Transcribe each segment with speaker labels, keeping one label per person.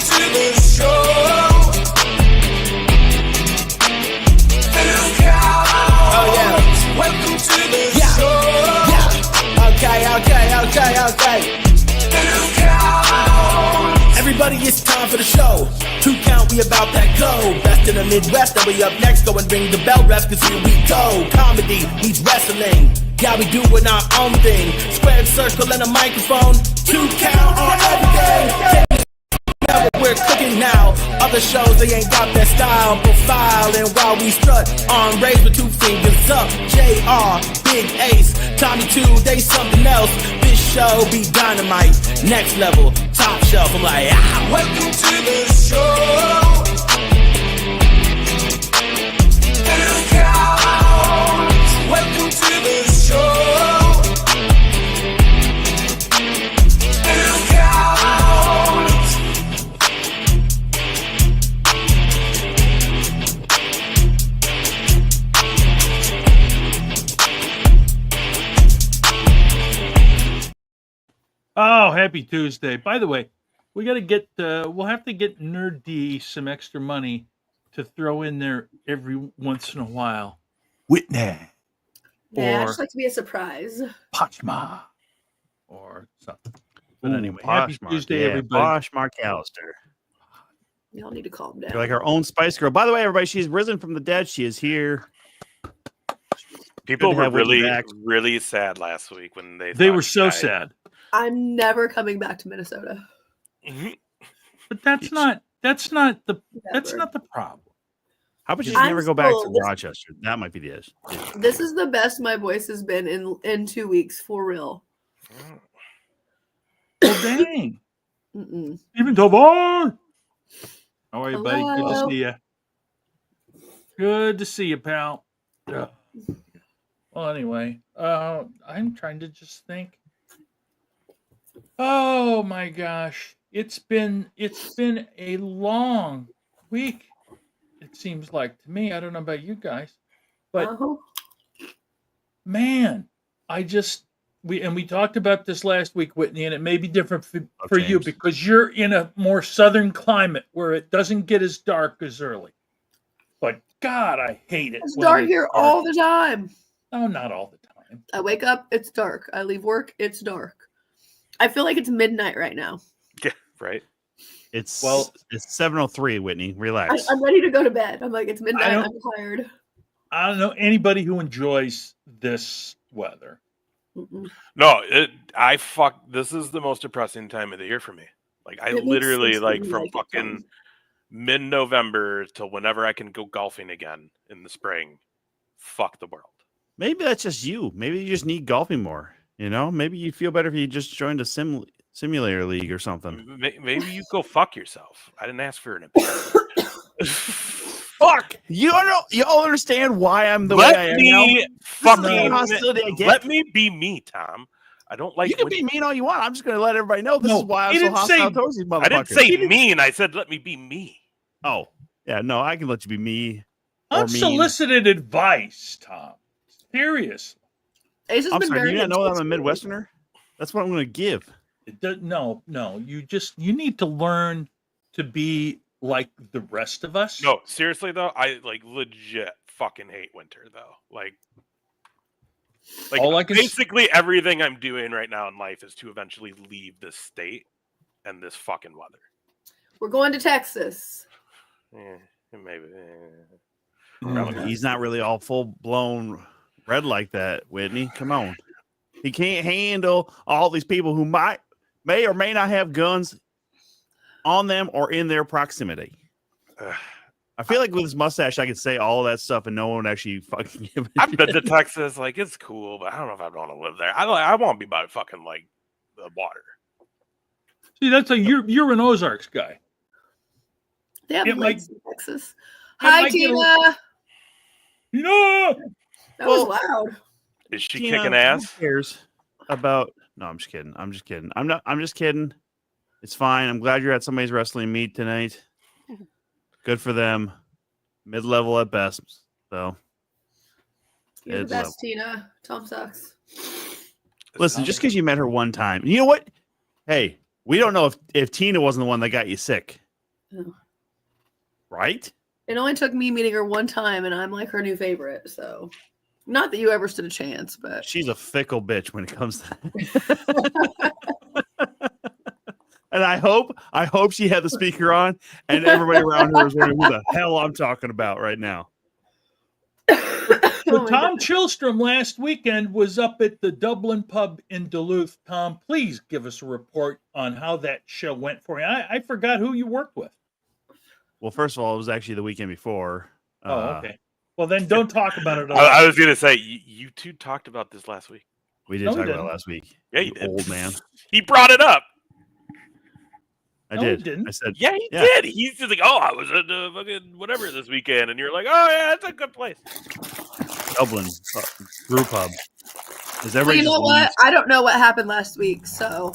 Speaker 1: to the show. Oh yeah. Welcome to the show. Okay. Everybody, it's time for the show. 2 count, we about that go. Best in the Midwest, and we up next. Go and ring the bell, refs, cause here we go. Comedy meets wrestling. Yeah, we doing our own thing. Squared circle and a microphone. 2 count on everything. We're cooking now. Other shows, they ain't got that style. Profile, and while we strut on raised with 2 fingers up. JR, Big Ace, Tommy 2, they something else. This show be dynamite. Next level, top shelf. I'm like, welcome to the show. Welcome to the show.
Speaker 2: Oh, happy Tuesday. By the way, we got to get, we'll have to get Nerd D some extra money to throw in there every once in a while. Whitney.
Speaker 3: Yeah, I'd
Speaker 2: Or
Speaker 3: just like to be a surprise.
Speaker 2: Pochma. Or something. But anyway,
Speaker 4: Poshmark,
Speaker 2: happy Tuesday,
Speaker 4: yeah,
Speaker 2: everybody.
Speaker 4: Poshmark Callister.
Speaker 3: Y'all need to calm down.
Speaker 4: You're like our own Spice Girl. By the way, everybody, she's risen from the dead. She is here.
Speaker 5: People
Speaker 4: Good to
Speaker 5: were
Speaker 4: have Whitney
Speaker 5: really,
Speaker 4: back.
Speaker 5: really sad last week when they
Speaker 2: They
Speaker 5: thought
Speaker 2: were
Speaker 5: he
Speaker 2: so
Speaker 5: died.
Speaker 2: sad.
Speaker 3: I'm never coming back to Minnesota.
Speaker 5: Mhm.
Speaker 2: But that's not the
Speaker 3: Never.
Speaker 2: problem.
Speaker 4: How about you just
Speaker 3: I'm
Speaker 4: never go back
Speaker 3: still-
Speaker 4: to
Speaker 3: this-
Speaker 4: Rochester? That might be the issue.
Speaker 3: This is the best my voice has been in 2 weeks, for real.
Speaker 2: Well, dang.
Speaker 3: Mm-mm.
Speaker 2: Even Tovar. How are you, buddy? Good to
Speaker 3: Hello.
Speaker 2: see you. Good to see you, pal. Yeah. Well, anyway, I'm trying to just think. Oh my gosh, it's been a long week. It seems like to me. I don't know about you guys, but
Speaker 3: Uh-huh.
Speaker 2: man, we talked about this last week, Whitney, and it may be different for you
Speaker 4: James.
Speaker 2: because you're in a more southern climate where it doesn't get as dark as early. But God, I hate it.
Speaker 3: It's
Speaker 2: when
Speaker 3: dark
Speaker 2: it's
Speaker 3: here
Speaker 2: dark.
Speaker 3: all the time.
Speaker 2: No, not all the time.
Speaker 3: I wake up, it's dark. I leave work, it's dark. I feel like it's midnight right now.
Speaker 5: Yeah, right.
Speaker 4: It's 7:03. Whitney, relax.
Speaker 3: I'm ready to go to bed. I'm like, it's midnight.
Speaker 2: don't-
Speaker 3: I'm tired.
Speaker 2: I don't know anybody who enjoys this weather.
Speaker 3: Mm-mm.
Speaker 5: No, this is the most depressing time of the year for me. Like I
Speaker 3: It makes
Speaker 5: literally
Speaker 3: sense to
Speaker 5: like
Speaker 3: me,
Speaker 5: from
Speaker 3: like, it
Speaker 5: fucking
Speaker 3: sounds-
Speaker 5: mid-November till whenever I can go golfing again in the spring. Fuck the world.
Speaker 4: Maybe that's just you. Maybe you just need golfing more. You know, maybe you'd feel better if you just joined a simulator league or something.
Speaker 5: Maybe you go fuck yourself. I didn't ask for an opinion.
Speaker 4: Fuck! You don't understand why I'm the way I
Speaker 5: Let
Speaker 4: am
Speaker 5: me
Speaker 4: now?
Speaker 5: fucking
Speaker 4: hostility I get.
Speaker 5: let me be me, Tom. I don't like.
Speaker 4: You can
Speaker 5: when-
Speaker 4: be mean all you want. I'm just going to let everybody know this
Speaker 2: No,
Speaker 4: is why I'm
Speaker 2: he
Speaker 4: so
Speaker 2: didn't
Speaker 4: hostile
Speaker 2: say-
Speaker 4: towards these motherfuckers.
Speaker 5: I didn't say mean. I said let me be me.
Speaker 4: Oh, yeah, no, I can let you be me. Or mean.
Speaker 2: Unsolicited advice, Tom. Serious.
Speaker 3: Ace has
Speaker 4: I'm
Speaker 3: been
Speaker 4: sorry. Do
Speaker 3: very
Speaker 4: you not know that I'm a
Speaker 3: intense lately.
Speaker 4: Midwesterner? That's what I'm going to give.
Speaker 2: No. You need to learn to be like the rest of us.
Speaker 5: No, seriously though, I like legit fucking hate winter though. Like
Speaker 2: All I can s-
Speaker 5: basically everything I'm doing right now in life is to eventually leave this state and this fucking weather.
Speaker 3: We're going to Texas.
Speaker 5: Maybe.
Speaker 4: He's not really all full blown red like that, Whitney. Come on. He can't handle all these people who may or may not have guns on them or in their proximity. I feel like with his mustache, I could say all that stuff and no one would actually fucking give a
Speaker 5: I've been to
Speaker 4: shit.
Speaker 5: Texas, like it's cool, but I don't know if I want to live there. I want to be by fucking like the water.
Speaker 2: See, that's you're an Ozarks guy.
Speaker 3: They have
Speaker 2: It might-
Speaker 3: lakes in Texas.
Speaker 2: it
Speaker 3: Hi,
Speaker 2: might get a-
Speaker 3: Tina.
Speaker 2: No.
Speaker 3: That was
Speaker 4: Well-
Speaker 3: loud.
Speaker 5: Is she
Speaker 4: Tina,
Speaker 5: kicking
Speaker 4: who
Speaker 5: ass?
Speaker 4: cares about? No, I'm just kidding. I'm just kidding. It's fine. I'm glad you're at somebody's wrestling meet tonight. Good for them. Mid-level at best. So
Speaker 3: You're the
Speaker 4: It's
Speaker 3: best,
Speaker 4: level.
Speaker 3: Tina. Tom sucks.
Speaker 4: listen, just because you met her one time, you know what? Hey, we don't know if Tina wasn't the one that got you sick. Right?
Speaker 3: It only took me meeting her one time, and I'm like her new favorite. So, not that you ever stood a chance, but
Speaker 4: She's a fickle bitch when it comes to that. And I hope she had the speaker on and everybody around her was wondering who the hell I'm talking about right now.
Speaker 2: So
Speaker 3: my
Speaker 2: Tom
Speaker 3: goodness.
Speaker 2: Chillstrom last weekend was up at the Dublin pub in Duluth. Tom, please give us a report on how that show went for you. I forgot who you worked with.
Speaker 4: Well, first of all, it was actually the weekend before.
Speaker 2: Oh, okay. Well, then don't talk about it.
Speaker 5: I was gonna say you two talked about this last week.
Speaker 4: We did
Speaker 2: No, we
Speaker 4: talk about
Speaker 2: didn't.
Speaker 4: it last week.
Speaker 5: Yeah, you did.
Speaker 4: Old man.
Speaker 5: He brought it up.
Speaker 4: I
Speaker 2: No, we
Speaker 4: did.
Speaker 2: didn't.
Speaker 4: I said,
Speaker 5: Yeah, he did. He's just like, oh, I was at fucking whatever this weekend, and you're like, oh yeah, it's a good place.
Speaker 4: Dublin brew pub. Is
Speaker 3: Well,
Speaker 4: everybody
Speaker 3: you know
Speaker 4: just
Speaker 3: what?
Speaker 4: leaves?
Speaker 3: I don't know what happened last week, so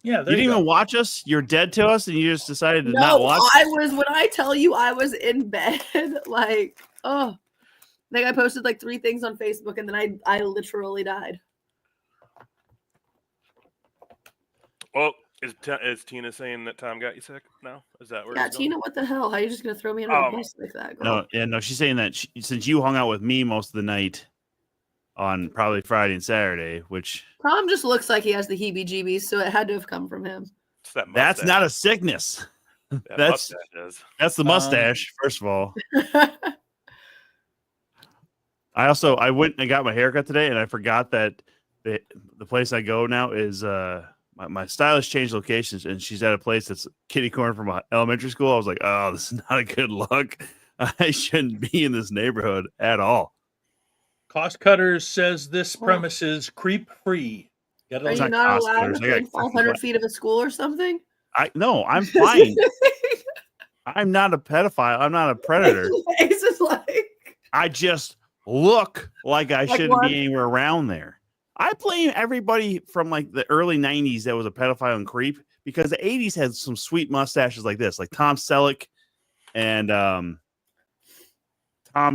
Speaker 2: Yeah,
Speaker 4: You
Speaker 2: there
Speaker 4: didn't
Speaker 2: you go.
Speaker 4: even watch us? You're dead to us and you just decided to
Speaker 3: no,
Speaker 4: not watch?
Speaker 3: I was. When I tell you, I was in bed, like, oh, I think I posted like 3 things on Facebook, and then I literally died.
Speaker 5: Well, is Tina saying that Tom got you sick now? Is that where?
Speaker 3: Yeah,
Speaker 5: it's going?
Speaker 3: Tina, what the hell? How are you just gonna throw me under
Speaker 5: Oh.
Speaker 3: the bus like that, girl?
Speaker 4: No, she's saying that since you hung out with me most of the night on probably Friday and Saturday, which
Speaker 3: Tom just looks like he has the heebie-jeebies, so it had to have come from him.
Speaker 5: It's that
Speaker 4: that's
Speaker 5: mustache.
Speaker 4: not a sickness.
Speaker 5: That
Speaker 4: that's-
Speaker 5: mustache is.
Speaker 4: That's the mustache, first of all.
Speaker 3: Oh,
Speaker 4: I went and got my haircut today, and I forgot that the place I go now is my stylist changed locations, and she's at a place that's kitty corner from a elementary school. I was like, oh, this is not a good look. I shouldn't be in this neighborhood at all.
Speaker 2: Cost Cutters says this premise is creep free.
Speaker 3: Are
Speaker 4: It's
Speaker 3: you
Speaker 4: not
Speaker 3: not
Speaker 4: cost
Speaker 3: allowed
Speaker 4: cutters. I got
Speaker 3: within 500 feet of a school or something?
Speaker 4: I'm fine. I'm not a pedophile. I'm not a predator.
Speaker 3: It's just like,
Speaker 4: I just look like I shouldn't
Speaker 3: what?
Speaker 4: be anywhere around there. I blame everybody from like the early 90s that was a pedophile and creep because the 80s had some sweet mustaches like this, like Tom Selleck and Tom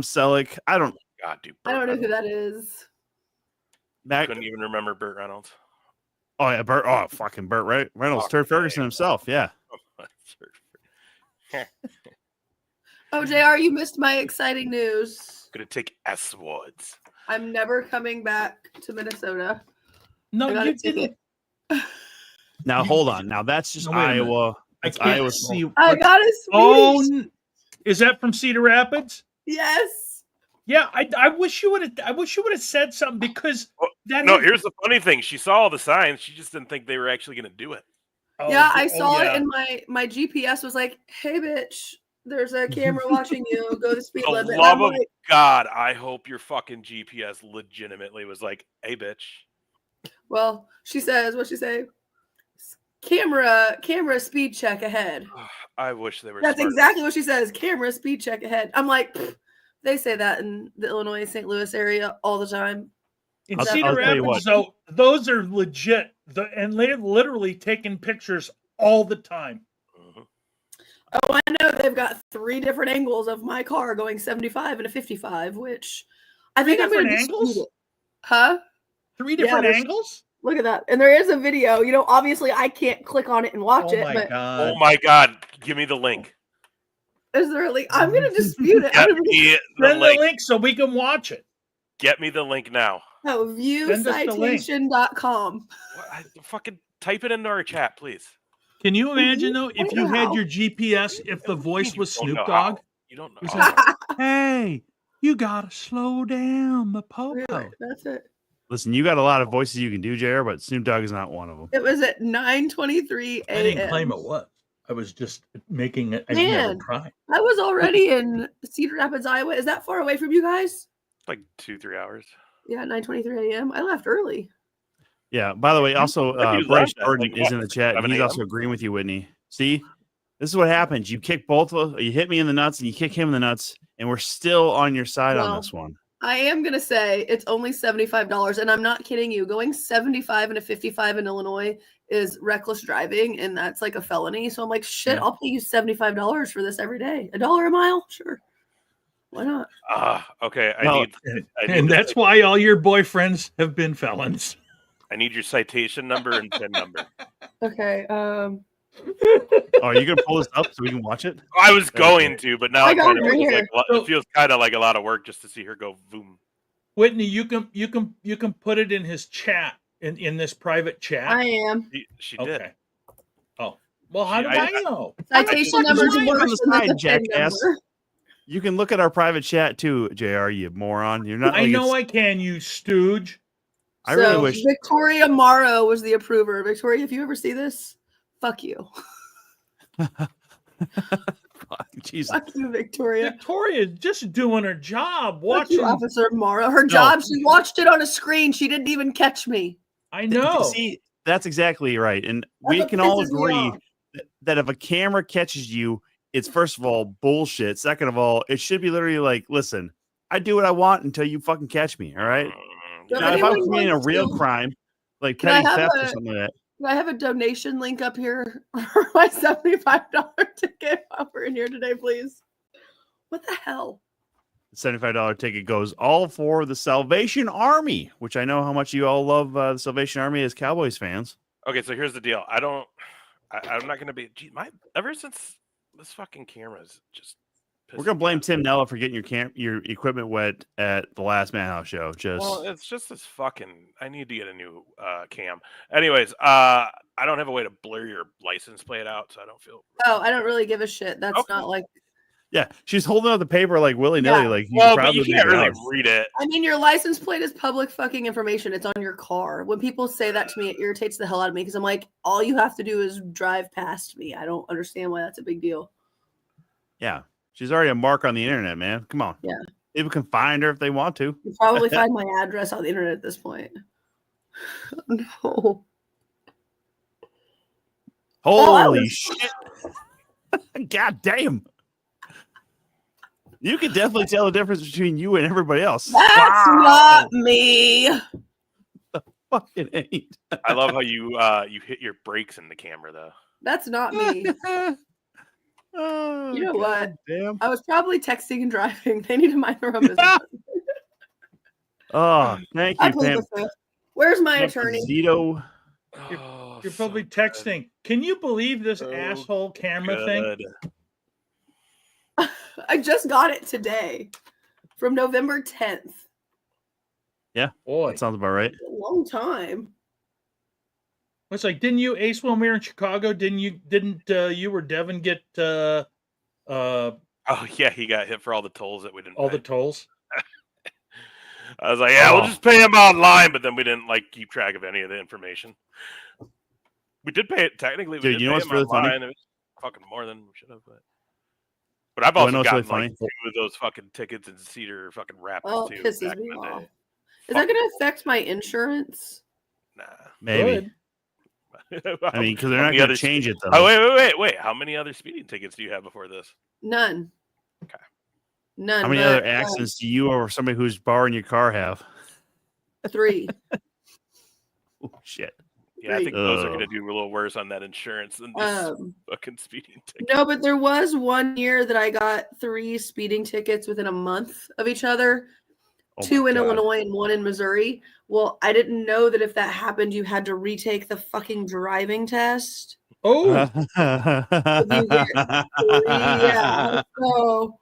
Speaker 4: Selleck.
Speaker 5: God, dude.
Speaker 3: I don't know who
Speaker 5: Burt
Speaker 3: that is.
Speaker 5: Reynolds.
Speaker 4: That,
Speaker 5: Couldn't even remember Burt Reynolds.
Speaker 4: oh yeah, fucking Burt Reynolds,
Speaker 5: Fuck,
Speaker 4: Turd Ferguson
Speaker 5: man.
Speaker 4: himself. Yeah.
Speaker 3: Oh, JR, you missed my exciting news.
Speaker 5: Gonna take S Woods.
Speaker 3: I'm never coming back to Minnesota.
Speaker 2: No,
Speaker 3: I got
Speaker 2: you
Speaker 3: a ticket.
Speaker 2: didn't.
Speaker 4: Now hold on. Now that's just
Speaker 2: No, wait a minute.
Speaker 4: Iowa.
Speaker 2: I
Speaker 4: That's
Speaker 2: can't
Speaker 4: Iowa.
Speaker 2: see.
Speaker 3: I
Speaker 2: what-
Speaker 3: got a speech.
Speaker 2: Oh, is that from Cedar Rapids?
Speaker 3: Yes.
Speaker 2: Yeah, I wish you would have. I wish you would have said something because
Speaker 5: Well,
Speaker 2: that.
Speaker 5: No,
Speaker 2: is-
Speaker 5: here's the funny thing. She saw all the signs. She just didn't think they were actually gonna do it.
Speaker 2: Oh,
Speaker 3: Yeah, I
Speaker 2: oh,
Speaker 3: saw
Speaker 2: yeah.
Speaker 3: it in my GPS was like, hey, bitch, there's a camera watching you. Go the speed
Speaker 5: For the
Speaker 3: limit. And
Speaker 5: love
Speaker 3: I'm
Speaker 5: of
Speaker 3: like,
Speaker 5: God, I hope your fucking GPS legitimately was like, "Hey, bitch."
Speaker 3: well, she says, what'd she say? Camera speed check ahead.
Speaker 5: I wish they were.
Speaker 3: That's
Speaker 5: smart.
Speaker 3: exactly what she says. Camera speed check ahead. I'm like, "Pfft, they say that in the Illinois, St. Louis area all the time.
Speaker 2: In
Speaker 4: I'll
Speaker 2: Cedar
Speaker 4: tell you
Speaker 2: Rapids, though, those are legit. And they're literally taking pictures all the time.
Speaker 5: Mhm.
Speaker 3: Oh, I know they've got 3 different angles of my car going 75 and a 55, which I think I'm going to
Speaker 2: different angles?
Speaker 3: dispute it. Huh?
Speaker 2: 3 different
Speaker 3: there's-
Speaker 2: angles.
Speaker 3: Look at that. And there is a video. You know, obviously I can't click on it and watch
Speaker 2: Oh
Speaker 3: it,
Speaker 2: my
Speaker 3: but
Speaker 2: god!
Speaker 5: Oh my God! Give me the link.
Speaker 3: is there a link? I'm going to dispute it.
Speaker 5: Get
Speaker 3: I'm gonna be,
Speaker 5: me the
Speaker 2: Send the
Speaker 5: link.
Speaker 2: link so we can watch it.
Speaker 5: Get me the link now.
Speaker 3: oh,
Speaker 2: Send us the link.
Speaker 3: viewcitation.com.
Speaker 5: Fucking type it into our chat, please.
Speaker 2: Can you imagine though if you had
Speaker 3: Wow.
Speaker 2: your GPS, if the voice was
Speaker 5: You don't
Speaker 2: Snoop
Speaker 5: know
Speaker 2: Dogg?
Speaker 5: how. You don't know.
Speaker 2: Is
Speaker 5: how.
Speaker 2: that- Hey, you gotta slow down the
Speaker 3: Really?
Speaker 2: popo.
Speaker 3: That's it.
Speaker 4: Listen, you got a lot of voices you can do, JR, but Snoop Dogg is not one of them.
Speaker 3: It was at 9:23 a.m.
Speaker 2: I didn't claim it was. I was just making it. I never
Speaker 3: Man.
Speaker 2: tried.
Speaker 3: I was already in Cedar Rapids, Iowa. Is that far away from you guys?
Speaker 5: Like 2-3 hours.
Speaker 3: Yeah, 9:23 a.m. I left early.
Speaker 4: Yeah. By the way, also
Speaker 5: Where do you
Speaker 4: Bryce
Speaker 5: left at?
Speaker 4: Jordan
Speaker 5: Like,
Speaker 4: is
Speaker 5: what,
Speaker 4: in the chat. And
Speaker 5: 7
Speaker 4: he's
Speaker 5: a.m.?
Speaker 4: also agreeing with you, Whitney. See, this is what happens. You kick you hit me in the nuts, and you kick him in the nuts, and we're still on your side on
Speaker 3: Well,
Speaker 4: this one.
Speaker 3: I am gonna say it's only $75, and I'm not kidding you. Going 75 and a 55 in Illinois is reckless driving, and that's like a felony. So I'm like, shit,
Speaker 2: Yeah.
Speaker 3: I'll pay you $75 for this every day. $1 a mile, sure. Why not?
Speaker 5: Okay. I
Speaker 4: No,
Speaker 5: need
Speaker 2: And that's why all your boyfriends have been felons.
Speaker 5: I need your citation number and PIN number.
Speaker 3: Okay.
Speaker 4: Oh, are you gonna pull this up so we can watch it?
Speaker 5: I was
Speaker 4: There we
Speaker 5: going to, but now
Speaker 3: I
Speaker 5: it
Speaker 3: got
Speaker 5: kind of
Speaker 3: it right
Speaker 5: feels
Speaker 3: here.
Speaker 5: like it feels kind of like a lot of work just to see her go boom.
Speaker 2: Whitney, you can put it in his chat in this private chat.
Speaker 3: I am.
Speaker 5: She did.
Speaker 2: Okay. Oh well, how
Speaker 5: She-
Speaker 2: did I know?
Speaker 3: Citation
Speaker 4: just
Speaker 3: numbers
Speaker 4: read on
Speaker 3: worse
Speaker 4: the
Speaker 3: than the
Speaker 4: side,
Speaker 3: thing
Speaker 4: jackass.
Speaker 3: number.
Speaker 4: You can look at our private chat too, JR. You moron. You're not.
Speaker 2: I
Speaker 4: Like
Speaker 2: know
Speaker 4: it's-
Speaker 2: I can, you stooge.
Speaker 4: I really
Speaker 3: So,
Speaker 4: wish.
Speaker 3: Victoria Morrow was the approver. Victoria, if you ever see this, fuck you.
Speaker 4: Jesus.
Speaker 3: Fuck you, Victoria.
Speaker 2: Victoria's just doing her job,
Speaker 3: Fuck
Speaker 2: watching.
Speaker 3: you, Officer Morrow. Her job, she watched it on a screen. She didn't even catch me.
Speaker 2: I know.
Speaker 4: See, that's exactly right, and
Speaker 3: That's
Speaker 4: we
Speaker 3: what
Speaker 4: can all
Speaker 3: pisses me
Speaker 4: agree
Speaker 3: off.
Speaker 4: that if a camera catches you, it's first of all bullshit. Second of all, it should be literally like, listen, I do what I want until you fucking catch me. All right.
Speaker 3: So
Speaker 4: Now, if I'm
Speaker 3: anyone
Speaker 4: committing a
Speaker 3: wants
Speaker 4: real
Speaker 3: to-
Speaker 4: crime, like
Speaker 3: Can I
Speaker 4: petty
Speaker 3: have
Speaker 4: theft or
Speaker 3: a-
Speaker 4: something like that.
Speaker 3: Do I have a donation link up here for my $75 ticket while we're in here today, please? What the hell?
Speaker 4: The $75 ticket goes all for the Salvation Army, which I know how much you all love the Salvation Army as Cowboys fans.
Speaker 5: Okay, so here's the deal. I'm not gonna be. Gee, ever since this fucking camera's just.
Speaker 4: We're gonna
Speaker 5: pissing me
Speaker 4: blame
Speaker 5: off.
Speaker 4: Tim Nella for getting your equipment wet at the last Madhouse show. Just
Speaker 5: Well, it's just this fucking. I need to get a new cam. Anyways, I don't have a way to blur your license plate out, so I don't feel.
Speaker 3: Oh, I don't really give a shit. That's
Speaker 5: Okay.
Speaker 3: not like.
Speaker 4: yeah, she's holding up the paper like willy nilly,
Speaker 3: Yeah.
Speaker 4: like you
Speaker 5: Well, but
Speaker 4: probably
Speaker 5: you can't really
Speaker 4: acknowledge.
Speaker 5: read it.
Speaker 3: I mean, your license plate is public fucking information. It's on your car. When people say that to me, it irritates the hell out of me because I'm like, all you have to do is drive past me. I don't understand why that's a big deal.
Speaker 4: Yeah, she's already a mark on the internet, man. Come on.
Speaker 3: Yeah.
Speaker 4: People can find her if they want to.
Speaker 3: You probably find my address on the internet at this point. No.
Speaker 4: Holy
Speaker 3: was-
Speaker 4: shit! God damn! You can definitely tell the difference between you and everybody else.
Speaker 3: That's
Speaker 4: Wow.
Speaker 3: not me.
Speaker 4: Fucking ain't.
Speaker 5: I love how you hit your brakes in the camera though.
Speaker 3: That's not me.
Speaker 4: Oh,
Speaker 3: You know what?
Speaker 4: God Damn.
Speaker 3: I was probably texting and driving. They need to mind their own business.
Speaker 4: Oh, thank
Speaker 3: I
Speaker 4: you,
Speaker 3: plead
Speaker 4: Pam.
Speaker 3: the fifth. Where's my attorney?
Speaker 4: Zito.
Speaker 2: You're probably texting. Can you believe this
Speaker 5: So
Speaker 2: asshole camera thing?
Speaker 3: I just got it today from November 10th.
Speaker 2: Boy,
Speaker 4: That sounds about right.
Speaker 3: A long time.
Speaker 2: it's like, didn't you Ace Wilmere in Chicago? Didn't you or Devin get
Speaker 5: Oh yeah, he got hit for all the tolls that we didn't.
Speaker 2: all
Speaker 5: pay.
Speaker 2: the tolls?
Speaker 5: I was like, yeah, we'll
Speaker 4: Oh.
Speaker 5: just pay him online, but then we didn't like keep track of any of the information. We did pay it technically. We
Speaker 4: Dude,
Speaker 5: did
Speaker 4: you know
Speaker 5: pay
Speaker 4: what's
Speaker 5: him
Speaker 4: really funny?
Speaker 5: online. It was fucking more than we should have. But I've
Speaker 4: You wanna
Speaker 5: also
Speaker 4: know what's
Speaker 5: gotten
Speaker 4: really
Speaker 5: like 2 of those fucking tickets in Cedar fucking Rapids
Speaker 3: Oh,
Speaker 5: too.
Speaker 3: it pisses
Speaker 5: back
Speaker 3: me
Speaker 5: in the
Speaker 3: off.
Speaker 5: day.
Speaker 3: Is that going to affect my insurance?
Speaker 5: Nah.
Speaker 4: Maybe.
Speaker 2: Good.
Speaker 4: I mean, because they're
Speaker 5: How
Speaker 4: not
Speaker 5: many
Speaker 4: going to
Speaker 5: other
Speaker 4: change it though.
Speaker 5: Oh wait! How many other speeding tickets do you have before this?
Speaker 3: None.
Speaker 5: Okay.
Speaker 3: None.
Speaker 4: How many
Speaker 3: but,
Speaker 4: other accidents do you or somebody who's borrowing your car have?
Speaker 3: 3.
Speaker 4: Oh shit!
Speaker 5: Yeah, I think those are going to
Speaker 4: Ugh.
Speaker 5: do a little worse on that insurance than these fucking speeding tickets.
Speaker 3: No, but there was one year that I got 3 speeding tickets within a month of each other.
Speaker 4: Oh my
Speaker 3: 2 in
Speaker 4: God.
Speaker 3: Illinois and 1 in Missouri. Well, I didn't know that if that happened, you had to retake the fucking driving test.
Speaker 2: Oh,
Speaker 3: Yeah. So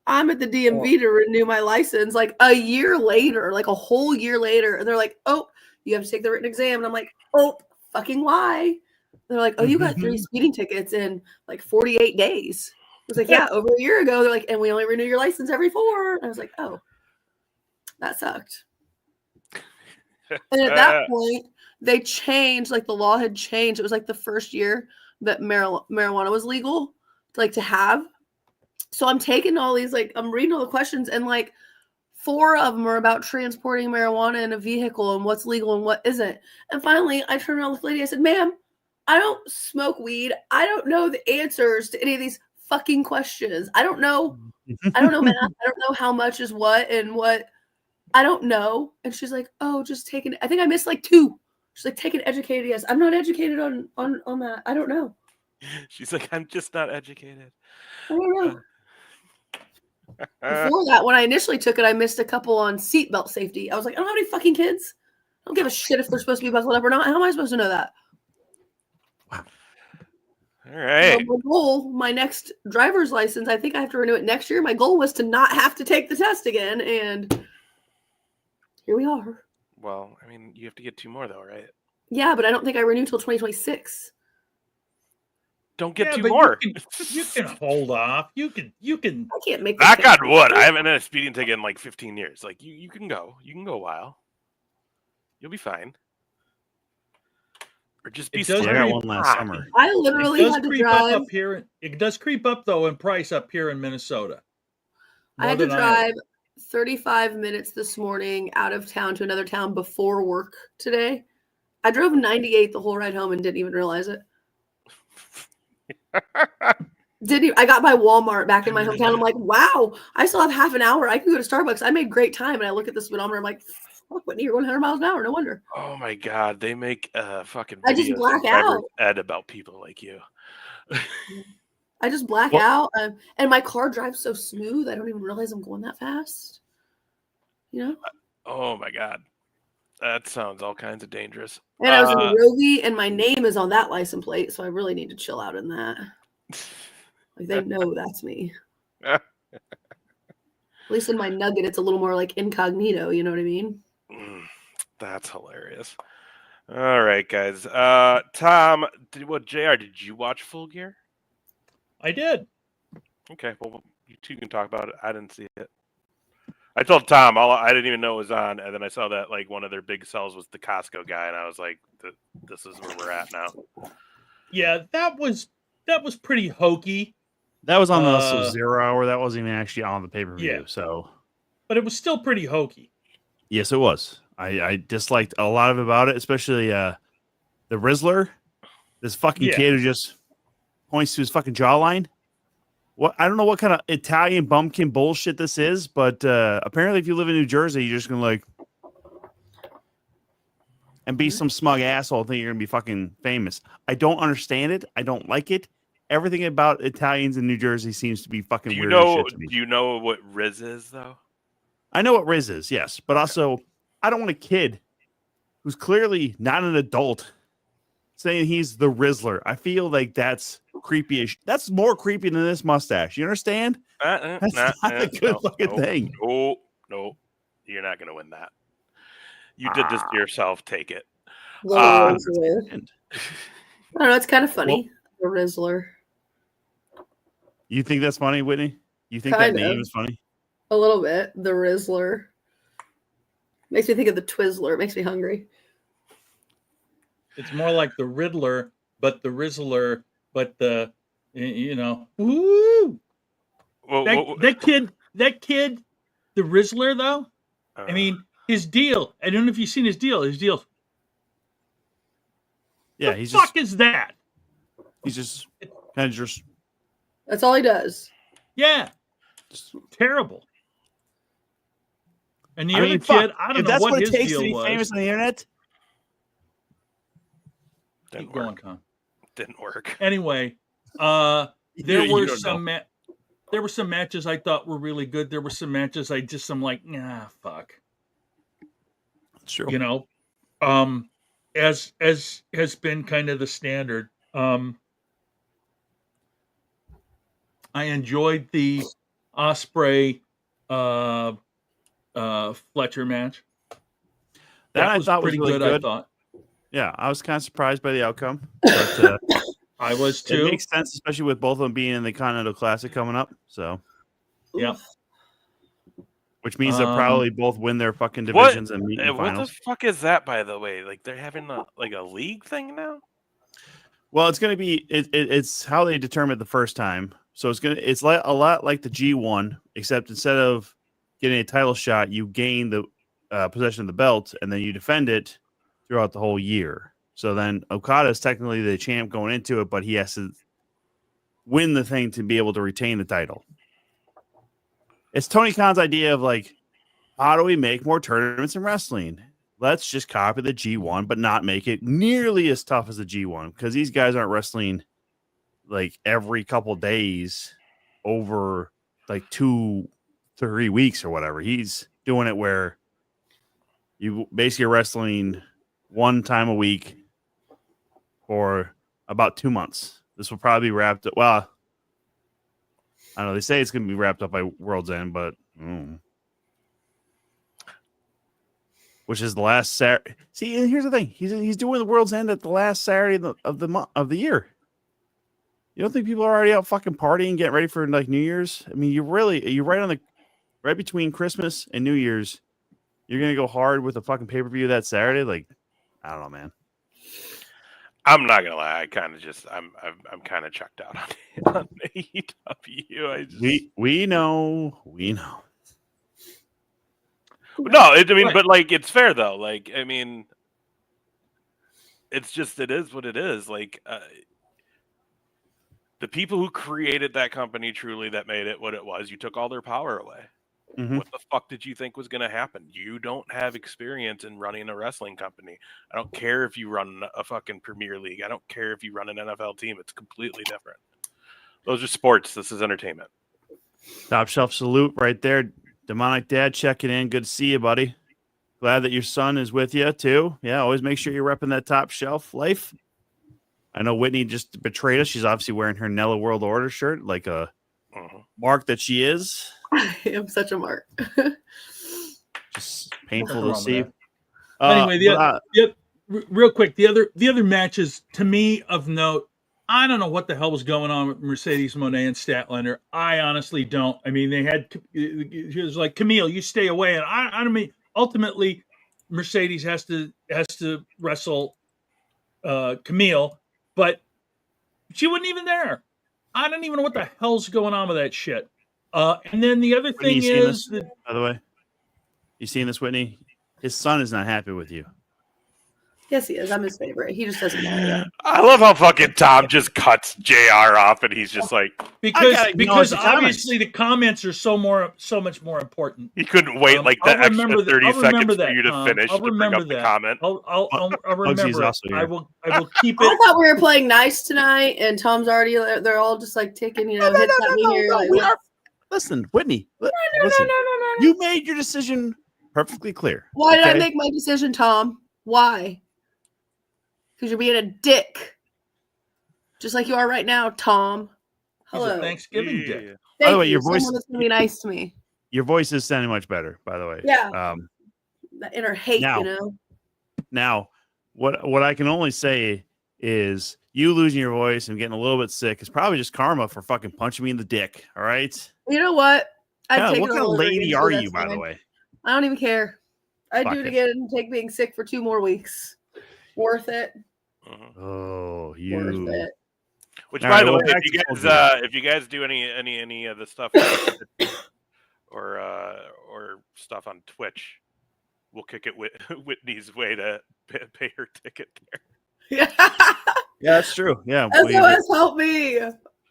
Speaker 3: I'm at the DMV to renew my license like a year later, like a whole year later. And they're like, oh, you have to take the written exam. And I'm like, oh, fucking why? They're like, oh, you got 3 speeding tickets in like 48 days. I was like, yeah, over a year ago. They're like, and we only renew your license every 4. And I was like, oh, that sucked. And at that point, they changed, like the law had changed. It was like the first year that marijuana was legal, like to have. So I'm taking all these, like, I'm reading all the questions, and like 4 of them are about transporting marijuana in a vehicle and what's legal and what isn't. And finally, I turned around to the lady. I said, ma'am, I don't smoke weed. I don't know the answers to any of these fucking questions. I don't know. I don't know math. I don't know how much is what and what. I don't know. And she's like, oh, just take an, I think I missed like 2. She's like, take an educated guess. I'm not educated on that. I don't know.
Speaker 5: She's like, I'm just not educated.
Speaker 3: I don't know. Before that, when I initially took it, I missed a couple on seatbelt safety. I was like, I don't have any fucking kids. I don't give a shit if they're supposed to be buckled up or not. How am I supposed to know that?
Speaker 5: All right.
Speaker 3: My goal, my next driver's license, I think I have to renew it next year. My goal was to not have to take the test again, and here we are.
Speaker 5: Well, I mean, you have to get 2 more though, right?
Speaker 3: Yeah, but I don't think I renew till 2026.
Speaker 5: Don't get
Speaker 2: Yeah,
Speaker 5: 2
Speaker 2: but
Speaker 5: more.
Speaker 2: you can hold off. You can.
Speaker 3: I can't make
Speaker 5: Knock
Speaker 3: this
Speaker 5: on wood. I haven't had a speeding ticket in like 15 years. Like you can go. You can go a while. You'll be fine. Or just be
Speaker 2: It does
Speaker 4: Yeah, I
Speaker 5: smart.
Speaker 4: got
Speaker 2: creep-
Speaker 4: one last summer.
Speaker 3: I
Speaker 2: It
Speaker 3: literally
Speaker 2: does
Speaker 3: had to
Speaker 2: creep up
Speaker 3: drive.
Speaker 2: up here. It does creep up though in price up here in Minnesota.
Speaker 3: I had
Speaker 2: More
Speaker 3: to
Speaker 2: than Iowa.
Speaker 3: drive 35 minutes this morning out of town to another town before work today. I drove 98 the whole ride home and didn't even realize it. I got by Walmart back in my hometown. I'm like, wow, I still have half an hour. I can go to Starbucks. I made great time. And I look at the speedometer. I'm like, fuck, Whitney, you're going 100 miles an hour. No wonder.
Speaker 5: Oh my god, they make fucking
Speaker 3: I just
Speaker 5: videos
Speaker 3: black
Speaker 5: on Driver's
Speaker 3: out.
Speaker 5: Ed about people like you.
Speaker 3: I just black
Speaker 4: What-
Speaker 3: out. And my car drives so smooth. I don't even realize I'm going that fast. You know?
Speaker 5: Oh my god. That sounds all kinds of dangerous.
Speaker 3: And I was in a Rogie, and my name is on that license plate. So I really need to chill out in that. Like, they know that's me. At least in my Nugget, it's a little more like incognito. You know what I mean?
Speaker 5: That's hilarious. All right, guys. Tom, JR, did you watch Full Gear?
Speaker 2: I did.
Speaker 5: Okay, well, you two can talk about it. I didn't see it. I told Tom I didn't even know it was on, and then I saw that like one of their big sells was the Costco guy, and I was like, "This is where we're at now."
Speaker 2: Yeah, that was pretty hokey,
Speaker 4: That was on the
Speaker 2: Uh,
Speaker 4: Sub-Zero Hour. That wasn't even actually on the pay-per-view.
Speaker 2: Yeah.
Speaker 4: So
Speaker 2: but it was still pretty hokey.
Speaker 4: yes, it was. I disliked a lot of about it, especially the Rizzler. This fucking
Speaker 2: Yeah.
Speaker 4: kid who just points to his fucking jawline. What I don't know what kind of Italian bumpkin bullshit this is, but apparently, if you live in New Jersey, you're just gonna like and be some smug asshole, think you're gonna be fucking famous. I don't understand it. I don't like it. Everything about Italians in New Jersey seems to be fucking
Speaker 5: Do you
Speaker 4: weird
Speaker 5: know?
Speaker 4: as shit to me.
Speaker 5: Do you know what Riz is though?
Speaker 4: I know what Riz is, yes, but also I don't want a kid who's clearly not an adult saying he's the Rizzler. I feel like that's creepy. That's more creepy than this mustache. You understand? That's not a good fucking thing.
Speaker 5: No, you're not gonna win that. You did this to yourself. Take it.
Speaker 3: The
Speaker 5: Uh,
Speaker 3: Rizzler.
Speaker 4: And
Speaker 3: I don't know. It's kind of funny. The Rizzler.
Speaker 4: you think that's funny, Whitney? You think
Speaker 3: Kind
Speaker 4: that name
Speaker 3: of.
Speaker 4: is funny?
Speaker 3: A little bit. The Rizzler. Makes me think of the Twizzler. It makes me hungry.
Speaker 2: It's more like the Riddler, but the Rizzler, but the woo.
Speaker 5: Well,
Speaker 2: That kid, the Rizzler though. I mean, his deal. I don't know if you've seen his deal.
Speaker 4: Yeah,
Speaker 2: the
Speaker 4: he's
Speaker 2: fuck is that?
Speaker 4: just kind of just
Speaker 3: That's all he does.
Speaker 2: Yeah, terrible. And the
Speaker 4: I
Speaker 2: other
Speaker 4: mean,
Speaker 2: kid,
Speaker 4: fuck,
Speaker 2: I don't
Speaker 4: if
Speaker 2: know
Speaker 4: that's
Speaker 2: what
Speaker 4: what it
Speaker 2: his
Speaker 4: takes
Speaker 2: deal
Speaker 4: to be
Speaker 2: was.
Speaker 4: famous on the internet.
Speaker 5: didn't
Speaker 2: Keep going,
Speaker 5: work.
Speaker 2: Con.
Speaker 5: Didn't work.
Speaker 2: Anyway, there
Speaker 4: You
Speaker 2: were
Speaker 4: don't
Speaker 2: some
Speaker 4: know.
Speaker 2: there were some matches I thought were really good. There were some matches I'm like, nah, fuck.
Speaker 4: It's true.
Speaker 2: You know, as has been kind of the standard. I enjoyed the Osprey Fletcher match.
Speaker 4: That I
Speaker 2: was
Speaker 4: thought was
Speaker 2: pretty
Speaker 4: really
Speaker 2: good. I
Speaker 4: good.
Speaker 2: thought
Speaker 4: Yeah, I was kind of surprised by the outcome, but
Speaker 2: I was
Speaker 4: it
Speaker 2: too.
Speaker 4: makes sense, especially with both of them being in the Continental Classic coming up. So,
Speaker 2: Yep.
Speaker 4: which means they'll probably both win their fucking
Speaker 5: What?
Speaker 4: divisions and meet in the
Speaker 5: What the
Speaker 4: finals.
Speaker 5: fuck is that? By the way, like they're having a league thing now.
Speaker 4: Well, it's going to be it's how they determined the first time. So it's like a lot like the G1, except instead of getting a title shot, you gain the possession of the belt and then you defend it throughout the whole year. So then Okada is technically the champ going into it, but he has to win the thing to be able to retain the title. It's Tony Khan's idea of like, how do we make more tournaments in wrestling? Let's just copy the G1, but not make it nearly as tough as the G1 because these guys aren't wrestling like every couple days over like 2 to 3 weeks or whatever. He's doing it where you basically are wrestling one time a week for about 2 months. This will probably be wrapped up. Well, I don't know. They say it's going to be wrapped up by World's End, but which is the last Saturday. See, and here's the thing: he's doing the World's End at the last Saturday of the year. You don't think people are already out fucking partying, getting ready for like New Year's? I mean, you're right between Christmas and New Year's. You're gonna go hard with a fucking pay per view that Saturday? Like, I don't know, man.
Speaker 5: I'm not gonna lie. I'm kind of checked out on AEW.
Speaker 4: We know.
Speaker 5: No, but like it's fair though. Like, I mean, it's just it is what it is. Like, the people who created that company truly that made it what it was, you took all their power away.
Speaker 4: Mm-hmm.
Speaker 5: What the fuck did you think was going to happen? You don't have experience in running a wrestling company. I don't care if you run a fucking Premier League. I don't care if you run an NFL team. It's completely different. Those are sports. This is entertainment.
Speaker 4: Top shelf salute right there. Demonic Dad checking in. Good to see you, buddy. Glad that your son is with you too. Yeah, always make sure you're repping that top shelf life. I know Whitney just betrayed us. She's obviously wearing her Nella World Order shirt, like a mark that she is.
Speaker 3: I am such a mark.
Speaker 4: Just painful to see.
Speaker 2: Anyway, real quick, the other matches to me of note. I don't know what the hell was going on with Mercedes Moné and Statlander. I honestly don't. I mean, it was like, Camille, you stay away, and I mean, ultimately, Mercedes has to wrestle Camille. But she wasn't even there. I don't even know what the hell's going on with that shit. And then the other thing is that,
Speaker 4: by the way, you seen this, Whitney? His son is not happy with you.
Speaker 3: Yes, he is. I'm his favorite. He just doesn't know yet.
Speaker 5: I love how fucking Tom just cuts JR off, and he's just like,
Speaker 2: because obviously the comments are so much more important.
Speaker 5: He couldn't wait the extra 30 seconds for you to finish to bring up the comment.
Speaker 2: I'll remember it. I will keep it.
Speaker 3: I thought we were playing nice tonight, and Tom's already. They're all just like taking, hits at me here.
Speaker 4: Listen, Whitney.
Speaker 3: No.
Speaker 4: You made your decision perfectly clear.
Speaker 3: Why did I make my decision, Tom? Why? Because you're being a dick. Just like you are right now, Tom. Hello.
Speaker 2: He's a Thanksgiving dick.
Speaker 4: By the way, your voice
Speaker 3: is going to be nice to me.
Speaker 4: Your voice is sounding much better, by the way.
Speaker 3: Yeah. That inner hate,
Speaker 4: Now, what I can only say is you losing your voice and getting a little bit sick is probably just karma for fucking punching me in the dick. All right.
Speaker 3: You know what?
Speaker 4: What kind of lady are you, by the way?
Speaker 3: I don't even care. I'd do it again and take being sick for 2 more weeks. Worth it.
Speaker 4: Oh, you.
Speaker 3: Worth it.
Speaker 5: Which, by the way, if you guys do any of the stuff or stuff on Twitch, we'll kick it Whitney's way to pay her ticket there.
Speaker 4: Yeah, that's true. Yeah,
Speaker 3: SOS, help me!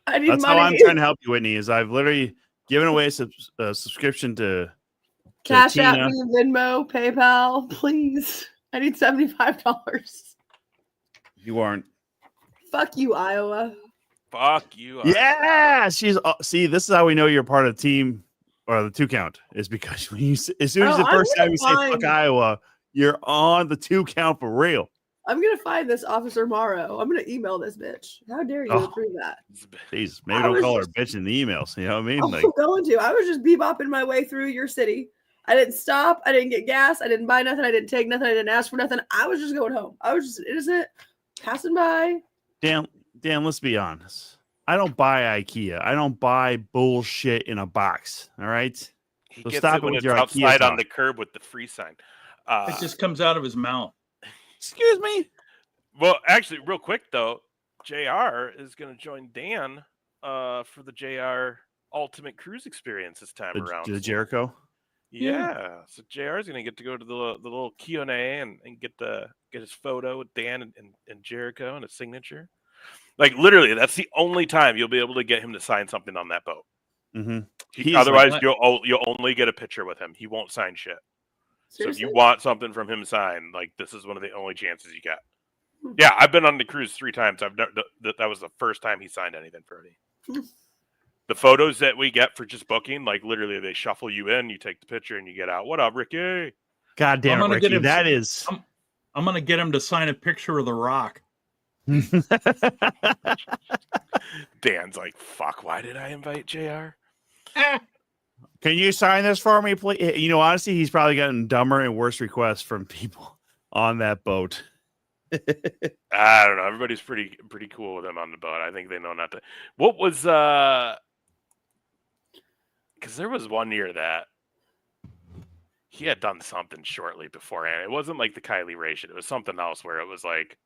Speaker 3: I need
Speaker 4: that's
Speaker 3: money.
Speaker 4: How I'm trying to help you, Whitney. Is I've literally given away a subscription to
Speaker 3: Cash App me, Venmo, PayPal, please. I need $75.
Speaker 4: You aren't.
Speaker 3: Fuck you, Iowa.
Speaker 5: Fuck you.
Speaker 4: Yeah, she's. See, this is how we know you're part of the team or the 2 count is because when you, as soon as the first time you say "fuck Iowa," you're on the 2 count for real.
Speaker 3: I'm gonna find this Officer Morrow. I'm gonna email this bitch. How dare you approve that?
Speaker 4: Jeez, maybe don't call her a bitch in the emails. You know what I mean?
Speaker 3: I'm going to. I was just bebopping my way through your city. I didn't stop. I didn't get gas. I didn't buy nothing. I didn't take nothing. I didn't ask for nothing. I was just going home. I was just innocent, passing by.
Speaker 4: Dan, let's be honest. I don't buy IKEA. I don't buy bullshit in a box. All right.
Speaker 5: He gets it when it's outside on the curb with the free sign.
Speaker 2: It just comes out of his mouth.
Speaker 4: Excuse me.
Speaker 5: Well, actually, real quick though, JR is going to join Dan for the JR Ultimate Cruise Experience this time around.
Speaker 4: The Jericho.
Speaker 5: Yeah. So JR is going to get to go to the little Q&A and get his photo with Dan and Jericho and his signature. Like literally, that's the only time you'll be able to get him to sign something on that boat.
Speaker 4: Mm-hmm.
Speaker 5: Otherwise, you'll only get a picture with him. He won't sign shit. Seriously? So if you want something from him signed, like this is one of the only chances you get. Yeah, I've been on the cruise 3 times. That was the first time he signed anything for me. The photos that we get for just booking, like literally, they shuffle you in, you take the picture, and you get out. What up, Ricky?
Speaker 4: God damn it, Ricky! I'm gonna get him to sign a picture of The Rock.
Speaker 5: Dan's like, fuck, why did I invite JR?
Speaker 4: Can you sign this for me, please? You know, honestly, he's probably gotten dumber and worse requests from people on that boat.
Speaker 5: I don't know. Everybody's pretty cool with him on the boat. I think they know not to. What was because there was one year that he had done something shortly beforehand. It wasn't like the Kylie Ray shit. It was something else where it was like,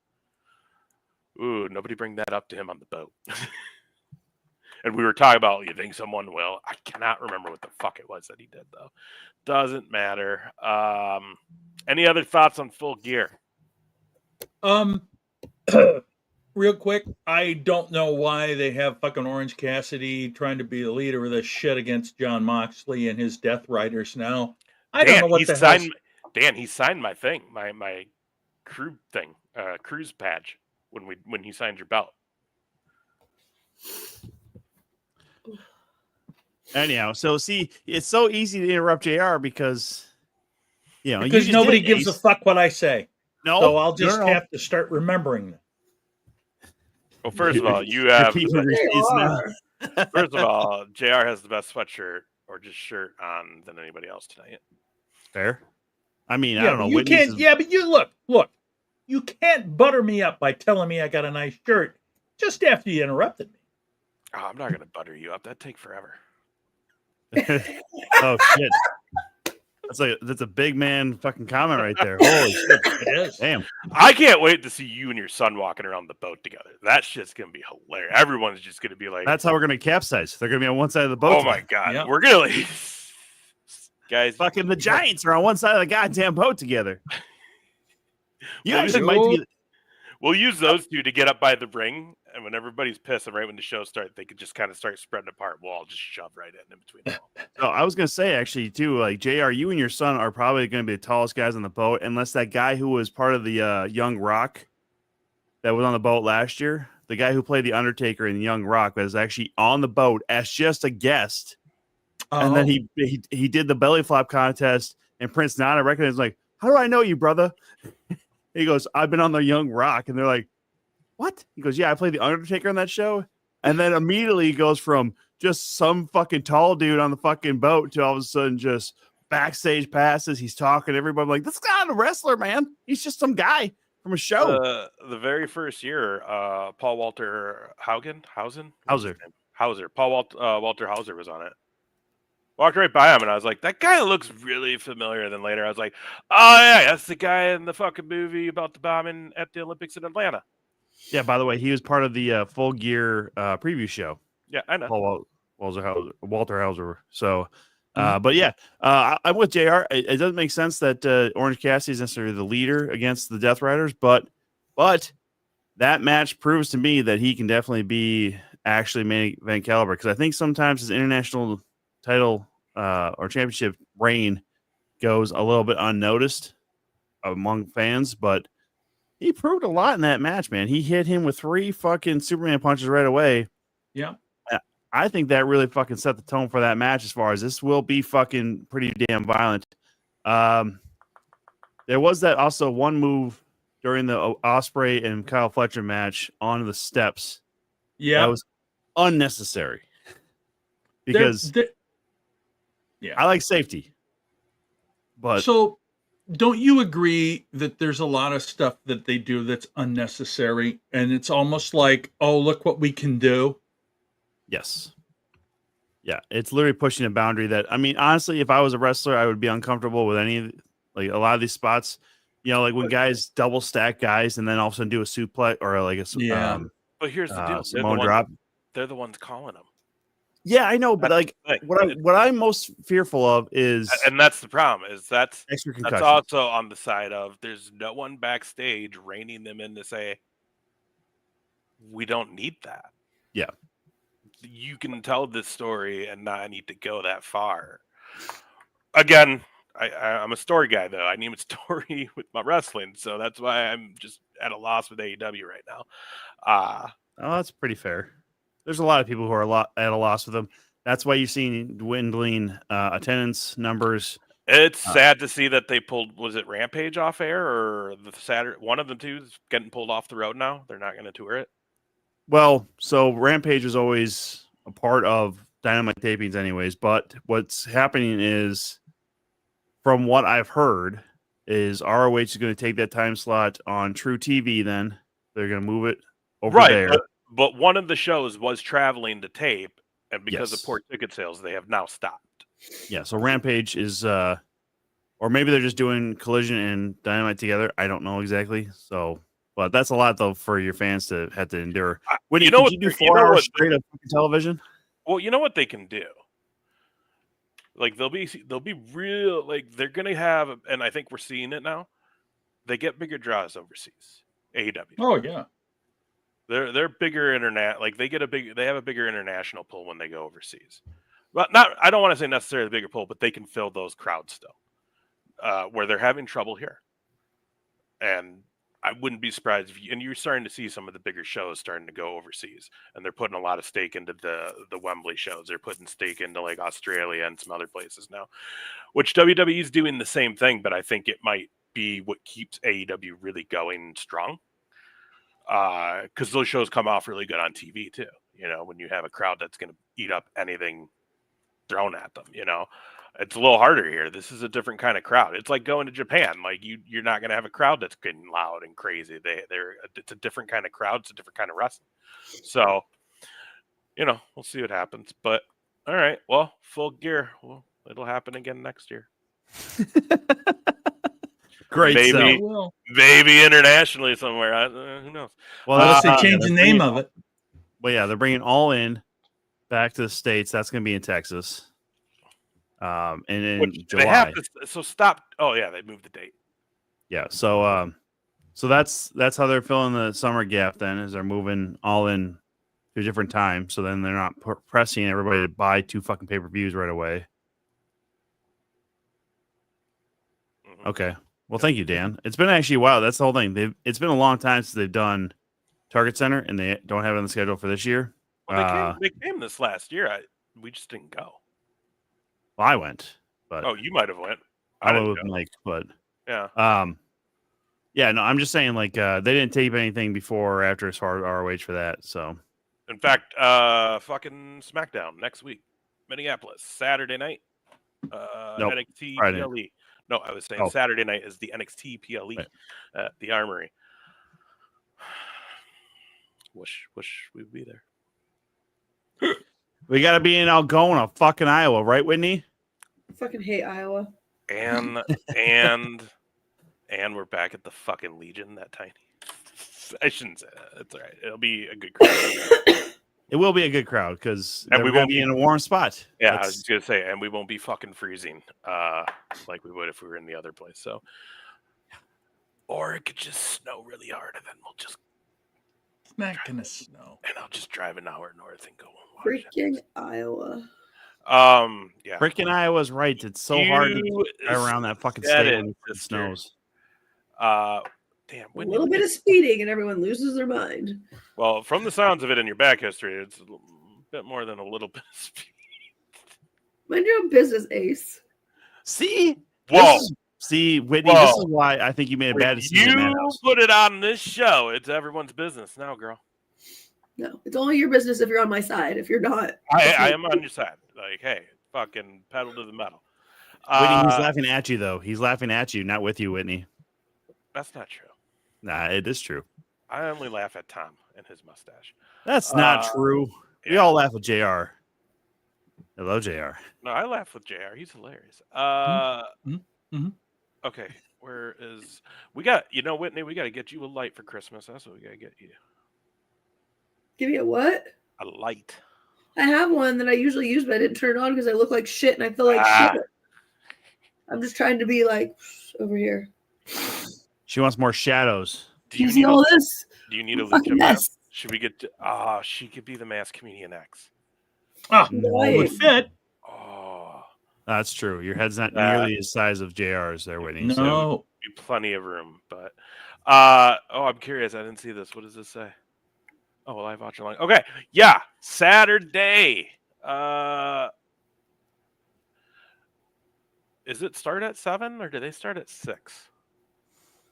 Speaker 5: ooh, nobody bring that up to him on the boat. And we were talking about, you think someone will? I cannot remember what the fuck it was that he did, though. Doesn't matter. Any other thoughts on Full Gear?
Speaker 2: Real quick, I don't know why they have fucking Orange Cassidy trying to be the leader of this shit against John Moxley and his Death Riders now. I don't know what the hell.
Speaker 5: Dan, he signed my thing, my crew thing, cruise patch when he signed your belt.
Speaker 4: Anyhow, so see, it's so easy to interrupt JR because
Speaker 2: because nobody gives a fuck what I say.
Speaker 4: No,
Speaker 2: so I'll just have to start remembering them.
Speaker 5: Well, first of all, you have.
Speaker 4: Now.
Speaker 5: First of all, JR has the best sweatshirt or just shirt on than anybody else tonight.
Speaker 4: Fair. I mean, I don't know.
Speaker 2: You can't. Yeah, but you look. You can't butter me up by telling me I got a nice shirt just after you interrupted me.
Speaker 5: Oh, I'm not going to butter you up. That'd take forever.
Speaker 4: Oh shit! That's a big man fucking comment right there. Holy shit!
Speaker 2: It is.
Speaker 4: Damn.
Speaker 5: I can't wait to see you and your son walking around the boat together. That shit's gonna be hilarious. Everyone's just gonna be like,
Speaker 4: that's how we're gonna capsize. They're gonna be on one side of the boat.
Speaker 5: Oh my god, We're gonna like, guys.
Speaker 4: Fucking the Giants are on one side of the goddamn boat together.
Speaker 5: We'll use those two to get up by the ring, and when everybody's pissed and right when the show starts, they could just kind of start spreading apart. We'll all just shove right in between them all.
Speaker 4: So I was gonna say actually too, like JR, you and your son are probably gonna be the tallest guys on the boat, unless that guy who was part of the Young Rock that was on the boat last year, the guy who played the Undertaker in Young Rock, was actually on the boat as just a guest, and then he did the belly flop contest, and Prince Nana recognized like, how do I know you, brother? He goes, I've been on the Young Rock. And they're like, what? He goes, yeah, I played the Undertaker on that show. And then immediately he goes from just some fucking tall dude on the fucking boat to all of a sudden just backstage passes. He's talking to everybody. I'm like, this is not a wrestler, man. He's just some guy from a show.
Speaker 5: The very first year, Paul Walter Hauser. Paul Walter Hauser was on it. Walked right by him, and I was like, that guy looks really familiar. Then later, I was like, oh, yeah, that's the guy in the fucking movie about the bombing at the Olympics in Atlanta.
Speaker 4: Yeah, by the way, he was part of the Full Gear preview show.
Speaker 5: Yeah, I know.
Speaker 4: Paul Walter Hauser. So, but yeah, I'm with JR. It doesn't make sense that Orange Cassidy is necessarily the leader against the Death Riders, but that match proves to me that he can definitely be actually main event caliber, because I think sometimes his international title or championship reign goes a little bit unnoticed among fans, but he proved a lot in that match, man. He hit him with 3 fucking Superman punches right away.
Speaker 2: Yeah.
Speaker 4: I think that really fucking set the tone for that match, as far as this will be fucking pretty damn violent. There was that also one move during the Ospreay and Kyle Fletcher match on the steps.
Speaker 2: Yeah.
Speaker 4: That was unnecessary. Because I like safety. But
Speaker 2: so don't you agree that there's a lot of stuff that they do that's unnecessary, and it's almost like, oh, look what we can do?
Speaker 4: Yes. Yeah, it's literally pushing a boundary that, I mean, honestly, if I was a wrestler, I would be uncomfortable with like a lot of these spots. You know, like when guys double stack guys and then all of a sudden do a suplex or like a
Speaker 5: but here's the deal.
Speaker 4: Samoan drop.
Speaker 5: They're the ones calling them.
Speaker 4: Yeah, I know, but like what I'm most fearful of is,
Speaker 5: and that's the problem, is that's
Speaker 4: extra concussion.
Speaker 5: That's also on the side of there's no one backstage reining them in to say, we don't need that.
Speaker 4: Yeah.
Speaker 5: You can tell this story and not need to go that far. Again, I'm a story guy, though. I need a story with my wrestling, so that's why I'm just at a loss with AEW right now.
Speaker 4: Oh, that's pretty fair. There's a lot of people who are at a loss with them. That's why you've seen dwindling attendance numbers.
Speaker 5: It's sad to see that they pulled. Was it Rampage off air or the Saturday? One of the two is getting pulled off the road now. They're not going to tour it.
Speaker 4: Well, so Rampage was always a part of Dynamite tapings, anyways. But what's happening is, from what I've heard, is ROH is going to take that time slot on True TV. Then they're going to move it over there.
Speaker 5: But one of the shows was traveling to tape, and because of
Speaker 4: Yes.
Speaker 5: poor ticket sales, they have now stopped.
Speaker 4: Yeah, so Rampage is, or maybe they're just doing Collision and Dynamite together. I don't know exactly. So, but that's a lot though for your fans to have to endure. When
Speaker 5: You know what?
Speaker 4: you do
Speaker 5: You know
Speaker 4: 4 hours
Speaker 5: what-
Speaker 4: straight of television?
Speaker 5: Well, you know what they can do. Like they'll be real. Like they're gonna have, and I think we're seeing it now. They get bigger draws overseas. AEW.
Speaker 2: Oh yeah.
Speaker 5: They're bigger internet. Like they have a bigger international pull when they go overseas. But I don't want to say necessarily bigger pull, but they can fill those crowds still, where they're having trouble here. And I wouldn't be surprised and you're starting to see some of the bigger shows starting to go overseas, and they're putting a lot of stake into the Wembley shows. They're putting stake into like Australia and some other places now, which WWE is doing the same thing. But I think it might be what keeps AEW really going strong. Because those shows come off really good on TV too. You know, when you have a crowd that's going to eat up anything thrown at them, you know, it's a little harder here. This is a different kind of crowd. It's like going to Japan. Like you're not going to have a crowd that's getting loud and crazy. It's a different kind of crowd. It's a different kind of wrestling. So, you know, we'll see what happens. But all right, well, Full Gear. Well, it'll happen again next year.
Speaker 4: Great.
Speaker 5: Maybe.
Speaker 2: Well,
Speaker 5: Maybe internationally somewhere. Who knows?
Speaker 4: Well,
Speaker 2: unless they
Speaker 4: yeah,
Speaker 2: change the
Speaker 4: they're
Speaker 2: name
Speaker 4: bringing-
Speaker 2: of it.
Speaker 4: But yeah, they're bringing All In back to the States. That's going to be in Texas. And in
Speaker 5: Which
Speaker 4: July.
Speaker 5: they have to. So stop. Oh yeah, they moved the date.
Speaker 4: Yeah. So so that's how they're filling the summer gap. Then is they're moving All In to a different time. So then they're not pressing everybody to buy 2 fucking pay-per-views right away.
Speaker 5: Mhm.
Speaker 4: Okay. Well, thank you, Dan. It's been actually a while. That's the whole thing. It's been a long time since they've done Target Center, and they don't have it on the schedule for this year.
Speaker 5: Well, they came this last year. We just didn't go.
Speaker 4: Well, I went, but
Speaker 5: Oh, you might have went.
Speaker 4: I
Speaker 5: didn't
Speaker 4: went with
Speaker 5: go.
Speaker 4: Mike. But
Speaker 5: Yeah.
Speaker 4: yeah, no, I'm just saying, like, they didn't tape anything before or after as far as ROH for that. So
Speaker 5: In fact, fucking SmackDown next week, Minneapolis, Saturday night.
Speaker 4: Nope,
Speaker 5: NXT
Speaker 4: Friday.
Speaker 5: PLE. No, I was saying
Speaker 4: Oh.
Speaker 5: Saturday night is the NXT PLE
Speaker 4: Right.
Speaker 5: at the Armory. Wish we'd be there.
Speaker 4: we got to be in Algona, fucking Iowa, right, Whitney?
Speaker 3: I fucking hate Iowa.
Speaker 5: And we're back at the fucking Legion, that tiny. I shouldn't say that. It's all right. It'll be a good crowd.
Speaker 4: It will be a good crowd because
Speaker 5: And
Speaker 4: we're
Speaker 5: we
Speaker 4: going
Speaker 5: won't
Speaker 4: to be
Speaker 5: be-
Speaker 4: in a warm spot.
Speaker 5: Yeah, I
Speaker 4: That's-
Speaker 5: was just gonna say, and we won't be fucking freezing, like we would if we were in the other place. So, or it could just snow really hard, and then
Speaker 2: It's not gonna snow.
Speaker 5: and I'll just drive an hour north and go and watch
Speaker 3: Freaking Iowa.
Speaker 5: it. Yeah.
Speaker 4: Freaking Iowa's right. It's so hard to
Speaker 5: You
Speaker 4: drive around that fucking
Speaker 5: said
Speaker 4: state
Speaker 5: it,
Speaker 4: when it
Speaker 5: sister.
Speaker 4: snows.
Speaker 5: Damn.
Speaker 3: A
Speaker 5: Whitney,
Speaker 3: little bit of speeding and everyone loses their mind.
Speaker 5: well, from the sounds of it in your back history, it's a bit more than a little bit of speed.
Speaker 3: Mind your own business, Ace.
Speaker 4: See?
Speaker 5: Whoa.
Speaker 4: See, Whitney, this
Speaker 5: Whoa.
Speaker 4: is why I think you made a bad
Speaker 5: If
Speaker 4: decision. at
Speaker 5: you
Speaker 4: Madhouse.
Speaker 5: put it on this show, it's everyone's business now, girl.
Speaker 3: No, it's only your business if you're on my side. If you're not,
Speaker 5: I am on your side. Like, hey, fucking pedal to the metal.
Speaker 4: Whitney, he's laughing at you, though. He's laughing at you, not with you, Whitney.
Speaker 5: That's not true.
Speaker 4: Nah, it is true.
Speaker 5: I only laugh at Tom and his mustache.
Speaker 4: That's not true. We
Speaker 5: yeah.
Speaker 4: all laugh at JR. Hello, JR.
Speaker 5: No, I laugh with JR. He's hilarious.
Speaker 2: mhm.
Speaker 5: Okay, where is we got? You know, Whitney, we got to get you a light for Christmas. That's what we got to get you.
Speaker 3: give me a what?
Speaker 5: A light.
Speaker 3: I have one that I usually use, but I didn't turn it on because I look like shit and I feel like shit. I'm just trying to be like over here.
Speaker 4: She wants more shadows.
Speaker 5: Do you
Speaker 3: You see
Speaker 5: need
Speaker 3: all
Speaker 5: a,
Speaker 3: this?
Speaker 5: do you need a
Speaker 3: Fucking
Speaker 5: Lucha mask?
Speaker 3: mess.
Speaker 5: Should we get? She could be the masked comedian X.
Speaker 2: Ah,
Speaker 3: Right.
Speaker 2: it would fit.
Speaker 5: Oh,
Speaker 4: That's true. Your head's not
Speaker 5: That-
Speaker 4: nearly the size of JR's there, Whitney. So
Speaker 2: No.
Speaker 5: be plenty of room. But I'm curious. I didn't see this. What does this say? Oh, well, live watch along. Okay, yeah, Saturday. Is it start at 7 or do they start at 6?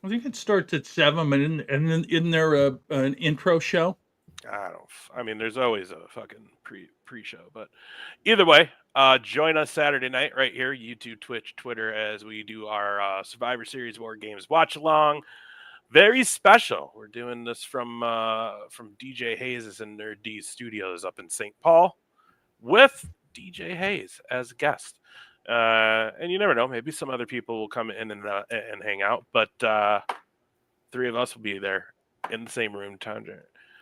Speaker 2: I think it starts at 7, and then isn't there an intro show?
Speaker 5: I mean, there's always a fucking pre-show, but either way, join us Saturday night right here, YouTube, Twitch, Twitter, as we do our Survivor Series War Games watch along. Very special. We're doing this from DJ Hayes' and Nerd D's studios up in St. Paul with DJ Hayes as a guest. And you never know, maybe some other people will come in and hang out, but 3 of us will be there in the same room.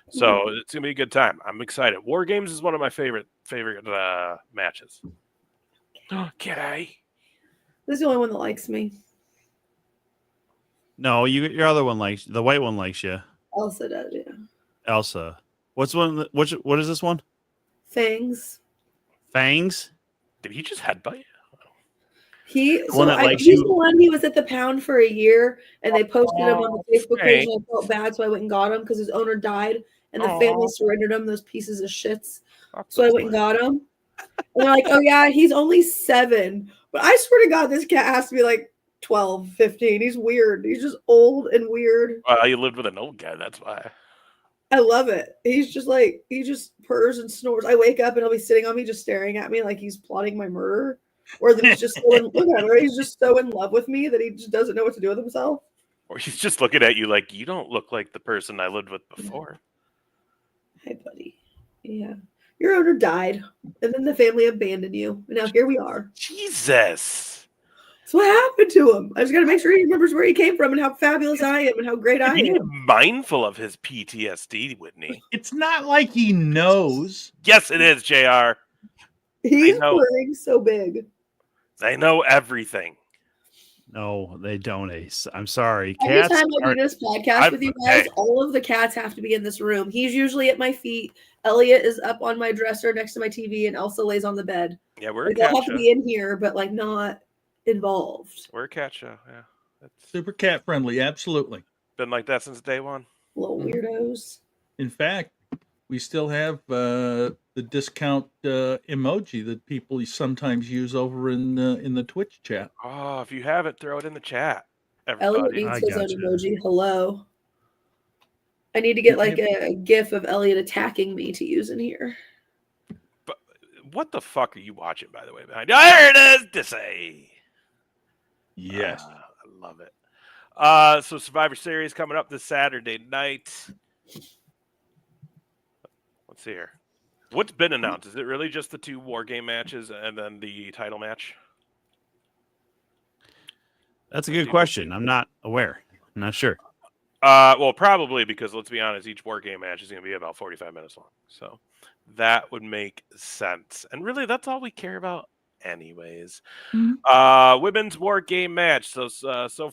Speaker 5: So it's gonna be a good time. I'm excited. War Games is one of my favorite matches. Okay.
Speaker 3: This is the only one that likes me.
Speaker 4: No, your other one likes the white one likes you.
Speaker 3: Elsa does, yeah.
Speaker 4: Elsa. What is this one?
Speaker 3: Fangs.
Speaker 4: Fangs?
Speaker 5: Did he just headbutt you?
Speaker 3: He's
Speaker 4: one that likes
Speaker 3: the
Speaker 4: you.
Speaker 3: one he was at the pound for a year, and they posted him on the Facebook page, and I felt bad, so I went and got him because his owner died, and the family surrendered him, those pieces of shits. So I went and got him. And they're like, oh yeah, he's only 7. But I swear to God, this cat has to be like 12, 15. He's weird. He's just old and weird.
Speaker 5: You lived with an old guy, that's why.
Speaker 3: I love it. He's just like, he just purrs and snores. I wake up and he'll be sitting on me just staring at me like he's plotting my murder. Or that he's just look at her, he's just so in love with me that he just doesn't know what to do with himself.
Speaker 5: Or he's just looking at you like, you don't look like the person I lived with before.
Speaker 3: Hey, buddy. Yeah. Your owner died, and then the family abandoned you. And now here we are.
Speaker 5: Jesus.
Speaker 3: So what happened to him? I just got to make sure he remembers where he came from and how fabulous I am and how great I
Speaker 5: Be
Speaker 3: am.
Speaker 5: mindful of his PTSD, Whitney.
Speaker 2: It's not like he knows.
Speaker 5: Yes, it is, JR.
Speaker 3: He's purring so big.
Speaker 5: They know everything.
Speaker 4: No, they don't, Ace. I'm sorry.
Speaker 3: Every
Speaker 4: Cats
Speaker 3: time I do this podcast with you guys, all of the cats have to be in this room. He's usually at my feet. Elliot is up on my dresser next to my TV, and Elsa lays on the bed.
Speaker 5: Yeah, we're
Speaker 3: like,
Speaker 5: a cat
Speaker 3: they'll have
Speaker 5: show.
Speaker 3: to be in here, but like not involved.
Speaker 5: We're a cat show. Yeah, that's
Speaker 2: super cat friendly. Absolutely.
Speaker 5: Been like that since day one.
Speaker 3: Little weirdos.
Speaker 2: In fact, we still have the discount emoji that people sometimes use over in the Twitch chat.
Speaker 5: Oh, if you haven't, throw it in the chat.
Speaker 3: Elliot needs his own emoji. Hello. I need to get like a gif of Elliot attacking me to use in here.
Speaker 5: But what the fuck are you watching, by the way, behind you? There it is, Dissay.
Speaker 2: Yes.
Speaker 5: I love it. So Survivor Series coming up this Saturday night. Let's see here. What's been announced? Is it really just the 2 War Game matches and then the title match?
Speaker 4: That's a good question. I'm not aware. I'm not sure.
Speaker 5: Well, probably because let's be honest, each War Game match is going to be about 45 minutes long. So that would make sense. And really, that's all we care about anyways. Mm-hmm. Women's War Game match. So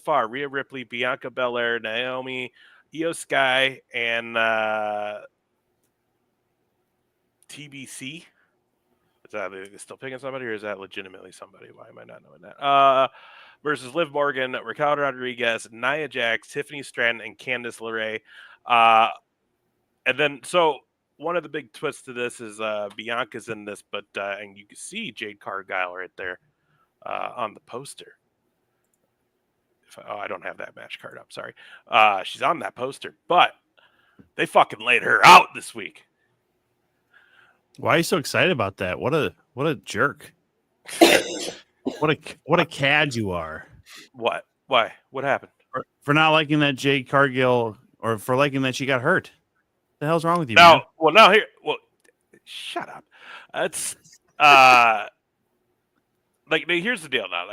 Speaker 5: far, Rhea Ripley, Bianca Belair, Naomi, Io Sky, and TBC. Is that still picking somebody, or is that legitimately somebody? Why am I not knowing that? Versus Liv Morgan, Raquel Rodriguez, Nia Jax, Tiffany Stratton, and Candice LeRae. And then, so one of the big twists to this is Bianca's in this, but and you can see Jade Cargill right there on the poster. I don't have that match card up. Sorry. She's on that poster, but they fucking laid her out this week.
Speaker 4: Why are you so excited about that? What a jerk. What a cad you are.
Speaker 5: What? Why? What happened?
Speaker 4: For not liking that Jade Cargill, or for liking that she got hurt. What the hell's wrong with you?
Speaker 5: Now,
Speaker 4: man?
Speaker 5: Shut up. It's here's the deal now.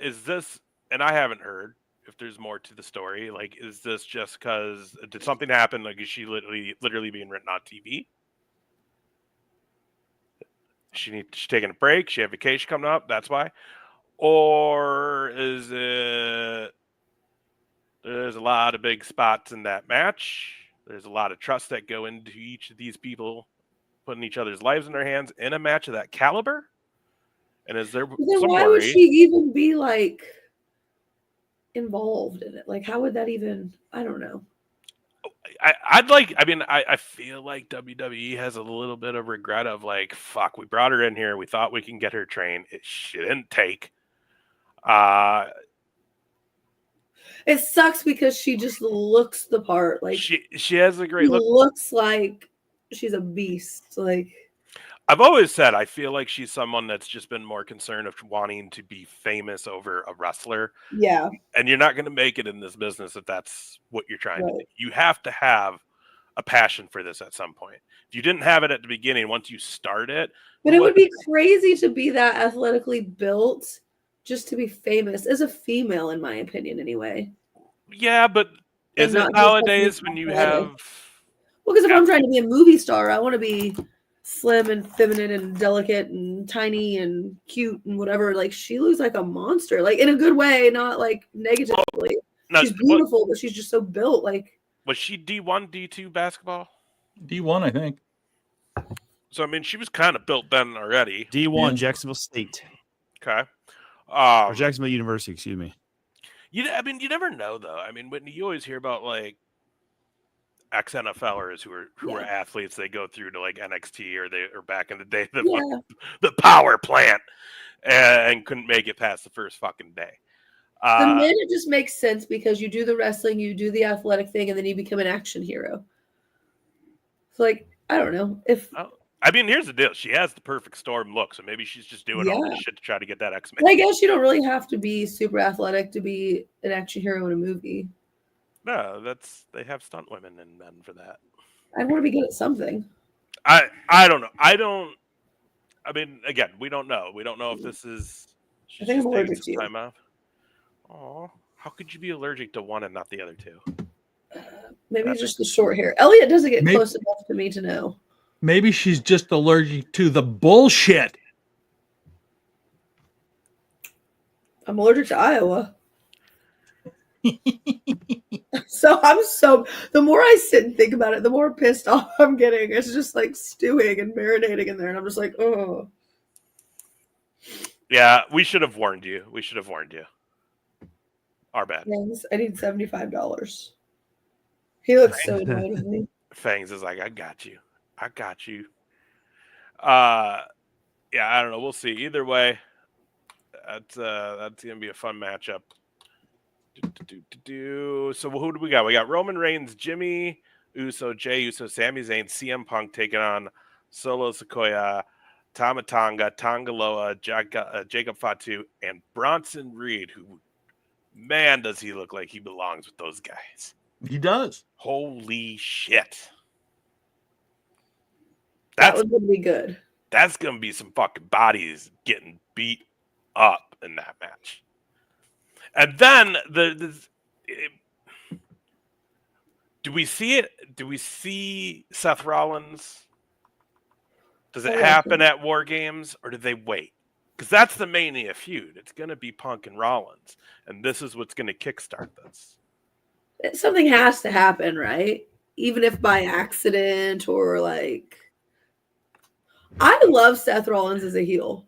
Speaker 5: Is this? And I haven't heard if there's more to the story. Like, is this just because did something happen? Like, is she literally being written on TV? She's taking a break. She had vacation coming up. That's why. Or is it there's a lot of big spots in that match. There's a lot of trust that go into each of these people putting each other's lives in their hands in a match of that caliber. And is there
Speaker 3: then why would she even be like involved in it? Like, how would that even? I don't know.
Speaker 5: I feel like WWE has a little bit of regret of like, fuck, we brought her in here. We thought we can get her trained. She didn't take.
Speaker 3: It sucks because she just looks the part. Like
Speaker 5: she has a great
Speaker 3: she
Speaker 5: look.
Speaker 3: looks like she's a beast. Like
Speaker 5: I've always said I feel like she's someone that's just been more concerned of wanting to be famous over a wrestler.
Speaker 3: yeah,
Speaker 5: And you're not going to make it in this business if that's what you're trying to do.
Speaker 3: right.
Speaker 5: You have to have a passion for this at some point. If you didn't have it at the beginning, once you start it,
Speaker 3: But it would be crazy to be that athletically built just to be famous as a female, in my opinion, anyway.
Speaker 5: yeah, but
Speaker 3: And
Speaker 5: is it
Speaker 3: not just
Speaker 5: nowadays
Speaker 3: something
Speaker 5: when you
Speaker 3: athletic.
Speaker 5: have
Speaker 3: Well, because if I'm trying to be a movie star, I want to be slim and feminine and delicate and tiny and cute and whatever. Like she looks like a monster, like in a good way, not like negatively.
Speaker 5: no,
Speaker 3: She's beautiful, but she's just so built. Like
Speaker 5: was she D1, D2 basketball?
Speaker 2: D1, I think.
Speaker 5: So I mean, she was kind of built then already.
Speaker 4: D1,
Speaker 2: Yeah.
Speaker 4: Jacksonville State.
Speaker 5: Okay.
Speaker 4: Or Jacksonville University, excuse me.
Speaker 5: I mean, you never know though. I mean, Whitney, you always hear about like ex-NFLers who are athletes. They go through to like NXT or back in the day the power plant and couldn't make it past the first fucking day.
Speaker 3: the men, it just makes sense because you do the wrestling, you do the athletic thing, and then you become an action hero. So, like, I don't know if.
Speaker 5: I mean, here's the deal. She has the perfect storm look, so maybe she's just doing all this shit to try to get that X-Men.
Speaker 3: I guess you don't really have to be super athletic to be an action hero in a movie.
Speaker 5: No, they have stunt women and men for that.
Speaker 3: I want to be good at something.
Speaker 5: I don't know. I mean, again, we don't know. We don't know if this is.
Speaker 3: I think I'm allergic to you.
Speaker 5: Time off. Oh, how could you be allergic to one and not the other two?
Speaker 3: Maybe it's just the short hair. Elliot doesn't get close enough to me to know.
Speaker 2: Maybe she's just allergic to the bullshit.
Speaker 3: I'm allergic to Iowa. The more I sit and think about it, the more pissed off I'm getting. It's just like stewing and marinating in there, and I'm just like, oh.
Speaker 5: Yeah, we should have warned you. Our bad.
Speaker 3: Fangs, I need $75. He looks so annoyed with me.
Speaker 5: Fangs is like, I got you. Yeah, I don't know. We'll see. Either way, that's gonna be a fun matchup. So who do we got? We got Roman Reigns, Jimmy Uso, Jey Uso, Sami Zayn, CM Punk taking on Solo Sikoa, Tama Tonga, Tonga Loa, Jacob Fatu, and Bronson Reed, who, man, does he look like he belongs with those guys.
Speaker 2: He does.
Speaker 5: Holy shit.
Speaker 3: That was going to be good.
Speaker 5: That's going to be some fucking bodies getting beat up in that match. And then do we see it? Do we see Seth Rollins? Does it happen at War Games, or do they wait? Because that's the Mania feud. It's going to be Punk and Rollins, and this is what's going to kickstart this.
Speaker 3: Something has to happen, right? Even if by accident or like. I love Seth Rollins as a heel.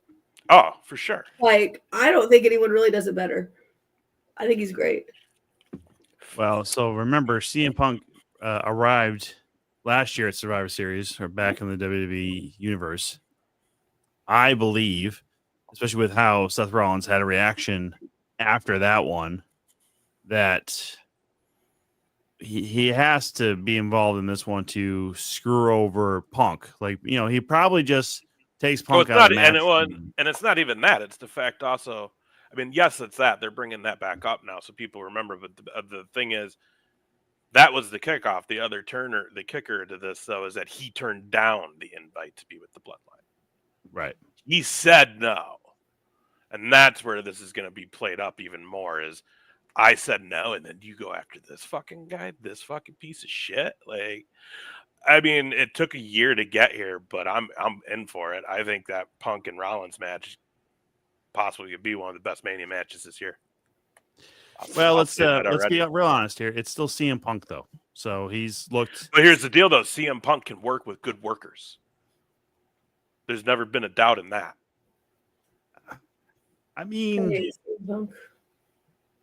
Speaker 5: Oh, for sure.
Speaker 3: Like, I don't think anyone really does it better. I think he's great.
Speaker 4: Well, so remember, CM Punk arrived last year at Survivor Series, or back in the WWE universe. I believe, especially with how Seth Rollins had a reaction after that one, that he has to be involved in this one to screw over Punk. Like, you know, he probably just takes Punk out of the match.
Speaker 5: And it's not even that. It's the fact also. I mean, yes, it's that. They're bringing that back up now so people remember. But the thing is, that was the kickoff. The other the kicker to this, though, is that he turned down the invite to be with the Bloodline.
Speaker 4: Right.
Speaker 5: He said no. And that's where this is going to be played up even more is I said no, and then you go after this fucking guy, this fucking piece of shit. Like, I mean, it took a year to get here, but I'm in for it. I think that Punk and Rollins match possibly could be one of the best Mania matches this year.
Speaker 4: Well, let's be real honest here. It's still CM Punk though, so he's looked.
Speaker 5: But here's the deal, though: CM Punk can work with good workers. There's never been a doubt in that.
Speaker 4: I mean,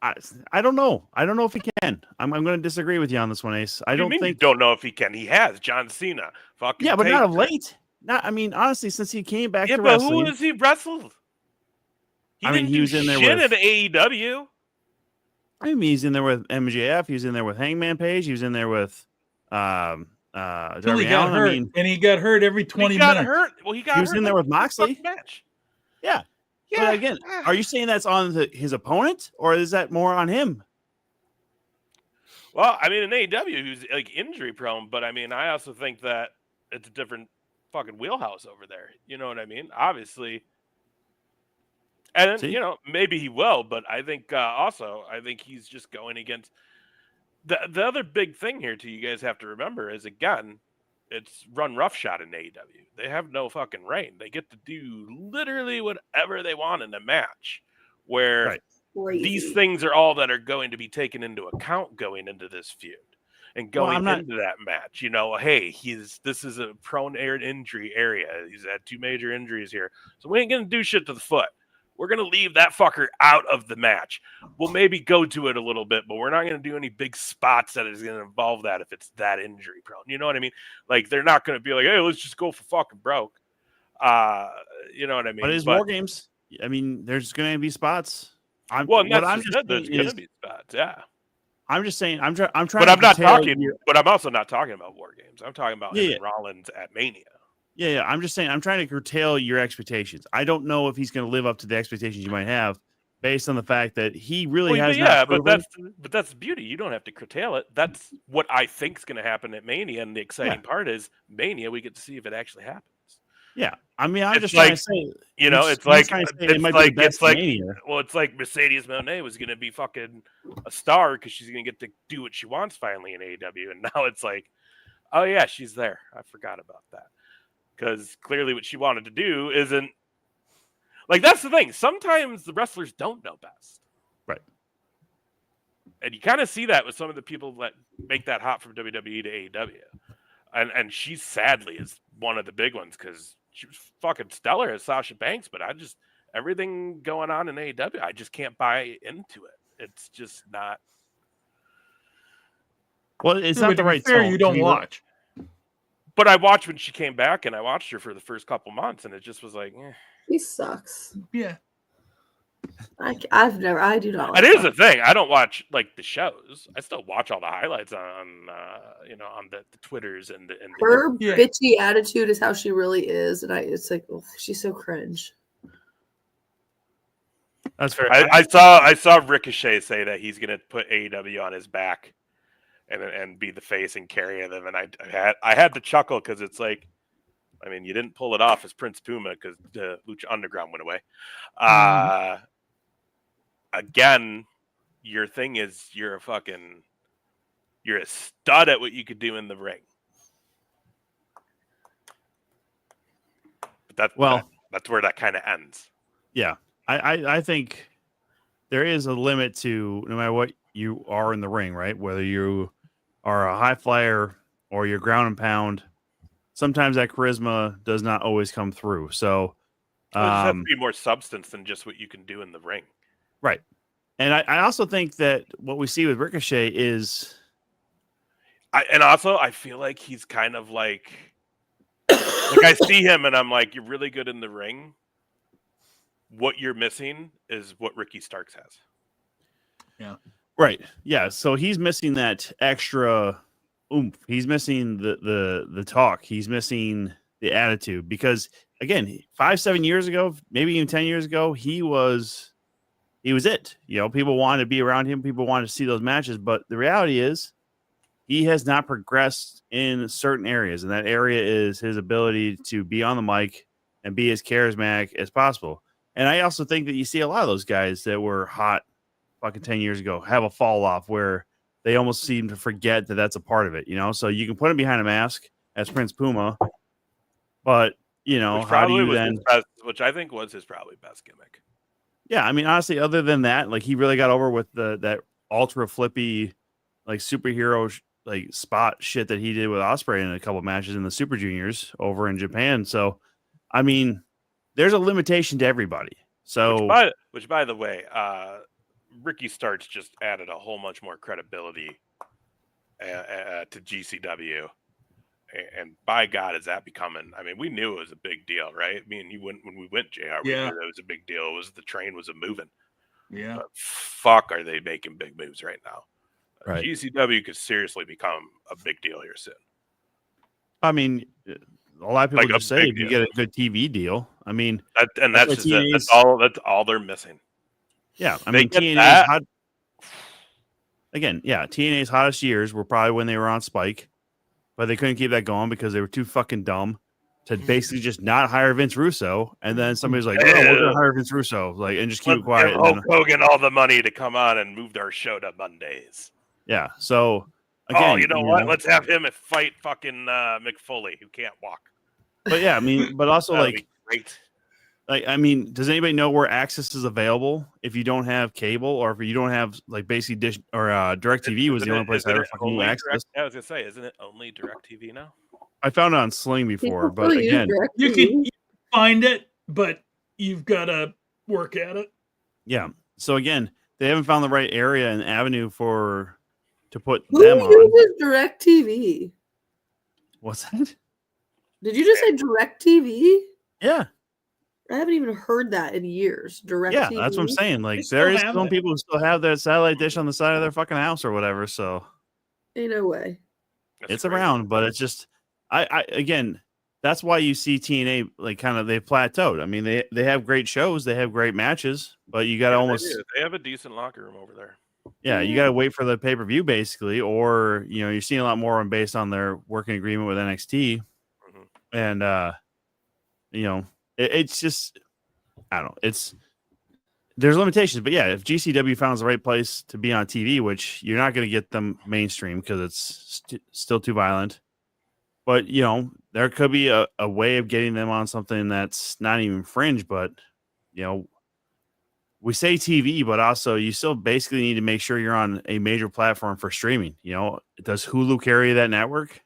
Speaker 4: I don't know. I don't know if he can. I'm going to disagree with you on this one, Ace. I don't think.
Speaker 5: You don't know if he can. He has John Cena. Fucking
Speaker 4: yeah, but not of late. Not. I mean, honestly, since he came back to
Speaker 5: but
Speaker 4: wrestling,
Speaker 5: who has he wrestled? He was in there shit with AEW.
Speaker 4: I mean, he's in there with MJF. He was in there with Hangman Page. He was in there with
Speaker 2: Darby
Speaker 4: Allin.
Speaker 2: I mean, and he got hurt every 20 minutes.
Speaker 5: Well, he
Speaker 4: was in there with Moxley.
Speaker 5: Match.
Speaker 4: Yeah. But again, are you saying that's on his opponent, or is that more on him?
Speaker 5: Well, I mean, in AEW, he's like injury prone, but I mean, I also think that it's a different fucking wheelhouse over there. You know what I mean? Obviously. And then, maybe he will, but I think also, I think he's just going against the other big thing here. You guys have to remember is, again, it's run roughshod in AEW. They have no fucking reign. They get to do literally whatever they want in a match, where these things are all that are going to be taken into account going into this feud and going into that match. Hey, this is a prone injury area. He's had 2 major injuries here, so we ain't gonna do shit to the foot. We're going to leave that fucker out of the match. We'll maybe go to it a little bit, but we're not going to do any big spots that is going to involve that if it's that injury prone. You know what I mean? Like, they're not going to be like, hey, let's just go for fucking broke. You know what I mean?
Speaker 4: But it's War Games. I mean, there's going to be spots.
Speaker 5: There's going to be spots, yeah.
Speaker 4: I'm just saying, I'm trying
Speaker 5: but I'm not talking, but I'm also not talking about War Games. I'm talking about Rollins at Mania.
Speaker 4: Yeah, I'm just saying, I'm trying to curtail your expectations. I don't know if he's going to live up to the expectations you might have based on the fact that he really has not proven.
Speaker 5: But that's the beauty. You don't have to curtail it. That's what I think is going to happen at Mania, and the exciting part is Mania, we get to see if it actually happens.
Speaker 4: Yeah, I mean, I'm just trying to say,
Speaker 5: it's like Mercedes Moné was going to be fucking a star because she's going to get to do what she wants finally in AEW, and now it's like, oh yeah, she's there. I forgot about that. Because clearly what she wanted to do isn't... Like, that's the thing. Sometimes the wrestlers don't know best.
Speaker 4: Right.
Speaker 5: And you kind of see that with some of the people that make that hop from WWE to AEW. And she, sadly, is one of the big ones because she was fucking stellar as Sasha Banks, but everything going on in AEW, I just can't buy into it. It's just not...
Speaker 4: Well, it's not the right
Speaker 2: tone. You don't watch.
Speaker 5: But I watched when she came back, and I watched her for the first couple months, and it just was like,
Speaker 3: He sucks.
Speaker 2: Yeah.
Speaker 3: I do not.
Speaker 5: It is a thing. I don't watch like the shows. I still watch all the highlights on the Twitters and
Speaker 3: her bitchy attitude is how she really is, and it's like, she's so cringe.
Speaker 4: That's fair.
Speaker 5: I saw Ricochet say that he's gonna put AEW on his back. And be the face and carry them, and I had to chuckle because it's like, I mean, you didn't pull it off as Prince Puma because Lucha Underground went away. Again, your thing is you're a stud at what you could do in the ring. But that's where that kind of ends.
Speaker 4: Yeah, I think there is a limit to no matter what you are in the ring, right? Whether you are a high flyer or you're ground and pound, sometimes that charisma does not always come through. So
Speaker 5: it has to be more substance than just what you can do in the ring.
Speaker 4: Right. And I also think that what we see with Ricochet is...
Speaker 5: I feel like he's kind of like I see him and I'm like, you're really good in the ring. What you're missing is what Ricky Starks has.
Speaker 2: Yeah.
Speaker 4: Right. Yeah. So he's missing that extra oomph. He's missing the talk. He's missing the attitude because again, 5-7 years ago, maybe even 10 years ago, he was it. People wanted to be around him. People wanted to see those matches. But the reality is he has not progressed in certain areas. And that area is his ability to be on the mic and be as charismatic as possible. And I also think that you see a lot of those guys that were hot fucking 10 years ago have a fall off where they almost seem to forget that that's a part of it, So you can put him behind a mask as Prince Puma, but how do you then?
Speaker 5: Which I think was his probably best gimmick.
Speaker 4: Yeah, I mean, honestly, other than that, like he really got over with that ultra flippy, like superhero like spot shit that he did with Ospreay in a couple of matches in the Super Juniors over in Japan. So, I mean, there's a limitation to everybody. So,
Speaker 5: which by the way, Ricky Starks just added a whole bunch more credibility to GCW, And by God, is that becoming? I mean, we knew it was a big deal, right? Me and you went when we went, JR. We
Speaker 2: Yeah.
Speaker 5: knew that was a big deal. It was the train was a moving.
Speaker 2: Yeah.
Speaker 5: But fuck, are they making big moves right now?
Speaker 4: Right.
Speaker 5: GCW could seriously become a big deal here soon.
Speaker 4: I mean, a lot of people
Speaker 5: Like a
Speaker 4: just say
Speaker 5: big
Speaker 4: if you
Speaker 5: deal.
Speaker 4: get a good TV deal. I mean,
Speaker 5: That's
Speaker 4: what
Speaker 5: just it.
Speaker 4: TNA's
Speaker 5: That's all they're missing.
Speaker 4: Yeah, I
Speaker 5: They
Speaker 4: mean,
Speaker 5: get
Speaker 4: TNA's
Speaker 5: that.
Speaker 4: hot. Again, yeah, TNA's hottest years were probably when they were on Spike, but they couldn't keep that going because they were too fucking dumb to basically just not hire Vince Russo. And then somebody's like, "No, we're gonna hire Vince Russo," like, and just keep it quiet.
Speaker 5: Give
Speaker 4: And
Speaker 5: Hulk
Speaker 4: then,
Speaker 5: Hogan all the money to come on and moved our show to Mondays.
Speaker 4: yeah, so again,
Speaker 5: Oh, you know what? Let's have him fight fucking McFoley, who can't walk.
Speaker 4: But yeah, I mean, but also
Speaker 5: That'd
Speaker 4: like,
Speaker 5: be great.
Speaker 4: I mean, does anybody know where access is available if you don't have cable or if you don't have like basic dish or DirecTV was the only place I ever fucking knew access.
Speaker 5: I was gonna say, isn't it only DirecTV now?
Speaker 4: I found it on Sling before,
Speaker 3: People
Speaker 4: but
Speaker 3: still use
Speaker 4: again,
Speaker 2: You
Speaker 3: DirecTV.
Speaker 2: can find it, but you've got to work at it.
Speaker 4: yeah. So again, they haven't found the right area and avenue to put
Speaker 3: Who
Speaker 4: them on.
Speaker 3: uses DirecTV?
Speaker 4: What's that?
Speaker 3: Did you just say DirecTV?
Speaker 4: Yeah.
Speaker 3: I haven't even heard that in years. DirecTV.
Speaker 4: Yeah, that's what I'm saying. Like,
Speaker 2: still
Speaker 4: there is
Speaker 2: have
Speaker 4: some
Speaker 2: it.
Speaker 4: people who still have that satellite dish on the side of their fucking house or whatever. So
Speaker 3: Ain't no way.
Speaker 5: That's
Speaker 4: it's
Speaker 5: crazy.
Speaker 4: around, but it's just, I again, that's why you see TNA like kind of they've plateaued. I mean, they have great shows, they have great matches, but you got to
Speaker 5: Yeah,
Speaker 4: almost,
Speaker 5: they have a decent locker room over there.
Speaker 4: yeah, you got to wait for the pay per view basically, or you're seeing a lot more based on their working agreement with NXT,
Speaker 5: Mhm.
Speaker 4: and it's just, I don't know, there's limitations, but yeah, if GCW found the right place to be on TV, which you're not going to get them mainstream because it's still too violent, but there could be a way of getting them on something that's not even fringe, but we say TV, but also you still basically need to make sure you're on a major platform for streaming. Does Hulu carry that network?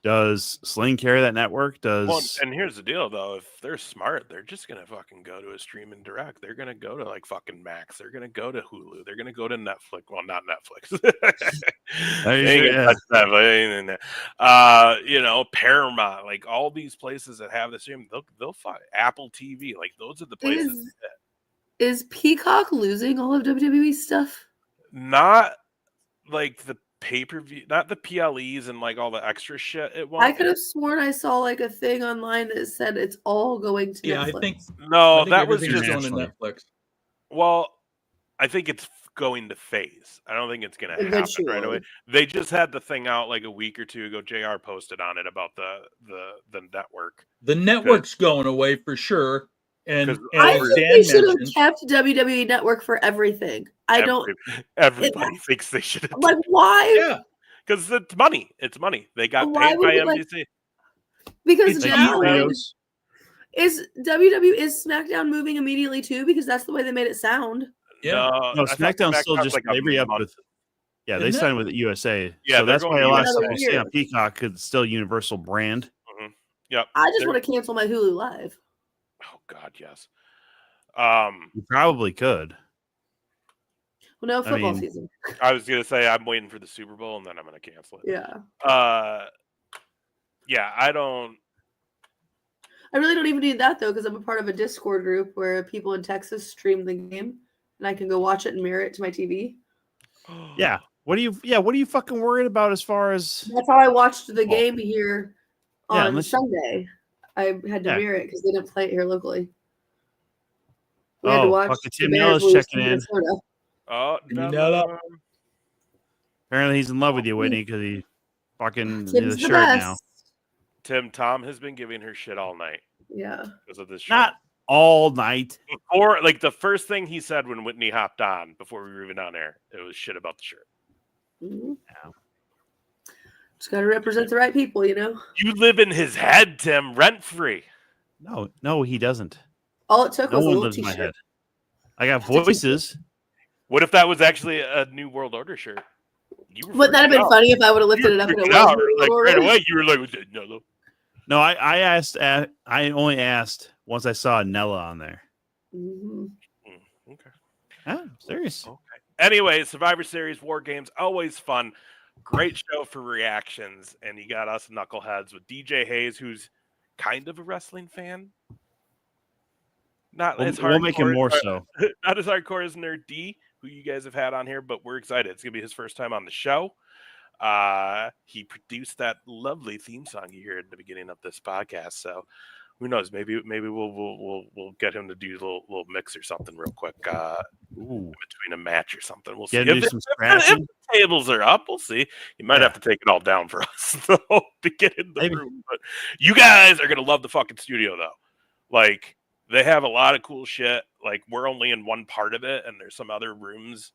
Speaker 4: Does Sling carry that network?
Speaker 5: Well, and here's the deal, though. If they're smart, they're just gonna fucking go to a streaming direct. They're gonna go to like fucking Max. They're gonna go to Hulu. They're gonna go to Netflix. Well, not Netflix. They ain't gonna touch that, but ain't in there. Paramount, like all these places that have the stream, they'll find Apple TV. Like those are the places.
Speaker 3: Is Peacock losing all of WWE stuff?
Speaker 5: Not like the pay-per-view, not the PLEs and like all the extra shit. It won't.
Speaker 3: I could have sworn I saw like a thing online that said it's all going to
Speaker 2: Yeah,
Speaker 3: Netflix.
Speaker 2: I think
Speaker 5: No, that was
Speaker 2: everything's
Speaker 5: just
Speaker 2: going to Netflix.
Speaker 5: well. I think it's going to phase. I don't think it's going to happen right away.
Speaker 3: Eventually.
Speaker 5: They just had the thing out like a week or two ago. JR posted on it about the network.
Speaker 2: The network's going away for sure. And
Speaker 3: I
Speaker 2: as
Speaker 3: think
Speaker 2: Dan
Speaker 3: they should have
Speaker 2: mentioned,
Speaker 3: kept WWE Network for everything.
Speaker 5: Everybody thinks they should.
Speaker 3: Like why?
Speaker 2: yeah,
Speaker 5: Because it's money. It's money. They got
Speaker 3: Why
Speaker 5: paid
Speaker 3: would
Speaker 5: by
Speaker 3: it, like-
Speaker 5: NBC.
Speaker 3: Because
Speaker 2: it's
Speaker 3: now
Speaker 2: Doritos.
Speaker 3: is SmackDown moving immediately too? Because that's the way they made it sound.
Speaker 2: Yeah.
Speaker 4: No,
Speaker 5: I thought
Speaker 4: SmackDown's still
Speaker 5: SmackDown's
Speaker 4: just
Speaker 5: like a
Speaker 4: they re-up
Speaker 5: month.
Speaker 4: with. Yeah, they
Speaker 2: Isn't it?
Speaker 4: signed with USA.
Speaker 5: Yeah,
Speaker 4: so
Speaker 5: they're
Speaker 4: that's
Speaker 5: going
Speaker 4: why
Speaker 5: to
Speaker 4: a lot of
Speaker 3: another
Speaker 4: stuff you
Speaker 3: year.
Speaker 4: see on Peacock is still Universal brand.
Speaker 5: Yep.
Speaker 3: I just
Speaker 5: They're-
Speaker 3: want to cancel my Hulu Live.
Speaker 5: Oh God, yes.
Speaker 4: You probably could.
Speaker 3: Well, no football
Speaker 4: mean-
Speaker 3: season.
Speaker 5: I was gonna say I'm waiting for the Super Bowl and then I'm gonna cancel it.
Speaker 3: Yeah.
Speaker 5: Yeah, I don't.
Speaker 3: I really don't even need that though, because I'm a part of a Discord group where people in Texas stream the game, and I can go watch it and mirror it to my TV.
Speaker 4: Yeah. What are you fucking worried about as far as?
Speaker 3: That's how I watched the game here
Speaker 4: Yeah,
Speaker 3: on
Speaker 4: unless-
Speaker 3: Sunday. I had to
Speaker 4: Yeah.
Speaker 3: mirror it because they didn't play it here locally. We had to
Speaker 4: Oh,
Speaker 3: watch
Speaker 4: fucking
Speaker 3: the
Speaker 4: Tim
Speaker 3: Bears
Speaker 4: Nella's
Speaker 3: lose to
Speaker 4: checking in.
Speaker 3: Minnesota.
Speaker 5: Oh,
Speaker 2: Nella.
Speaker 4: Apparently, he's in love with you, Whitney, because he fucking
Speaker 3: Tim's
Speaker 4: the
Speaker 3: the
Speaker 4: shirt
Speaker 3: best.
Speaker 4: now.
Speaker 5: Tom has been giving her shit all night
Speaker 3: Yeah.
Speaker 5: because of this. Show.
Speaker 4: Not all night.
Speaker 5: Before, like the first thing he said when Whitney hopped on before we were even on air, it was shit about the shirt.
Speaker 3: Mhm.
Speaker 4: Yeah.
Speaker 3: Just got to represent the right people, you know?
Speaker 5: You live in his head, Tim, rent free.
Speaker 4: No, he doesn't.
Speaker 3: All it took
Speaker 4: No
Speaker 3: was a
Speaker 4: one
Speaker 3: little
Speaker 4: lives in my
Speaker 3: t-shirt.
Speaker 4: head. I got voices.
Speaker 5: What if that was actually a New World Order shirt? You were
Speaker 3: Wouldn't that have been
Speaker 5: freaking out.
Speaker 3: funny if I would have lifted
Speaker 5: You
Speaker 3: it up and
Speaker 5: were
Speaker 3: it
Speaker 5: freaking out,
Speaker 3: was
Speaker 5: like
Speaker 3: Lord?
Speaker 5: right away. You were like, no.
Speaker 4: No, I asked. I only asked once I saw Nella on there.
Speaker 3: Mhm.
Speaker 5: Okay.
Speaker 4: Ah, serious.
Speaker 5: Okay. Anyway, Survivor Series, War Games, always fun. Great show for reactions, and you got us knuckleheads with DJ Hayes, who's kind of a wrestling fan. Not as hardcore.
Speaker 4: We'll make him more so.
Speaker 5: Not as hardcore as Nerd D, who you guys have had on here, but we're excited. It's gonna be his first time on the show. He produced that lovely theme song you hear at the beginning of this podcast. So who knows? Maybe we'll get him to do a little mix or something real quick. Between a match or something. We'll see.
Speaker 4: If
Speaker 5: the tables are up, we'll see. You might have to take it all down for us though to get in the room. But you guys are gonna love the fucking studio though. Like, they have a lot of cool shit. Like, we're only in one part of it, and there's some other rooms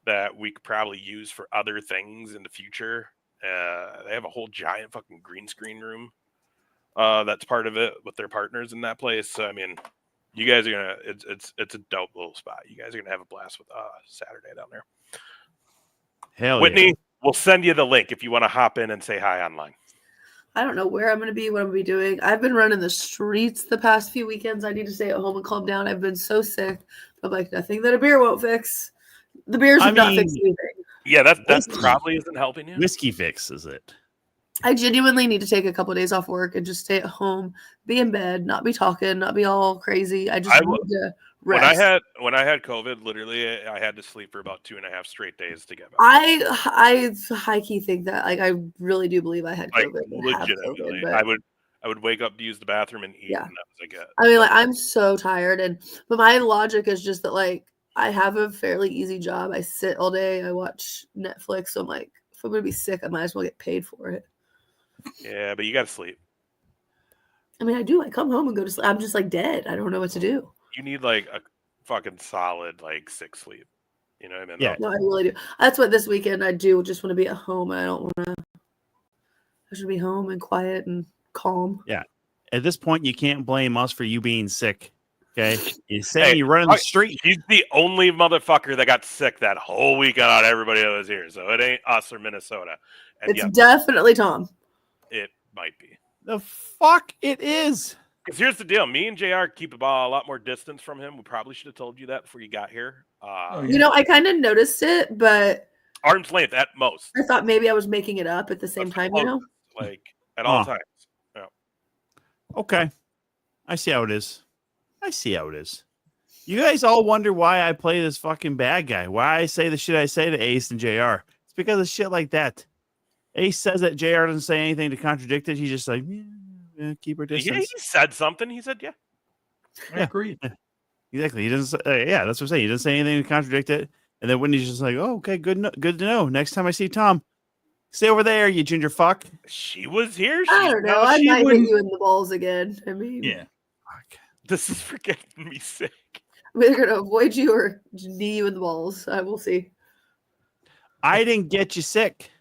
Speaker 5: that we could probably use for other things in the future. They have a whole giant fucking green screen room that's part of it with their partners in that place. So, I mean, you guys are gonna it's a dope little spot. You guys are gonna have a blast with Saturday down there.
Speaker 4: Hell
Speaker 5: Whitney,
Speaker 4: yeah.
Speaker 5: we'll send you the link if you want to hop in and say hi online.
Speaker 3: I don't know where I'm going to be, what I'm going to be doing. I've been running the streets the past few weekends. I need to stay at home and calm down. I've been so sick. I'm like, nothing that a beer won't fix. The beers have not fixed anything.
Speaker 5: Yeah, that probably isn't helping you.
Speaker 4: Whiskey fixes it.
Speaker 3: I genuinely need to take a couple of days off work and just stay at home, be in bed, not be talking, not be all crazy. I just need to rest.
Speaker 5: When I had COVID, literally, I had to sleep for about 2.5 straight days to get back.
Speaker 3: I high key think that, like, I really do believe I had
Speaker 5: like,
Speaker 3: COVID.
Speaker 5: legitimately,
Speaker 3: COVID,
Speaker 5: I would wake up to use the bathroom and eat, and that was like it.
Speaker 3: I mean, like, I'm so tired, but my logic is just that, like, I have a fairly easy job. I sit all day, I watch Netflix. So I'm like, if I'm gonna be sick, I might as well get paid for it.
Speaker 5: Yeah, but you got to sleep.
Speaker 3: I mean, I do. I come home and go to sleep. I'm just like dead. I don't know what to do.
Speaker 5: You need like a fucking solid like 6 sleep. You know what I mean?
Speaker 4: Yeah.
Speaker 3: No, I really do. That's what this weekend I do. Just want to be at home. I don't want to. I should be home and quiet and calm.
Speaker 4: Yeah. At this point, you can't blame us for you being sick. Okay. You're saying you run in the street.
Speaker 5: He's the only motherfucker that got sick that whole weekend out of everybody that was here. So it ain't us or Minnesota. And
Speaker 3: it's definitely Tom.
Speaker 5: It might be.
Speaker 4: The fuck it is.
Speaker 5: Because here's the deal. Me and JR keep a lot more distance from him. We probably should have told you that before you got here.
Speaker 3: You know, I kind of noticed it, but
Speaker 5: arm's length at most.
Speaker 3: I thought maybe I was making it up at the same time, you know?
Speaker 5: Like, at all times. Yeah.
Speaker 4: Okay. I see how it is. You guys all wonder why I play this fucking bad guy. Why I say the shit I say to Ace and JR. It's because of shit like that. Ace says that JR doesn't say anything to contradict it. He's just like, keep her distance.
Speaker 5: Yeah, he said something. He said,
Speaker 2: I agree.
Speaker 4: Exactly. He doesn't. Yeah, that's what I'm saying. He doesn't say anything to contradict it. And then Whitney's just like, oh, okay, good to know. Next time I see Tom, stay over there, you ginger fuck.
Speaker 5: She was here.
Speaker 3: I don't know. I might hit you in the balls again. I mean,
Speaker 2: yeah.
Speaker 5: Fuck. This is for getting me sick.
Speaker 3: I'm either going to avoid you or knee you in the balls. I will see.
Speaker 4: I didn't get you sick.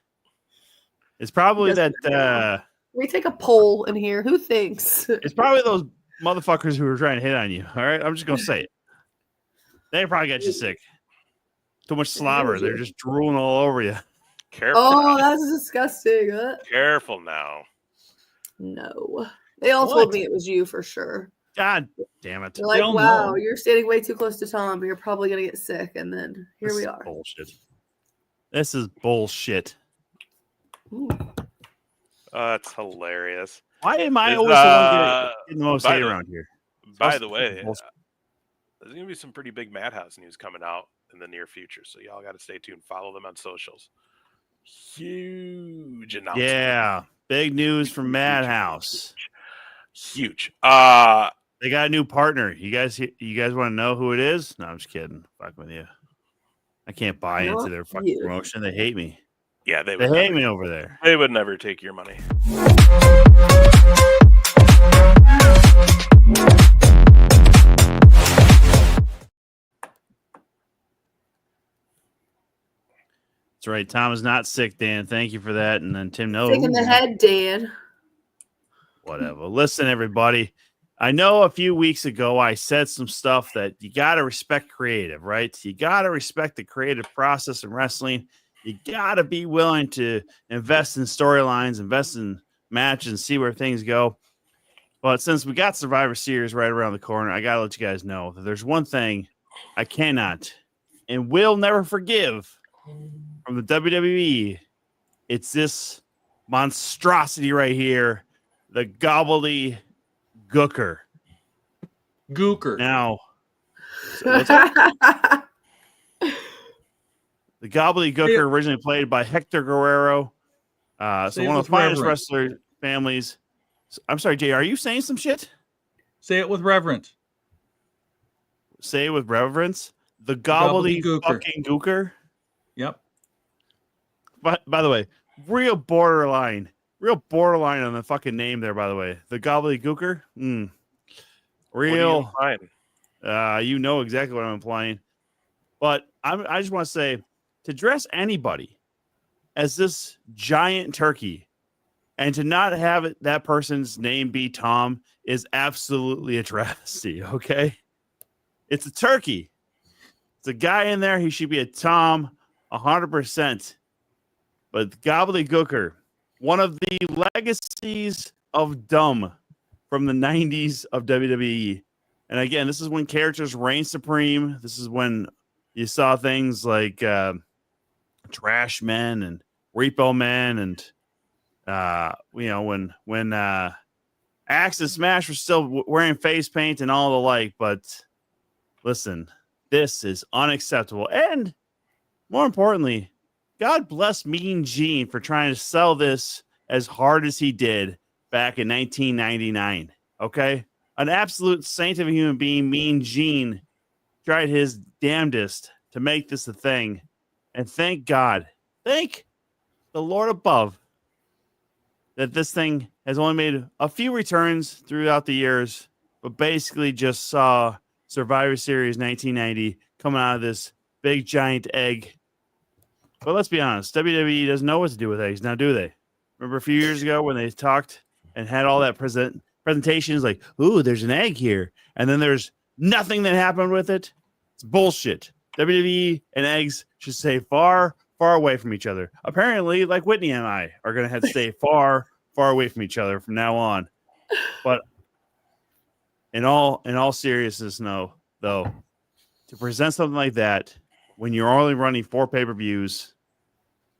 Speaker 4: It's probably that.
Speaker 3: We take a poll in here. Who thinks?
Speaker 4: It's probably those motherfuckers who are trying to hit on you. All right, I'm just gonna say it. They probably got you sick. Too much slobber. They're just drooling all over you.
Speaker 5: Careful.
Speaker 3: Oh, that's disgusting.
Speaker 5: Careful now.
Speaker 3: No, they all told me it was you for sure.
Speaker 4: God damn it!
Speaker 3: They're like, wow, you're standing way too close to Tom, but you're probably gonna get sick. And then here we are.
Speaker 4: Bullshit. This is bullshit.
Speaker 5: That's hilarious.
Speaker 4: Why am I always the one getting the most hate around here?
Speaker 5: By the way, there's going to be some pretty big Madhouse news coming out in the near future, so y'all got to stay tuned. Follow them on socials. Huge announcement.
Speaker 4: Yeah, big news from Madhouse.
Speaker 5: Huge.
Speaker 4: They got a new partner. You guys want to know who it is? No, I'm just kidding. Fuck with you. I can't buy into their fucking promotion. They hate me.
Speaker 5: Yeah, they
Speaker 4: hate me over there.
Speaker 5: They would never take your money.
Speaker 4: That's right. Tom is not sick, Dan. Thank you for that. And then Tim knows.
Speaker 3: Sick in the head, Dan.
Speaker 4: Whatever. Listen, everybody. I know a few weeks ago I said some stuff that you got to respect creative, right? You got to respect the creative process in wrestling. You got to be willing to invest in storylines, invest in matches, and see where things go. But since we got Survivor Series right around the corner, I got to let you guys know that there's one thing I cannot and will never forgive from the WWE, It's this monstrosity right here, the Gobbledygooker.
Speaker 2: Gooker.
Speaker 4: Now, what's that? The Gobbledygooker, originally played by Hector Guerrero. So one of the finest wrestler families. I'm sorry, Jay, are you saying some shit?
Speaker 2: Say it with reverence.
Speaker 4: Say it with reverence. The Gobbledygooker.
Speaker 2: Yep.
Speaker 4: By the way, real borderline on the fucking name there, by the way. The Gobbledygooker. Real. You know exactly what I'm implying. But I just want to say, to dress anybody as this giant turkey and to not have that person's name be Tom is absolutely a travesty, okay? It's a turkey. It's a guy in there. He should be a Tom 100%. But Gobbledygooker, one of the legacies of dumb from the 90s of WWE. And again, this is when characters reign supreme. This is when you saw things like Trash Men and Repo Men and when Axe and Smash were still wearing face paint and all the like. But listen, this is unacceptable. And more importantly, God bless Mean Gene for trying to sell this as hard as he did back in 1999. Okay? An absolute saint of a human being, Mean Gene, tried his damnedest to make this a thing. And thank God, thank the Lord above, that this thing has only made a few returns throughout the years, but basically just saw Survivor Series 1990 coming out of this big giant egg. But let's be honest, WWE doesn't know what to do with eggs now, do they? Remember a few years ago when they talked and had all that presentations like, ooh, there's an egg here, and then there's nothing that happened with it? It's bullshit. WWE and eggs should stay far, far away from each other. Apparently, like Whitney and I are going to have to stay far, far away from each other from now on. But in all seriousness, no, though, to present something like that when you're only running 4 pay-per-views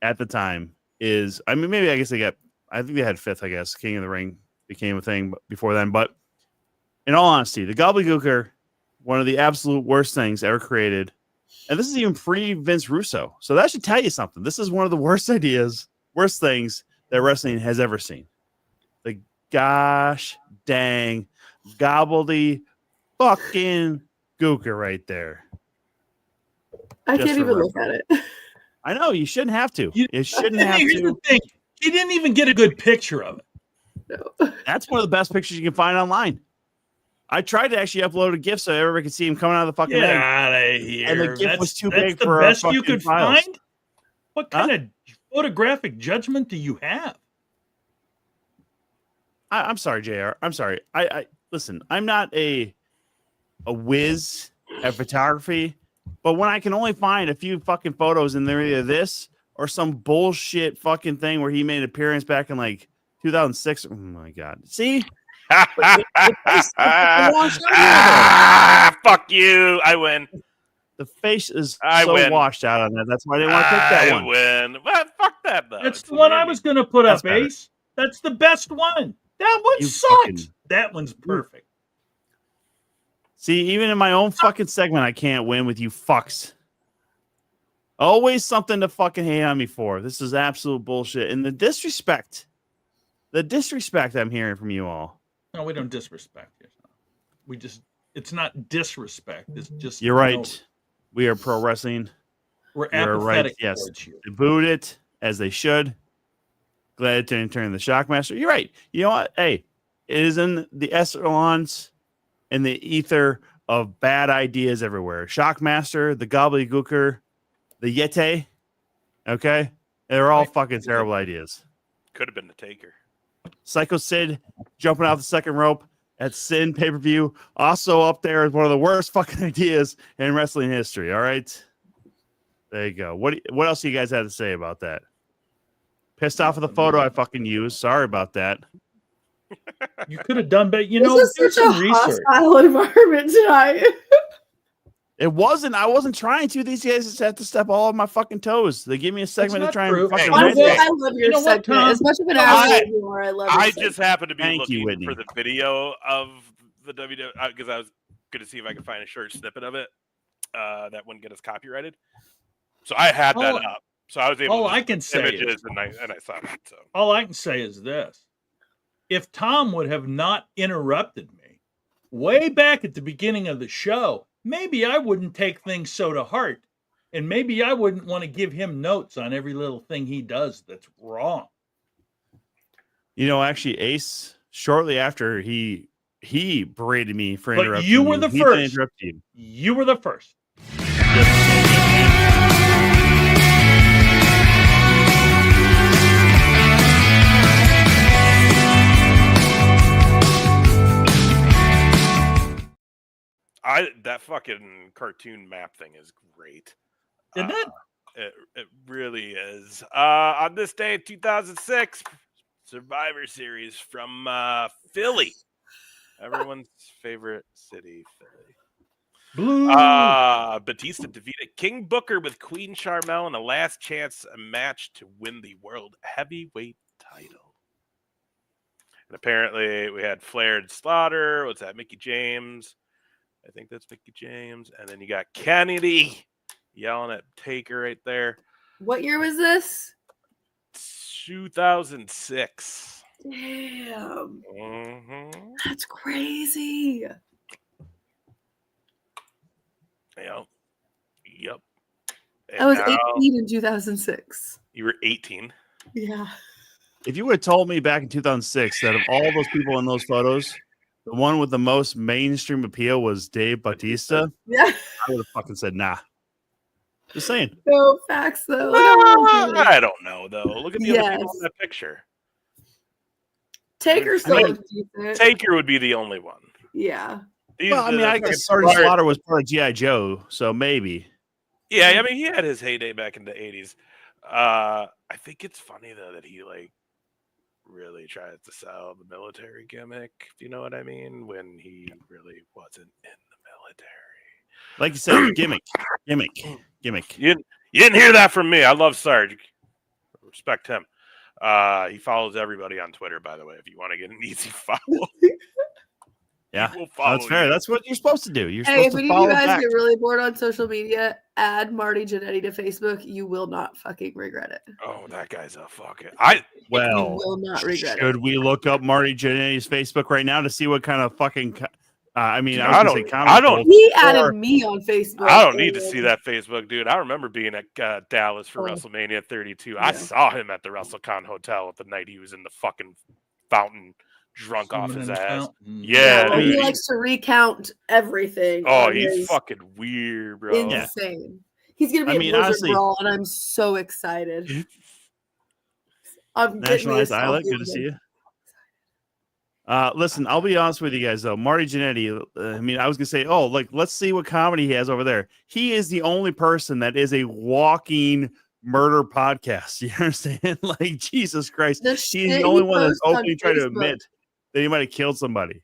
Speaker 4: at the time is, I mean, maybe I guess I think they had 5th, I guess. King of the Ring became a thing before then. But in all honesty, the Gobbledygooker, one of the absolute worst things ever created. And this is even pre-Vince Russo. So that should tell you something. This is one of the worst ideas, worst things that wrestling has ever seen. The gosh dang Gobbledygooker right there.
Speaker 3: I can't even look at it.
Speaker 4: I know, you shouldn't have to. You shouldn't have
Speaker 2: Here's
Speaker 4: to.
Speaker 2: the thing. You didn't even get a good picture of it.
Speaker 3: No.
Speaker 4: That's one of the best pictures you can find online. I tried to actually upload a GIF so everybody could see him coming out of the fucking egg.
Speaker 2: Out of here.
Speaker 4: And the GIF was too big
Speaker 2: the
Speaker 4: for
Speaker 2: best
Speaker 4: our
Speaker 2: you
Speaker 4: fucking
Speaker 2: could
Speaker 4: files.
Speaker 2: find? What kind of photographic judgment do you have?
Speaker 4: I'm sorry, JR. I'm sorry. I listen, I'm not a whiz at photography, but when I can only find a few fucking photos and they're either this or some bullshit fucking thing where he made an appearance back in like 2006. Oh my God. See?
Speaker 5: Fuck you. I win.
Speaker 4: The face is
Speaker 5: win.
Speaker 4: washed out on that. That's why I didn't want to pick that one.
Speaker 5: I win. Well, fuck that, though.
Speaker 2: That's the one I was going to put up,
Speaker 4: better.
Speaker 2: Ace. That's the best one. That one
Speaker 4: You
Speaker 2: sucked.
Speaker 4: fucking-
Speaker 2: That one's perfect.
Speaker 4: See, even in my own fucking segment, I can't win with you fucks. Always something to fucking hate on me for. This is absolute bullshit. And the disrespect I'm hearing from you all.
Speaker 2: No, we don't disrespect you. It's not disrespect. It's just.
Speaker 4: You're right. We are pro wrestling.
Speaker 2: We're
Speaker 4: You're right.
Speaker 2: apathetic
Speaker 4: Yes.
Speaker 2: towards you.
Speaker 4: They booed it as they should. Glad it didn't turn the Shockmaster. You're right. You know what? Hey, it is in the echelons in the ether of bad ideas everywhere. Shockmaster, the Gobbledygooker, the Yeti. Okay? They're all fucking terrible ideas.
Speaker 5: Could have been the Taker.
Speaker 4: Psycho Sid jumping out the second rope at Sin pay-per-view. Also up there is one of the worst fucking ideas in wrestling history. All right? There you go. What else do you guys have to say about that? Pissed off of the photo I fucking used. Sorry about that.
Speaker 2: You could have done better. You know,
Speaker 3: This
Speaker 2: do
Speaker 3: is such a
Speaker 2: some research.
Speaker 3: hostile environment tonight.
Speaker 4: It wasn't. I wasn't trying to. These guys just have to step all on my fucking toes. They give me a segment to
Speaker 2: not
Speaker 4: try
Speaker 2: true.
Speaker 4: and fucking.
Speaker 5: Hey,
Speaker 3: I love your
Speaker 2: know what,
Speaker 3: segment.
Speaker 2: Tom?
Speaker 3: As much of an
Speaker 5: I-
Speaker 3: asshole you are, I love your
Speaker 5: I
Speaker 3: segment.
Speaker 5: just happened to be
Speaker 4: Thank you,
Speaker 5: looking
Speaker 4: Whitney.
Speaker 5: for the video of the WWE because I was going to see if I could find a short snippet of it that wouldn't get us copyrighted. So I had that up. So I was able
Speaker 2: all
Speaker 5: to
Speaker 2: I can say
Speaker 5: images
Speaker 2: is-
Speaker 5: and I saw that. So
Speaker 2: All I can say is this. If Tom would have not interrupted me way back at the beginning of the show, maybe I wouldn't take things so to heart. And maybe I wouldn't want to give him notes on every little thing he does that's wrong.
Speaker 4: You know, actually, Ace, shortly after he berated me for
Speaker 2: But
Speaker 4: interrupting
Speaker 2: you were the
Speaker 4: He then
Speaker 2: first.
Speaker 4: interrupted you.
Speaker 2: You were the first.
Speaker 5: that fucking cartoon map thing is great.
Speaker 2: Isn't it?
Speaker 5: It really is. On this day, 2006, Survivor Series from Philly. Everyone's favorite city, Philly.
Speaker 2: Blue.
Speaker 5: Batista defeated King Booker with Queen Charmel in a last chance match to win the World Heavyweight title. And apparently we had Flair and Slaughter. What's that? Mickey James. I think that's Mickey James. And then you got Kennedy yelling at Taker right there.
Speaker 3: What year was this?
Speaker 5: 2006.
Speaker 3: Damn.
Speaker 5: Mm-hmm.
Speaker 3: That's crazy.
Speaker 5: Yep.
Speaker 3: I was
Speaker 5: And
Speaker 3: 18 in 2006.
Speaker 5: You were 18.
Speaker 3: Yeah.
Speaker 4: If you would have told me back in 2006 that of all those people in those photos, the one with the most mainstream appeal was Dave Bautista,
Speaker 3: Yeah.
Speaker 4: I would have fucking said nah. Just saying.
Speaker 3: No facts though. Look at what I'm doing.
Speaker 5: I don't know though. Look at the other people
Speaker 3: Yes.
Speaker 5: in that picture.
Speaker 3: Taker still
Speaker 5: I mean,
Speaker 3: looks decent.
Speaker 5: Taker would be the only one.
Speaker 3: Yeah.
Speaker 4: Well, I mean, I guess Sergeant Slaughter was part of G.I. Joe, so maybe.
Speaker 5: Yeah, I mean, he had his heyday back in the 80s. I think it's funny though that he like really tries to sell the military gimmick, if you know what I mean, when he really wasn't in the military.
Speaker 4: Like you said, gimmick.
Speaker 5: You didn't hear that from me. I love Sarge. Respect him. He follows everybody on Twitter, by the way, if you want to get an easy follow.
Speaker 4: Yeah,
Speaker 5: We'll follow
Speaker 4: that's fair.
Speaker 5: you.
Speaker 4: That's what you're supposed to do. You're
Speaker 3: Hey,
Speaker 4: supposed
Speaker 3: if
Speaker 4: to
Speaker 3: any of
Speaker 4: follow
Speaker 3: you guys
Speaker 4: back.
Speaker 3: get really bored on social media, add Marty Jannetty to Facebook. You will not fucking regret it.
Speaker 5: Oh, that guy's a fucking.
Speaker 3: You
Speaker 4: Well,
Speaker 3: will not regret it.
Speaker 4: should we look up Marty Jannetty's Facebook right now to see what kind of fucking? I mean,
Speaker 5: I
Speaker 4: I was
Speaker 5: don't-
Speaker 4: gonna say
Speaker 5: I don't-
Speaker 4: comment
Speaker 3: He
Speaker 4: gold,
Speaker 3: added
Speaker 4: or-
Speaker 3: me on Facebook.
Speaker 5: I don't need to
Speaker 3: and-
Speaker 5: see that Facebook, dude. I remember being at Dallas for
Speaker 3: Oh.
Speaker 5: WrestleMania 32.
Speaker 3: Yeah.
Speaker 5: I saw him at the WrestleCon Hotel at the night he was in the fucking fountain, drunk off
Speaker 2: Swimming
Speaker 5: his
Speaker 2: in the
Speaker 5: ass.
Speaker 2: fountain.
Speaker 5: Yeah,
Speaker 3: well, he
Speaker 5: dude.
Speaker 3: likes to recount everything.
Speaker 5: Oh,
Speaker 3: on
Speaker 5: he's
Speaker 3: his
Speaker 5: fucking weird, bro.
Speaker 3: insane. He's gonna be
Speaker 4: I
Speaker 3: a
Speaker 4: mean,
Speaker 3: Blizzard
Speaker 4: honestly-
Speaker 3: Brawl, and I'm so excited. I'm getting me a
Speaker 4: Nationalized Islet,
Speaker 3: selfie
Speaker 4: good to
Speaker 3: with
Speaker 4: see
Speaker 3: him.
Speaker 4: you. Listen, I'll be honest with you guys though. Marty Jannetty, I mean, I was gonna say, oh, like let's see what comedy he has over there. He is the only person that is a walking murder podcast. You understand? Like Jesus Christ,
Speaker 3: The
Speaker 4: he's
Speaker 3: shit
Speaker 4: the
Speaker 3: he
Speaker 4: only one that's
Speaker 3: posts on
Speaker 4: openly trying to
Speaker 3: Facebook.
Speaker 4: admit that he might have killed somebody.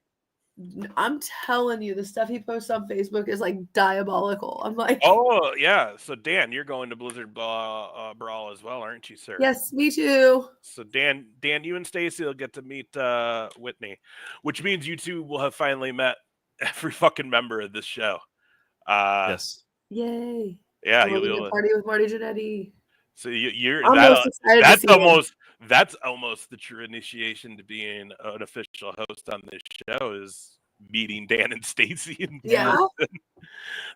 Speaker 3: I'm telling you, the stuff he posts on Facebook is like diabolical. I'm like,
Speaker 5: Oh, yeah. So, Dan, you're going to Blizzard Brawl as well, aren't you, sir?
Speaker 3: yes, me too.
Speaker 5: So, Dan, you and Stacy will get to meet Whitney, which means you two will have finally met every fucking member of this show.
Speaker 4: Yes.
Speaker 3: Yay.
Speaker 5: Yeah,
Speaker 3: We'll be
Speaker 5: you'll
Speaker 3: a party with Marty Jannetty.
Speaker 5: So you're
Speaker 3: I'm most excited to see him.
Speaker 5: that's almost the true initiation to being an official host on this show is meeting Dan and Stacy.
Speaker 3: Yeah.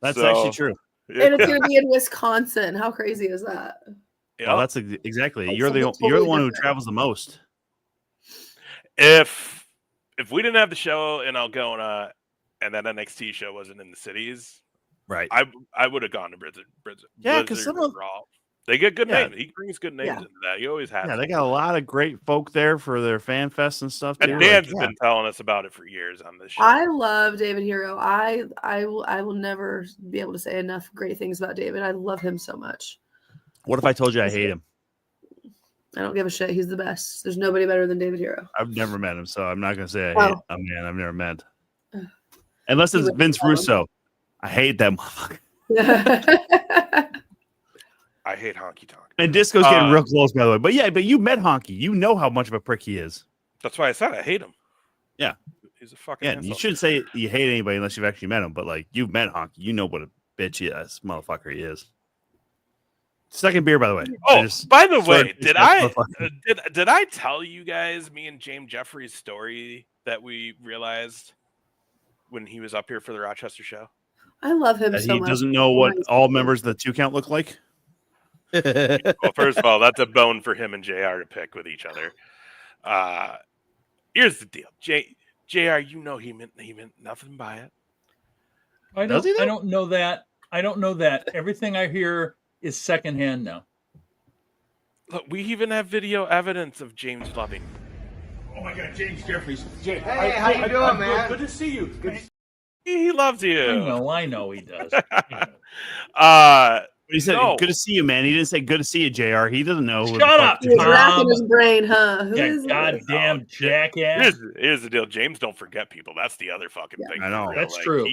Speaker 4: That's
Speaker 5: So,
Speaker 4: actually true.
Speaker 3: And it's gonna be in Wisconsin. How crazy is that?
Speaker 5: Yeah.
Speaker 4: Well, that's exactly.
Speaker 3: Like
Speaker 4: You're the
Speaker 3: something
Speaker 4: you're the
Speaker 3: totally
Speaker 4: one who
Speaker 3: different.
Speaker 4: travels the most.
Speaker 5: If we didn't have the show in Algona and that NXT show wasn't in the cities,
Speaker 4: Right.
Speaker 5: I would have gone to Blizzard.
Speaker 4: Yeah, 'cause some of-
Speaker 5: Brawl. They get good
Speaker 4: Yeah.
Speaker 5: names. He brings good names
Speaker 3: Yeah.
Speaker 5: into that. He always has.
Speaker 4: Yeah, they got a lot of great folk there for their fan fest and stuff too.
Speaker 5: and
Speaker 4: Like,
Speaker 5: Dan's
Speaker 4: yeah.
Speaker 5: been telling us about it for years on this show.
Speaker 3: I love David Hero. I will never be able to say enough great things about David. I love him so much.
Speaker 4: What if I told you I hate him?
Speaker 3: I don't give a shit. He's the best. There's nobody better than David Hero.
Speaker 4: I've never met him, so I'm not gonna say I hate
Speaker 3: Oh.
Speaker 4: a man I've never met. Unless
Speaker 3: You
Speaker 4: it's
Speaker 3: would
Speaker 4: Vince
Speaker 3: tell him.
Speaker 4: Russo. I hate that motherfucker.
Speaker 5: I hate Honky Tonk.
Speaker 4: And Disco's getting real close, by the way. But yeah, but you met Honky. You know how much of a prick he is.
Speaker 5: That's why I said I hate him.
Speaker 4: Yeah.
Speaker 5: He's a fucking
Speaker 4: Yeah,
Speaker 5: asshole.
Speaker 4: you shouldn't say you hate anybody unless you've actually met him. But like, you've met Honky. You know what a bitch he is, motherfucker he is. Second beer, by the way.
Speaker 5: Oh, by the way, did I tell you guys me and James Jeffrey's story that we realized when he was up here for the Rochester show?
Speaker 3: I love him so
Speaker 4: he
Speaker 3: much.
Speaker 4: doesn't know what all members of the 2 Count look like.
Speaker 5: Well, first of all, that's a bone for him and JR to pick with each other. Here's the deal, JR, you know he meant nothing by it.
Speaker 2: I don't know that. I don't know that. Everything I hear is secondhand now.
Speaker 5: Look, we even have video evidence of James loving.
Speaker 2: Oh my God, James Jeffries.
Speaker 6: Hey, how you doing, man?
Speaker 2: Good to see you.
Speaker 5: He loves you.
Speaker 2: I know he does.
Speaker 4: He said, "Good to see you, man." He didn't say, "Good to see you, JR." He doesn't know.
Speaker 2: Shut up,
Speaker 3: He's racking his brain, huh? Who is
Speaker 2: goddamn jackass.
Speaker 5: Here's the deal. James don't forget people. That's the other fucking thing.
Speaker 4: I know.
Speaker 2: That's true.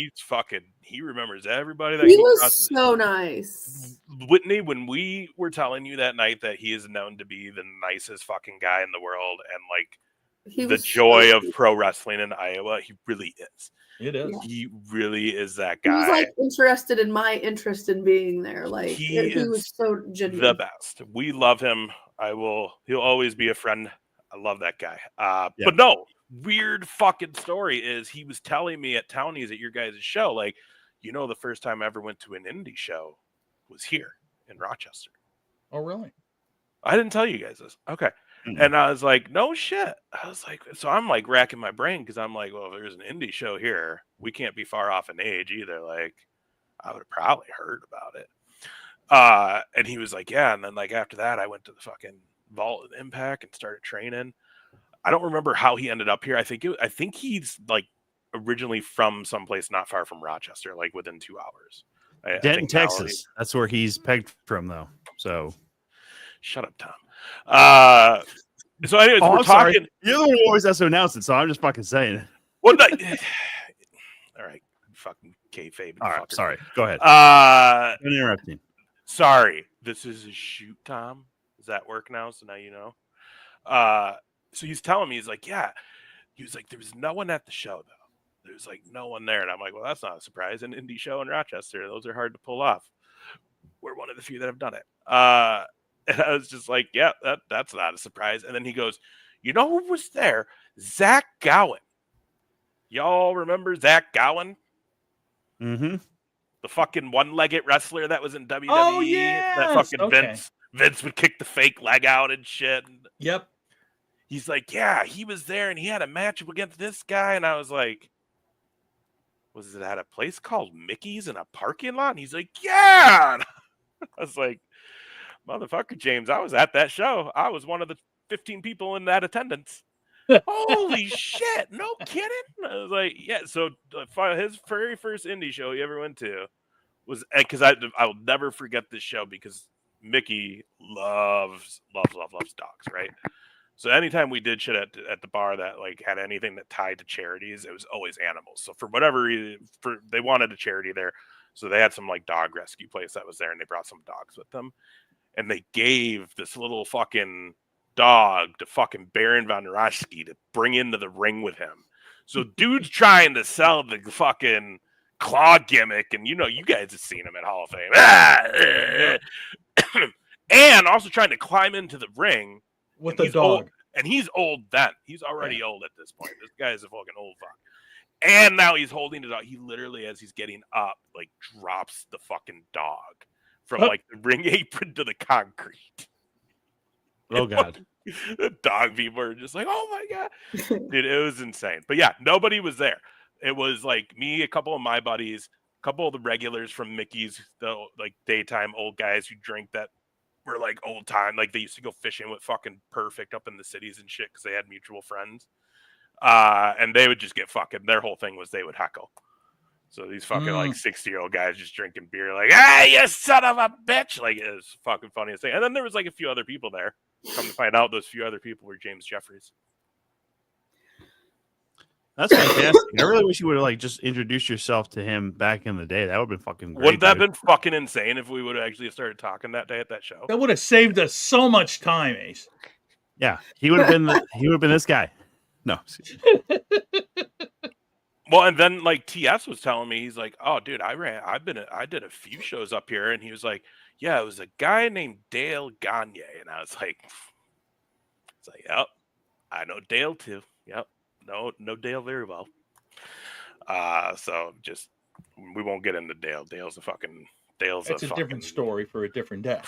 Speaker 5: He remembers everybody that
Speaker 3: he was so nice.
Speaker 5: Whitney, when we were telling you that night that he is known to be the nicest fucking guy in the world and like the joy of pro wrestling in Iowa, he really is.
Speaker 2: It is.
Speaker 5: He really is that guy.
Speaker 3: He was like interested in my interest in being there. Like he was so genuine.
Speaker 5: The best. We love him. He'll always be a friend. I love that guy. But no, weird fucking story is he was telling me at Townies at your guys' show, like, the first time I ever went to an indie show was here in Rochester.
Speaker 2: Oh, really?
Speaker 5: I didn't tell you guys this. Okay. And I was like, no shit. I was like, so I'm like racking my brain because I'm like, well, if there's an indie show here, we can't be far off in age either. Like, I would have probably heard about it. And he was like, yeah. And then like after that, I went to the fucking Vault of Impact and started training. I don't remember how he ended up here. I think he's like originally from someplace not far from Rochester, like within 2 hours.
Speaker 4: Denton, Texas. That's where he's pegged from, though. So,
Speaker 5: shut up, Tom. So, anyways, we're talking.
Speaker 4: Sorry. You're the one who always has to announce it, so I'm just fucking saying it.
Speaker 5: Well, all right, fucking kayfabe.
Speaker 4: All right, sorry. Go ahead.
Speaker 5: Don't
Speaker 4: interrupt me.
Speaker 5: Sorry, this is a shoot, Tom. Does that work now? So now you know. So he's telling me, he's like, yeah. He was like, there was no one at the show though. There's like no one there, and I'm like, well, that's not a surprise. An indie show in Rochester, those are hard to pull off. We're one of the few that have done it. And I was just like, yeah, that's not a surprise. And then he goes, you know who was there? Zach Gowen. Y'all remember Zach Gowen?
Speaker 4: Mm-hmm.
Speaker 5: The fucking one-legged wrestler that was in WWE.
Speaker 2: Oh, yeah.
Speaker 5: That fucking Vince would kick the fake leg out and shit.
Speaker 2: Yep.
Speaker 5: He's like, yeah, he was there and he had a match against this guy. And I was like, was it at a place called Mickey's in a parking lot? And he's like, yeah. And I was like, motherfucker, James, I was at that show. I was one of the 15 people in that attendance. Holy shit. No kidding. I was like, yeah. So his very first indie show he ever went to was, because I will never forget this show because Mickey loves dogs, right? So anytime we did shit at the bar that like had anything that tied to charities, it was always animals. So for whatever reason, they wanted a charity there. So they had some like dog rescue place that was there and they brought some dogs with them. And they gave this little fucking dog to fucking Baron Von Raschke to bring into the ring with him. So dude's trying to sell the fucking claw gimmick. And you guys have seen him at Hall of Fame. And also trying to climb into the ring.
Speaker 2: With the dog.
Speaker 5: Old, and he's old then. He's already old at this point. This guy is a fucking old fuck. And now he's holding the dog. He literally, as he's getting up, like drops the fucking dog from like the ring apron to the concrete.
Speaker 4: Oh, God.
Speaker 5: The dog people are just like, oh my God. Dude, it was insane. But yeah, nobody was there. It was like me, a couple of my buddies, a couple of the regulars from Mickey's, the like daytime old guys who drink that were like old time, like they used to go fishing with fucking Perfect up in the cities and shit because they had mutual friends. And they would just get fucking, their whole thing was they would heckle. So these fucking like 60-year-old guys just drinking beer, like, hey, you son of a bitch. Like, it was fucking funniest thing. And then there was like a few other people there. Come to find out, those few other people were James Jeffries.
Speaker 4: That's fantastic. I really wish you would have like just introduced yourself to him back in the day. That would have been fucking great.
Speaker 5: Wouldn't that have been fucking insane if we would have actually started talking that day at that show?
Speaker 2: That would have saved us so much time, Ace.
Speaker 4: Yeah, he would have been this guy. No.
Speaker 5: Well, and then like TS was telling me, he's like, "Oh, dude, I did a few shows up here," and he was like, "Yeah, it was a guy named Dale Gagne," and I was like, "Yep, I know Dale too. Yep, know Dale very well." So just we won't get into Dale. Dale's
Speaker 2: That's a different story for a different day.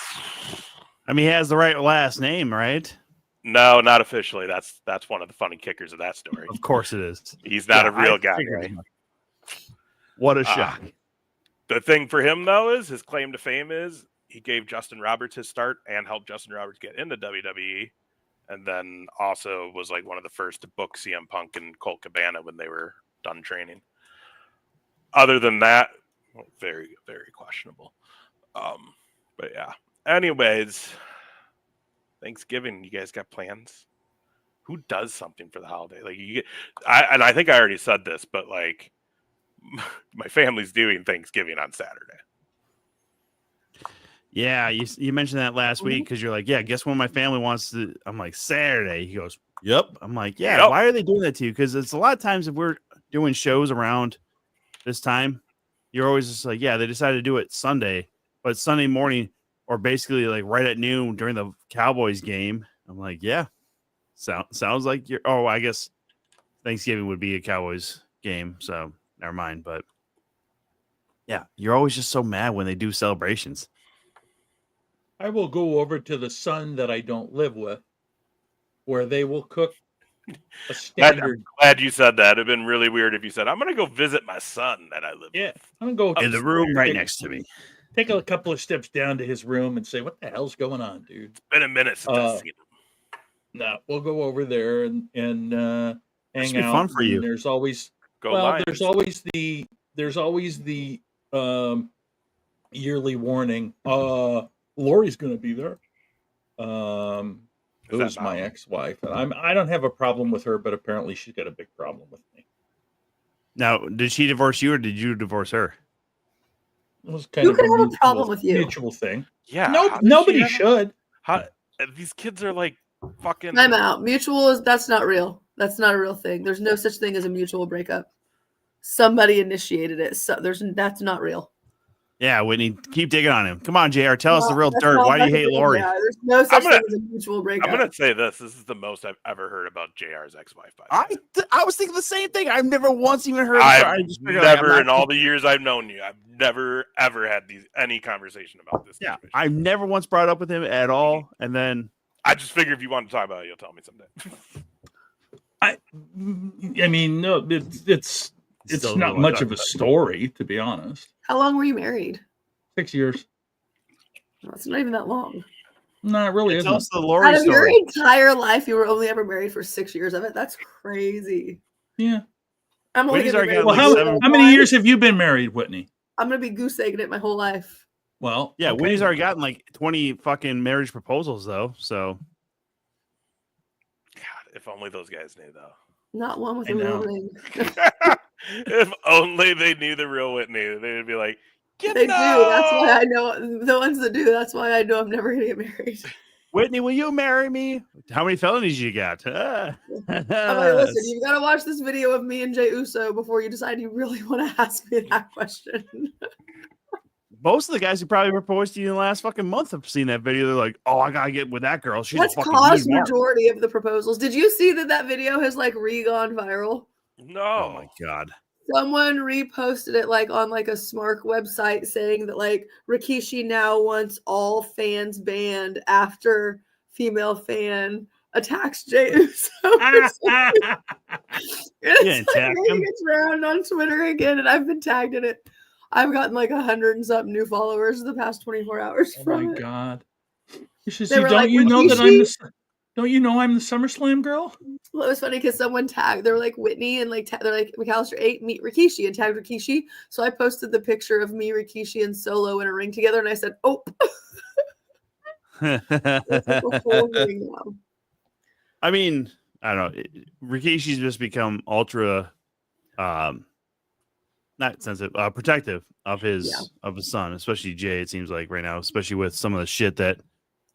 Speaker 4: I mean, he has the right last name, right?
Speaker 5: No, not officially. That's one of the funny kickers of that story.
Speaker 4: Of course it is.
Speaker 5: He's not a real guy.
Speaker 4: What a shock.
Speaker 5: The thing for him, though, is his claim to fame is he gave Justin Roberts his start and helped Justin Roberts get into WWE. And then also was like one of the first to book CM Punk and Colt Cabana when they were done training. Other than that, very, very questionable. But yeah. Anyways, Thanksgiving, you guys got plans? Who does something for the holiday? Like I think I already said this, but like my family's doing Thanksgiving on Saturday.
Speaker 4: Yeah, you mentioned that last week because you're like, yeah, guess when my family wants to. I'm like, Saturday. He goes, yep. I'm like, yeah.
Speaker 5: Yep.
Speaker 4: Why are they doing that to you? Because it's a lot of times if we're doing shows around this time, you're always just like, yeah, they decided to do it Sunday, but Sunday morning or basically like right at noon during the Cowboys game. I'm like, yeah, sounds like you're. Oh, I guess Thanksgiving would be a Cowboys game, so never mind. But yeah, you're always just so mad when they do celebrations.
Speaker 2: I will go over to the son that I don't live with, where they will cook a standard.
Speaker 5: I'm glad you said that. It'd been really weird if you said, "I'm going to go visit my son that I live
Speaker 2: Yeah,
Speaker 5: with."
Speaker 2: I'm gonna go
Speaker 4: In the room right next to me.
Speaker 2: Take a couple of steps down to his room and say, "What the hell's going on, dude?"
Speaker 5: It's been a minute since I've seen him.
Speaker 2: No, we'll go over there and hang
Speaker 4: be
Speaker 2: out.
Speaker 4: fun for you.
Speaker 2: And there's always
Speaker 5: Lions.
Speaker 2: there's always the yearly warning. Lori's going to be there. Who's my ex-wife? And I don't have a problem with her, but apparently she's got a big problem with me.
Speaker 4: Now, did she divorce you or did you divorce her?
Speaker 2: It was kind
Speaker 3: Who
Speaker 2: of
Speaker 3: could
Speaker 2: a
Speaker 3: have a problem with you?
Speaker 2: mutual thing.
Speaker 5: Yeah.
Speaker 2: No,
Speaker 5: how does
Speaker 2: nobody
Speaker 5: she have-
Speaker 2: should.
Speaker 5: How these kids are like fucking.
Speaker 3: I'm out. Mutual that's not real. That's not a real thing. There's no such thing as a mutual breakup. Somebody initiated it. So that's not real.
Speaker 4: Yeah, Whitney, keep digging on him. Come on, JR, tell us the real
Speaker 3: That's
Speaker 4: dirt.
Speaker 3: not
Speaker 4: Why do you hate
Speaker 3: fucking
Speaker 4: Lori?
Speaker 3: real. There's no such thing as a mutual breakup.
Speaker 5: I'm gonna say this. This is the most I've ever heard about JR's ex-wife. By the way.
Speaker 4: I was thinking the same thing. I've never once even heard.
Speaker 5: I've never, in all the years I've known you, I've never ever had any conversation about this.
Speaker 4: Yeah,
Speaker 5: situation.
Speaker 4: I've never once brought it up with him at all. And then
Speaker 5: I just figure if you want to talk about it, you'll tell me someday.
Speaker 2: I mean, no, it's
Speaker 4: Still
Speaker 2: not
Speaker 4: don't
Speaker 2: much
Speaker 4: talk
Speaker 2: of a
Speaker 4: about it.
Speaker 2: story, to be honest.
Speaker 3: How long were you married?
Speaker 2: 6 years.
Speaker 3: That's not even that long.
Speaker 2: No, it really
Speaker 4: tell
Speaker 2: isn't.
Speaker 4: us the Lori
Speaker 3: Out of your
Speaker 4: story.
Speaker 3: entire life, you were only ever married for 6 years of it. That's crazy.
Speaker 2: Yeah.
Speaker 3: I'm only
Speaker 4: Whitney's
Speaker 3: gonna be
Speaker 4: already
Speaker 3: married
Speaker 4: got,
Speaker 2: Well,
Speaker 4: like,
Speaker 3: for
Speaker 4: seven-
Speaker 2: how many years have you been married, Whitney?
Speaker 3: I'm gonna be goose egging it my whole life.
Speaker 2: Well,
Speaker 4: Yeah,
Speaker 2: okay.
Speaker 4: Whitney's already gotten like 20 fucking marriage proposals though. So
Speaker 5: God, if only those guys knew, though.
Speaker 3: Not one with
Speaker 2: I
Speaker 3: a real
Speaker 2: know.
Speaker 3: ring.
Speaker 5: If only they knew the real Whitney, they'd be like,
Speaker 3: They do. That's why I know the ones that do. That's why I know I'm never gonna get married.
Speaker 4: Whitney, will you marry me? How many felonies you got?
Speaker 3: I'm like, listen, you've got to watch this video of me and Jay Uso before you decide you really want to ask me that question.
Speaker 4: Most of the guys who probably proposed to you in the last fucking month have seen that video. They're like, "Oh, I gotta get with that girl. She's
Speaker 3: That's
Speaker 4: a fucking
Speaker 3: caused
Speaker 4: mean mark."
Speaker 3: majority of the proposals. Did you see that video has like gone viral?
Speaker 5: no.
Speaker 4: Oh my god!
Speaker 3: Someone reposted it like on like a Smark website saying that like Rikishi now wants all fans banned after female fan attacks Jey Uso. It's
Speaker 4: didn't
Speaker 3: like
Speaker 4: tag him.
Speaker 3: making its round on Twitter again, and I've been tagged in it. I've gotten like 100 and something new followers in the past 24 hours
Speaker 2: Oh
Speaker 3: from
Speaker 2: my
Speaker 3: it.
Speaker 2: god! You should
Speaker 3: They
Speaker 2: see.
Speaker 3: were
Speaker 2: Don't
Speaker 3: like,
Speaker 2: you know that I'm
Speaker 3: "Rikishi?"
Speaker 2: the? Don't you know I'm the SummerSlam girl?
Speaker 3: Well, it was funny because someone tagged, they were like Whitney and like they're like McAllister 8 meet Rikishi and tagged Rikishi. So I posted the picture of me, Rikishi, and Solo in a ring together, and I said, "Oh, it's like a whole ring now."
Speaker 4: I mean, I don't know. Rikishi's just become ultra not sensitive, protective of his son, especially Jay. It seems like right now, especially with some of the shit that.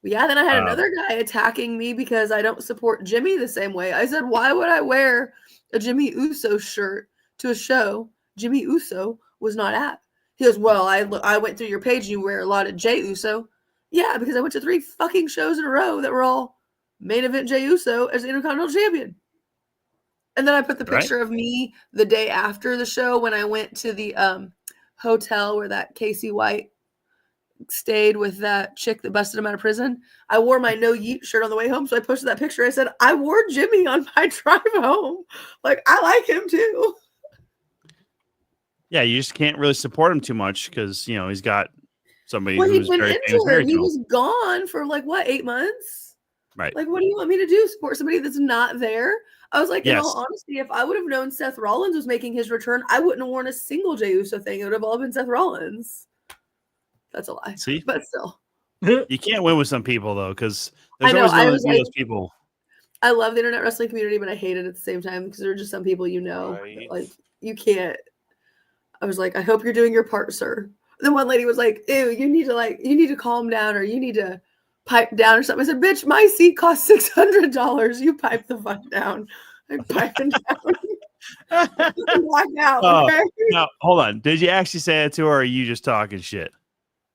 Speaker 3: Yeah, then I had another guy attacking me because I don't support Jimmy the same way. I said, why would I wear a Jimmy Uso shirt to a show Jimmy Uso was not at? He goes, well, I went through your page and you wear a lot of Jay Uso. Yeah, because I went to 3 fucking shows in a row that were all main event Jay Uso as the Intercontinental Champion. And then I put the picture of me the day after the show when I went to the hotel where that Casey White stayed with that chick that busted him out of prison. I wore my No Yeet shirt on the way home, so I posted that picture. I said, I wore Jimmy on my drive home. Like, I like him too.
Speaker 4: Yeah, you just can't really support him too much because, you know, he's got somebody
Speaker 3: Well,
Speaker 4: who's very famous.
Speaker 3: He was gone for like, what, 8 months?
Speaker 4: Right.
Speaker 3: Like, what do you want me to do? Support somebody that's not there? I was like, in all honesty, if I would have known Seth Rollins was making his return, I wouldn't have worn a single Jey Uso thing. It would have all been Seth Rollins. That's a lie.
Speaker 4: See?
Speaker 3: But still.
Speaker 4: You can't win with some people, though, because there's always those people.
Speaker 3: I love the internet wrestling community, but I hate it at the same time because there are just some people like, you can't. I was like, I hope you're doing your part, sir. Then one lady was like, ew, you need to calm down or you need to pipe down or something. I said, bitch, my seat costs $600. You pipe the fuck down. I'm piping down. Black out, okay?
Speaker 4: No, hold on. Did you actually say it to her or are you just talking shit?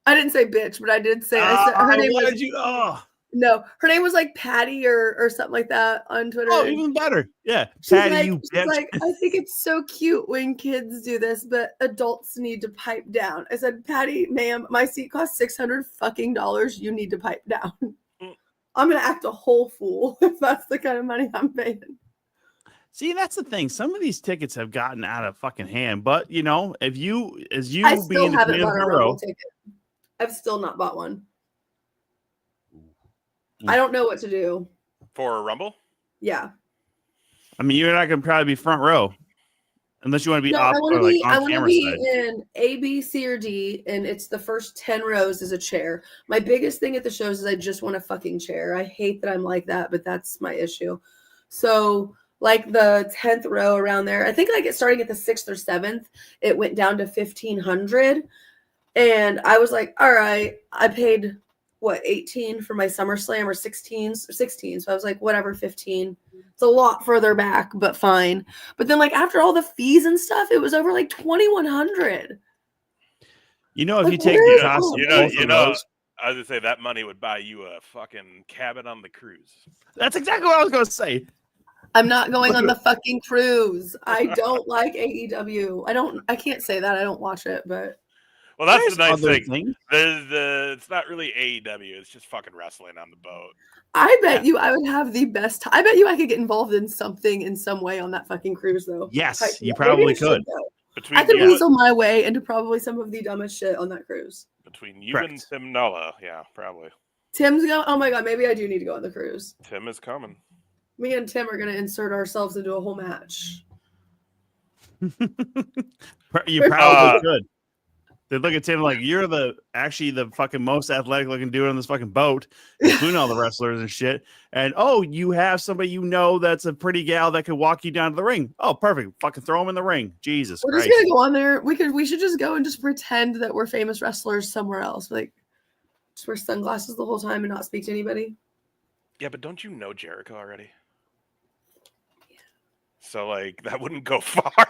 Speaker 3: I didn't say bitch, but I did say her name was no, her name was like Patty or something like that on Twitter.
Speaker 4: Oh, even better. Yeah. Patty,
Speaker 3: like,
Speaker 4: you bitch.
Speaker 3: like, I think it's so cute when kids do this, but adults need to pipe down. I said, Patty, ma'am, my seat costs $600 fucking dollars. You need to pipe down. I'm gonna act a whole fool if that's the kind of money I'm paying.
Speaker 4: See, that's the thing. Some of these tickets have gotten out of fucking hand, but you know, I still
Speaker 3: haven't bought a Rumble ticket. I've still not bought one. I don't know what to do.
Speaker 5: For a Rumble?
Speaker 3: Yeah.
Speaker 4: I mean, you're not going to probably be front row. Unless you want to be
Speaker 3: I want to be
Speaker 4: side.
Speaker 3: in A, B, C, or D, and it's the first 10 rows is a chair. My biggest thing at the shows is I just want a fucking chair. I hate that I'm like that, but that's my issue. So, like the 10th row around there, I think like it starting at the 6th or 7th, it went down to $1,500. And I was like, all right, I paid, what, 18 for my SummerSlam or 16. So I was like, whatever, 15. It's a lot further back, but fine. But then, like, after all the fees and stuff, it was over like 2,100.
Speaker 4: You know, if you take the cost of those,
Speaker 5: I was gonna say that money would buy you a fucking cabin on the cruise.
Speaker 4: That's exactly what I was gonna say.
Speaker 3: I'm not going on the fucking cruise. I don't like AEW. I can't say that. I don't watch it, but
Speaker 5: well, that's the nice thing. It's not really AEW. It's just fucking wrestling on the boat.
Speaker 3: I bet you I would have the best. I bet you I could get involved in something in some way on that fucking cruise, though.
Speaker 4: Yes, you probably could.
Speaker 3: I could weasel my way into probably some of the dumbest shit on that cruise.
Speaker 5: Between you and Tim Nulla, yeah, probably.
Speaker 3: Tim's going. Oh my god, maybe I do need to go on the cruise.
Speaker 5: Tim is coming.
Speaker 3: Me and Tim are going to insert ourselves into a whole match.
Speaker 4: You probably could. They look at Tim like you're the fucking most athletic looking dude on this fucking boat, including all the wrestlers and shit. And you have somebody you know that's a pretty gal that could walk you down to the ring. Oh, perfect. Fucking throw him in the ring. Jesus Christ.
Speaker 3: We're just gonna go on there. We should just go and just pretend that we're famous wrestlers somewhere else. Like just wear sunglasses the whole time and not speak to anybody.
Speaker 5: Yeah, but don't you know Jericho already? Yeah. So like that wouldn't go far.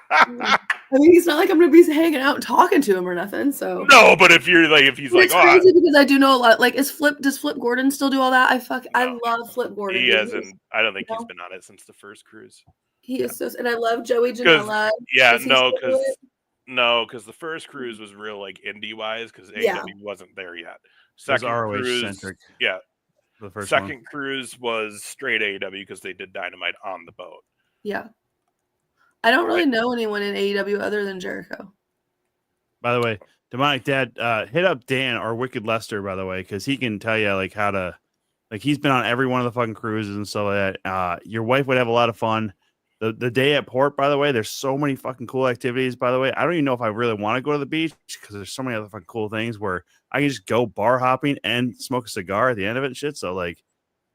Speaker 3: I mean, it's not like I'm gonna be hanging out and talking to him or nothing. So
Speaker 5: no, but if he's
Speaker 3: it's crazy because I do know a lot. Like, does Flip Gordon still do all that? I love Flip Gordon.
Speaker 5: He hasn't. I don't think he's been on it since the first cruise.
Speaker 3: He is so, and I love Joey Janela.
Speaker 5: Yeah, because the first cruise was real like indie wise because AEW wasn't there yet. Second cruise, centric. Yeah. The first second cruise was straight AEW because they did Dynamite on the boat.
Speaker 3: Yeah. I don't really know anyone in AEW other than Jericho.
Speaker 4: By the way, Demonic Dad, hit up Dan or Wicked Lester, by the way, because he can tell you like how to, like he's been on every one of the fucking cruises and stuff like that. Your wife would have a lot of fun. The day at port, by the way, there's so many fucking cool activities. By the way, I don't even know if I really want to go to the beach because there's so many other fucking cool things where I can just go bar hopping and smoke a cigar at the end of it and shit. So like,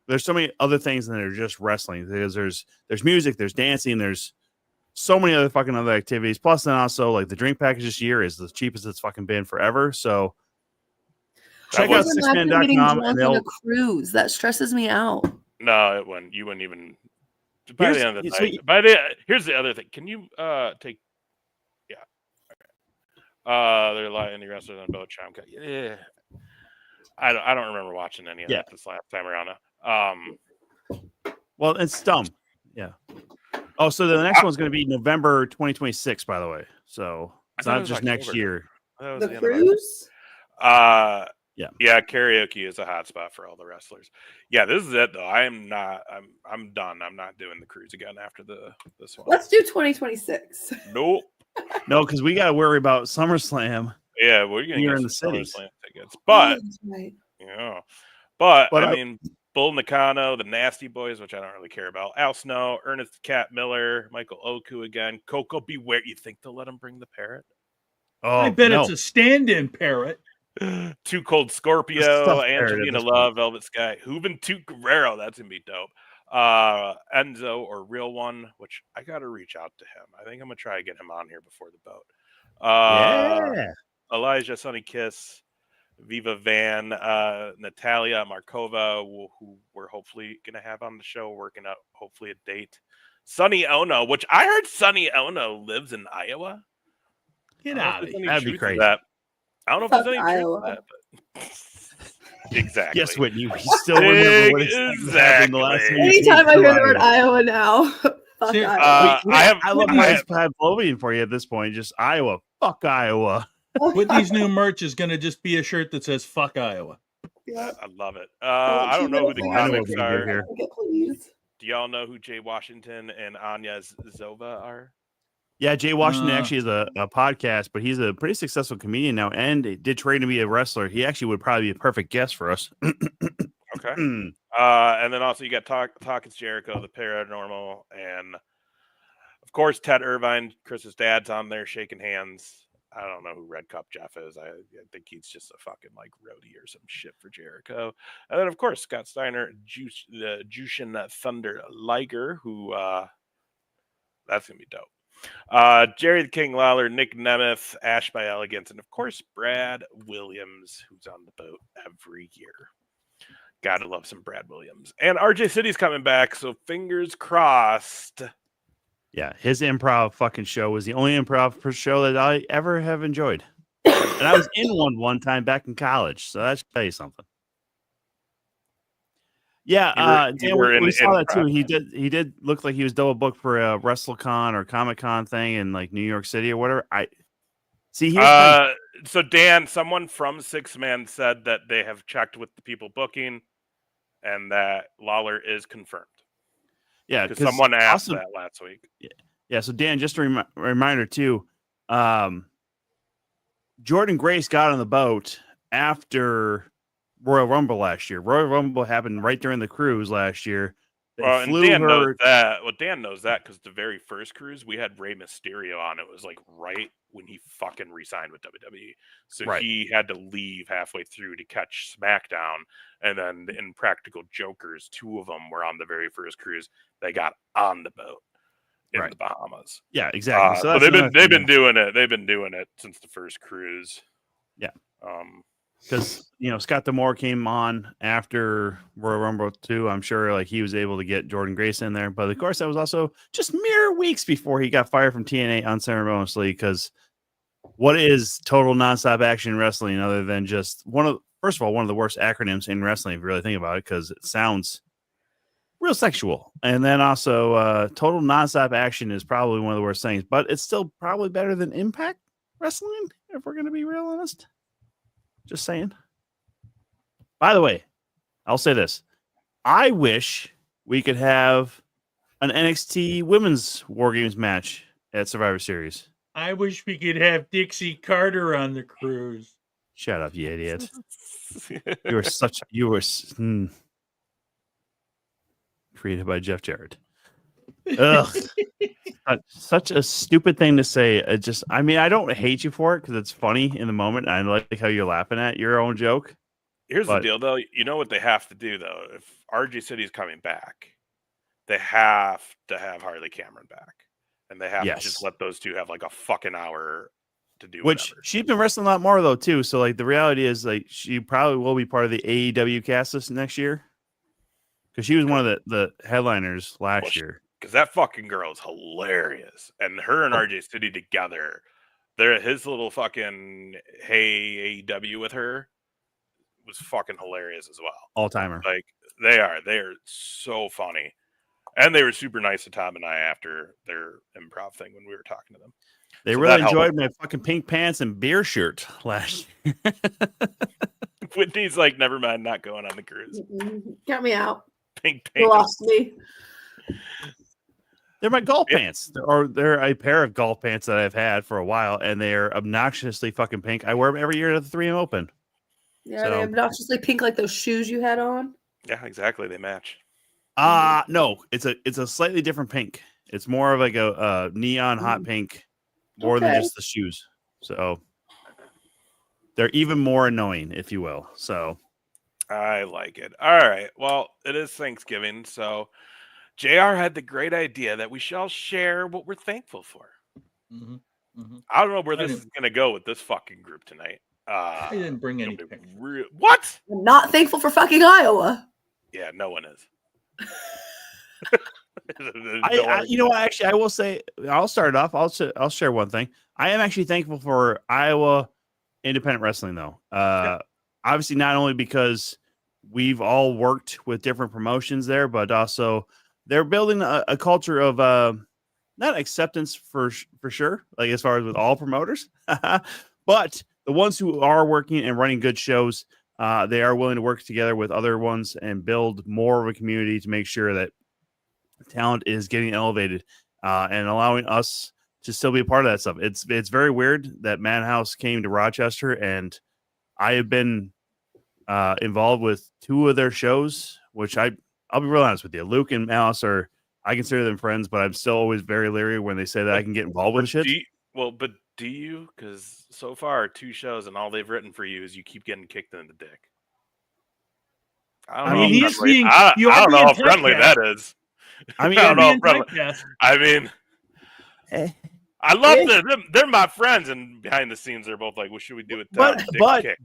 Speaker 4: there's so many other things than they're just wrestling because there's music, there's dancing, there's so many other fucking other activities. Plus, then also like the drink package this year is the cheapest it's fucking been forever. So check out
Speaker 3: Imagine getting
Speaker 4: sixman.com
Speaker 3: drunk
Speaker 4: and
Speaker 3: on a
Speaker 4: they'll.
Speaker 3: cruise. That stresses me out.
Speaker 5: No, it wouldn't. You wouldn't even. By
Speaker 4: Here's-
Speaker 5: the end of the
Speaker 4: so
Speaker 5: night. Here's the other thing. Can you take? Yeah. They're like indie wrestlers on boat. Yeah. I don't remember watching any of that this last time around.
Speaker 4: Well, it's dumb. Yeah. Oh, so the next one's going to be November 2026, by the way. So it's not just next year.
Speaker 3: The cruise?
Speaker 5: Yeah, karaoke is a hot spot for all the wrestlers. Yeah, this is it though. I'm done. I'm not doing the cruise again after this one.
Speaker 3: Let's do 2026.
Speaker 5: Nope.
Speaker 4: No, because we got to worry about SummerSlam.
Speaker 5: Yeah, we're gonna
Speaker 4: Here
Speaker 5: get
Speaker 4: in the
Speaker 5: some
Speaker 4: cities.
Speaker 5: SummerSlam tickets, but
Speaker 3: Right.
Speaker 5: but
Speaker 4: But
Speaker 5: I mean, Bull Nakano, the Nasty Boys, which I don't really care about. Al Snow, Ernest the Cat Miller, Michael Oku again, Coco Beware. You think they'll let him bring the parrot?
Speaker 4: Oh,
Speaker 2: I bet
Speaker 4: no.
Speaker 2: it's a stand-in parrot.
Speaker 5: Too Cold
Speaker 4: The
Speaker 5: Scorpio,
Speaker 4: stuffed parrot at
Speaker 5: Angelina
Speaker 4: this
Speaker 5: Love, Velvet Sky, Juventud Guerrero. That's gonna be dope. Enzo or Real One, which I gotta reach out to him. I think I'm gonna try to get him on here before the boat.
Speaker 4: Yeah.
Speaker 5: Elijah, Sonny Kiss, Viva Van, Natalia Markova, who we're hopefully gonna have on the show, working out hopefully a date. Sonny Ono, which I heard Sonny Ono lives in Iowa.
Speaker 2: Get out of here.
Speaker 4: That'd be crazy.
Speaker 5: I don't know if there's any
Speaker 3: Iowa.
Speaker 5: truth to that, but exactly.
Speaker 4: Yes, Whitney. We still remember what happened the last time. you
Speaker 3: Anytime I
Speaker 4: came
Speaker 3: hear the
Speaker 4: through
Speaker 3: word Iowa now, fuck
Speaker 2: See,
Speaker 3: Iowa.
Speaker 4: I love my Pavlovian for you at this point. Just Iowa. Fuck Iowa.
Speaker 2: Whitney's new merch is going to just be a shirt that says "Fuck Iowa."
Speaker 3: Yeah.
Speaker 5: I love it. I don't know who the
Speaker 4: Oh, I know what
Speaker 5: comics
Speaker 4: we're gonna do
Speaker 5: are.
Speaker 4: here.
Speaker 3: Please.
Speaker 5: Do y'all know who Jay Washington and Anya Zova are?
Speaker 4: Yeah, Jay Washington actually is a podcast, but he's a pretty successful comedian now and did train to be a wrestler. He actually would probably be a perfect guest for us.
Speaker 5: Okay. And then also you got Talkins Jericho, the Paranormal, and of course Ted Irvine, Chris's dad's on there shaking hands. I don't know who Red Cup Jeff is. I think he's just a fucking like roadie or some shit for Jericho. And then of course Scott Steiner, the Jushin Thunder Liger, who that's gonna be dope. Jerry the King Lawler, Nick Nemeth, Ash by Elegance, and of course Brad Williams, who's on the boat every year. Gotta love some Brad Williams. And RJ City's coming back, so fingers crossed.
Speaker 4: Yeah, his improv fucking show was the only improv show that I ever have enjoyed. And I was in one time back in college, so that should tell you something. Yeah,
Speaker 5: You were
Speaker 4: we saw that too.
Speaker 5: improv.
Speaker 4: He did look like he was double booked for a WrestleCon or Comic-Con thing in like New York City or whatever. I see. Here's the thing.
Speaker 5: So Dan, someone from Six Man said that they have checked with the people booking, and that Lawler is confirmed.
Speaker 4: Yeah,
Speaker 5: Because someone asked
Speaker 4: also-
Speaker 5: that last week.
Speaker 4: Yeah, so Dan, just a reminder too. Jordan Grace got on the boat after Royal Rumble last year. Royal Rumble happened right during the cruise last year. They
Speaker 5: Well, and
Speaker 4: flew
Speaker 5: Dan knows
Speaker 4: her.
Speaker 5: that. Well, Dan knows that because the very first cruise we had Rey Mysterio on. It was like right when he fucking re-signed with WWE, so
Speaker 4: Right.
Speaker 5: he had to leave halfway through to catch SmackDown. And then in Practical Jokers, two of them were on the very first cruise. They got on the boat in
Speaker 4: Right.
Speaker 5: the Bahamas.
Speaker 4: Yeah, exactly.
Speaker 5: So
Speaker 4: that's another
Speaker 5: they've
Speaker 4: thing.
Speaker 5: been doing it. They've been doing it since the first cruise.
Speaker 4: Yeah.
Speaker 5: Um.
Speaker 4: Because Scott D'Amore came on after Royal Rumble 2. I'm sure like he was able to get Jordan Grace in there, but of course that was also just mere weeks before he got fired from TNA unceremoniously. Because what is total nonstop action wrestling other than just one of the worst acronyms in wrestling if you really think about it, because it sounds real sexual. And then also total nonstop action is probably one of the worst things, but it's still probably better than Impact Wrestling if we're going to be real honest. Just saying. By the way, I'll say this. I wish we could have an NXT Women's War Games match at Survivor Series.
Speaker 2: I wish we could have Dixie Carter on the cruise.
Speaker 4: Shut up, you idiot. Created by Jeff Jarrett. Ugh. Such a stupid thing to say. I don't hate you for it because it's funny in the moment. I like how you're laughing at your own joke.
Speaker 5: Here's
Speaker 4: But-
Speaker 5: the deal, though. You know what they have to do, though? If RG City's coming back, they have to have Harley Cameron back. and they have to
Speaker 4: Yes.
Speaker 5: just let those two have like a fucking hour to do
Speaker 4: Which
Speaker 5: whatever.
Speaker 4: she's been wrestling a lot more though too. So like the reality is like she probably will be part of the AEW cast list next year because she was one of the headliners last year.
Speaker 5: Because that fucking girl is hilarious, and her and RJ City together, his little fucking hey AEW with her was fucking hilarious as well.
Speaker 4: All timer.
Speaker 5: Like they are so funny, and they were super nice to Tom and I after their improv thing when we were talking to them.
Speaker 4: They
Speaker 5: So
Speaker 4: really
Speaker 5: that
Speaker 4: enjoyed my fucking pink pants and beer shirt last year.
Speaker 5: Whitney's like, never mind, not going on the cruise.
Speaker 3: Count me out.
Speaker 5: Pink
Speaker 3: You
Speaker 5: pants.
Speaker 3: lost me.
Speaker 4: They're my golf pants, or they're a pair of golf pants that I've had for a while, and they're obnoxiously fucking pink. I wear them every year at the 3M Open.
Speaker 3: Yeah, they obnoxiously pink like those shoes you had on.
Speaker 5: Yeah, exactly. They match.
Speaker 4: No, it's a slightly different pink. It's more of like a neon hot pink, more than just the shoes. So they're even more annoying, if you will. So
Speaker 5: I like it. All right. Well, it is Thanksgiving, so JR had the great idea that we shall share what we're thankful for.
Speaker 2: Mm-hmm. Mm-hmm.
Speaker 5: I don't know where this is going to go with this fucking group tonight.
Speaker 2: I didn't bring anything.
Speaker 5: What?
Speaker 3: I'm not thankful for fucking Iowa.
Speaker 5: Yeah, no one is.
Speaker 4: you know what? Actually, I will say I'll start off. I'll share one thing. I am actually thankful for Iowa independent wrestling, though. Obviously, not only because we've all worked with different promotions there, but also they're building a culture of not acceptance for sure, like as far as with all promoters, but the ones who are working and running good shows, they are willing to work together with other ones and build more of a community to make sure that talent is getting elevated and allowing us to still be a part of that stuff. It's very weird that Madhouse came to Rochester, and I have been involved with 2 of their shows, which I'll be real honest with you. Luke and Malice I consider them friends, but I'm still always very leery when they say that I can get involved with shit.
Speaker 5: But do you? Because so far 2 shows and all they've written for you is you keep getting kicked in the dick. I don't know how friendly that is.
Speaker 4: I mean,
Speaker 5: I don't know. I mean, I love them. They're my friends, and behind the scenes, they're both like, "What should we do with that?"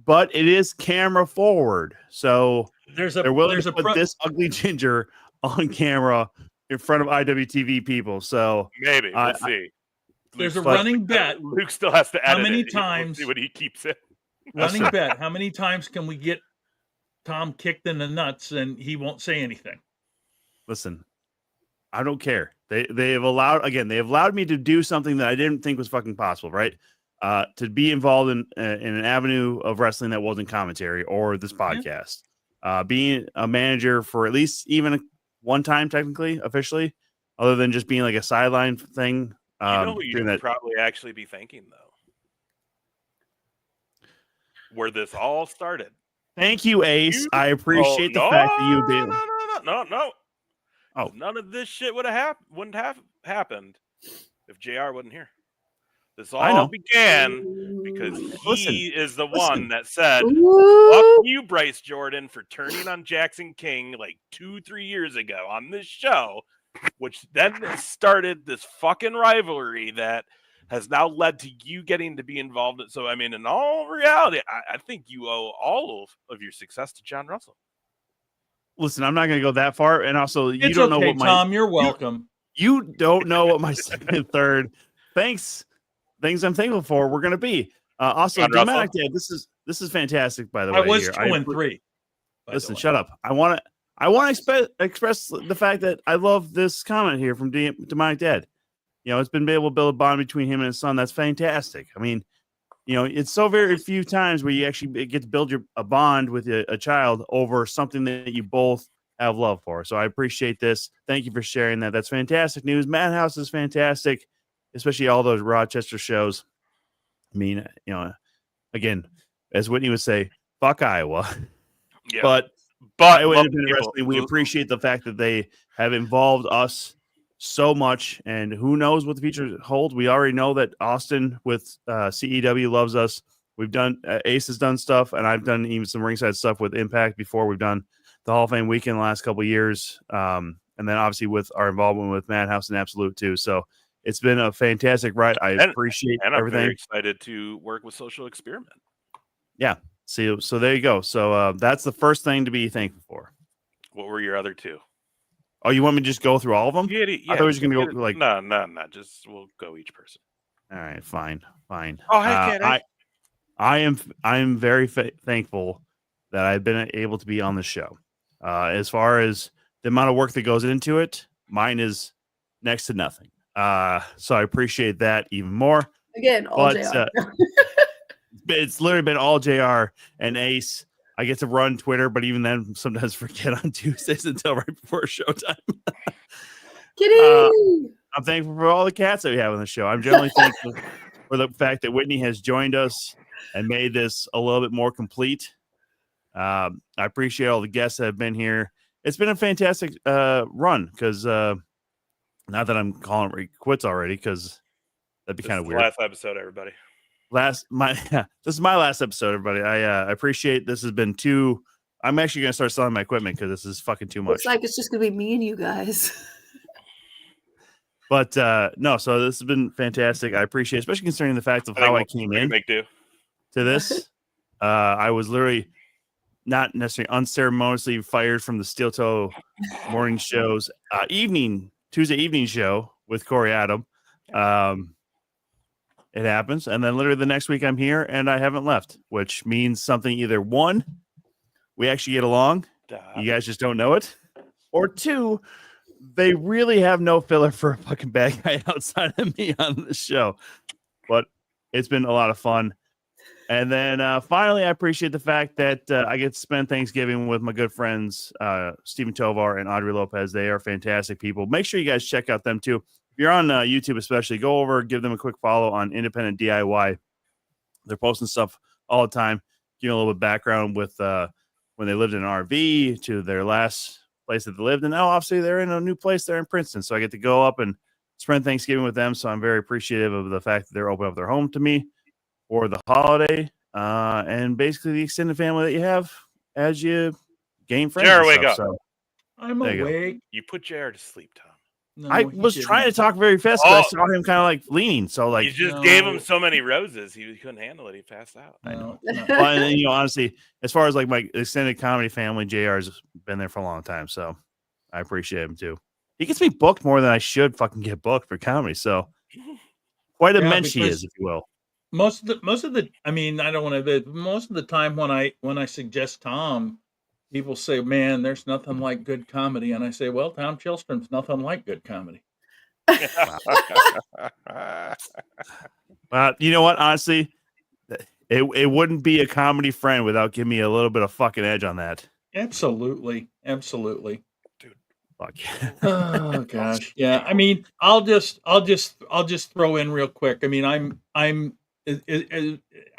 Speaker 4: But it is camera forward, so they're willing to put this ugly ginger on camera in front of IWTV people. So
Speaker 5: maybe we'll see.
Speaker 2: There's a running bet.
Speaker 5: Luke still has to edit.
Speaker 2: How many times?
Speaker 5: We'll see what he keeps it.
Speaker 2: Running bet. How many times can we get Tom kicked in the nuts and he won't say anything?
Speaker 4: Listen, I don't care. They have allowed me to do something that I didn't think was fucking possible, right? To be involved in an avenue of wrestling that wasn't commentary or this podcast. Being a manager for at least even one time, technically, officially, other than just being like a sideline thing.
Speaker 5: You know what you should probably actually be thanking, though? Where this all started.
Speaker 4: Thank you, Ace. I appreciate the fact that you did.
Speaker 5: No.
Speaker 4: Oh,
Speaker 5: none of this shit wouldn't have happened if JR wasn't here. This all began because he is the one that said, "Fuck you, Bryce Jordan, for turning on Jackson King like 2-3 years ago on this show," which then started this fucking rivalry that has now led to you getting to be involved. So, I mean, in all reality, I think you owe all of your success to John Russell.
Speaker 4: Listen, I'm not going to go that far. And also, you
Speaker 2: don't
Speaker 4: know what my
Speaker 2: Tom, you're welcome.
Speaker 4: You don't know what my second and third things I'm thankful for we're going to be. Also, Dominic Dad, this is fantastic, by the way.
Speaker 2: I was 2-3.
Speaker 4: Listen, shut up. I want to express the fact that I love this comment here from Demonic Dad. You know, it's been able to build a bond between him and his son. That's fantastic. I mean, you know, it's so very few times where you actually get to build a bond with a child over something that you both have love for. So I appreciate this. Thank you for sharing that. That's fantastic news. Madhouse is fantastic, especially all those Rochester shows. I mean, you know, again, as Whitney would say, fuck Iowa.
Speaker 5: Yeah.
Speaker 4: But Iowa Independent Wrestling, we appreciate the fact that they have involved us so much, and who knows what the future holds. We already know that Austin with CEW loves us. We've done Ace has done stuff, and I've done even some ringside stuff with Impact before. We've done the Hall of Fame weekend the last couple of years, and then obviously with our involvement with Madhouse and Absolute too. So It's been a fantastic ride. I appreciate
Speaker 5: and I'm
Speaker 4: everything.
Speaker 5: very excited to work with Social Experiment.
Speaker 4: Yeah. So there you go. So that's the first thing to be thankful for.
Speaker 5: What were your other two?
Speaker 4: Oh, you want me to just go through all of them?
Speaker 5: Yeah,
Speaker 4: I thought we were just going to go like.
Speaker 5: No. Just we'll go each person.
Speaker 4: All right, fine.
Speaker 5: Oh, hey, kid.
Speaker 4: I am very thankful that I've been able to be on the show. As far as the amount of work that goes into it, mine is next to nothing. So I appreciate that even more.
Speaker 3: Again, all JR.
Speaker 4: It's literally been all JR and Ace. I get to run Twitter, but even then, sometimes forget on Tuesdays until right before showtime.
Speaker 3: Kitty!
Speaker 4: I'm thankful for all the cats that we have on the show. I'm generally thankful for the fact that Whitney has joined us and made this a little bit more complete. I appreciate all the guests that have been here. It's been a fantastic run because not that I'm calling it quits already because that'd be kind of weird.
Speaker 5: Last episode, everybody.
Speaker 4: This is my last episode, everybody. I appreciate this has been too. I'm actually gonna start selling my equipment because this is fucking too much.
Speaker 3: Looks like it's just gonna be me and you guys.
Speaker 4: But no, so this has been fantastic. I appreciate it, especially considering the fact of how I came in to this. I was literally not necessarily unceremoniously fired from the Steel Toe morning show's Tuesday evening show with Corey Adam. It happens. And then literally the next week I'm here and I haven't left, which means something either one, we actually get along. You guys just don't know it. Or two, they really have no filler for a fucking bad guy outside of me on the show. But it's been a lot of fun. And then finally, I appreciate the fact that I get to spend Thanksgiving with my good friends, Stephen Tovar and Audrey Lopez. They are fantastic people. Make sure you guys check out them too. If you're on YouTube especially, go over, give them a quick follow on Independent DIY. They're posting stuff all the time. Give a little bit of background with when they lived in an RV to their last place that they lived. And now obviously they're in a new place there in Princeton. So I get to go up and spend Thanksgiving with them. So I'm very appreciative of the fact that they're opening up their home to me for the holiday, and basically the extended family that you have as you gain friends.
Speaker 5: Jared, wake up.
Speaker 4: So,
Speaker 2: I'm awake.
Speaker 5: You put Jared to sleep, Tom.
Speaker 2: No,
Speaker 4: I was trying to talk very fast because I saw him kind of like leaning. So like
Speaker 5: you just gave him so many roses, he couldn't handle it. He passed out.
Speaker 4: I know. Well, and then, honestly, as far as like my extended comedy family, JR's been there for a long time, so I appreciate him too. He gets me booked more than I should fucking get booked for comedy. So quite a mensch he is, if you will.
Speaker 2: Most of the I mean, I don't want to. Most of the time when I suggest Tom, people say, "Man, there's nothing like good comedy," and I say, "Well, Tom Chilstrom's nothing like good comedy."
Speaker 4: You know what? Honestly, it wouldn't be a comedy friend without giving me a little bit of fucking edge on that.
Speaker 2: Absolutely,
Speaker 5: dude.
Speaker 4: Fuck.
Speaker 2: Oh gosh, yeah. I mean, I'll just throw in real quick. I mean, I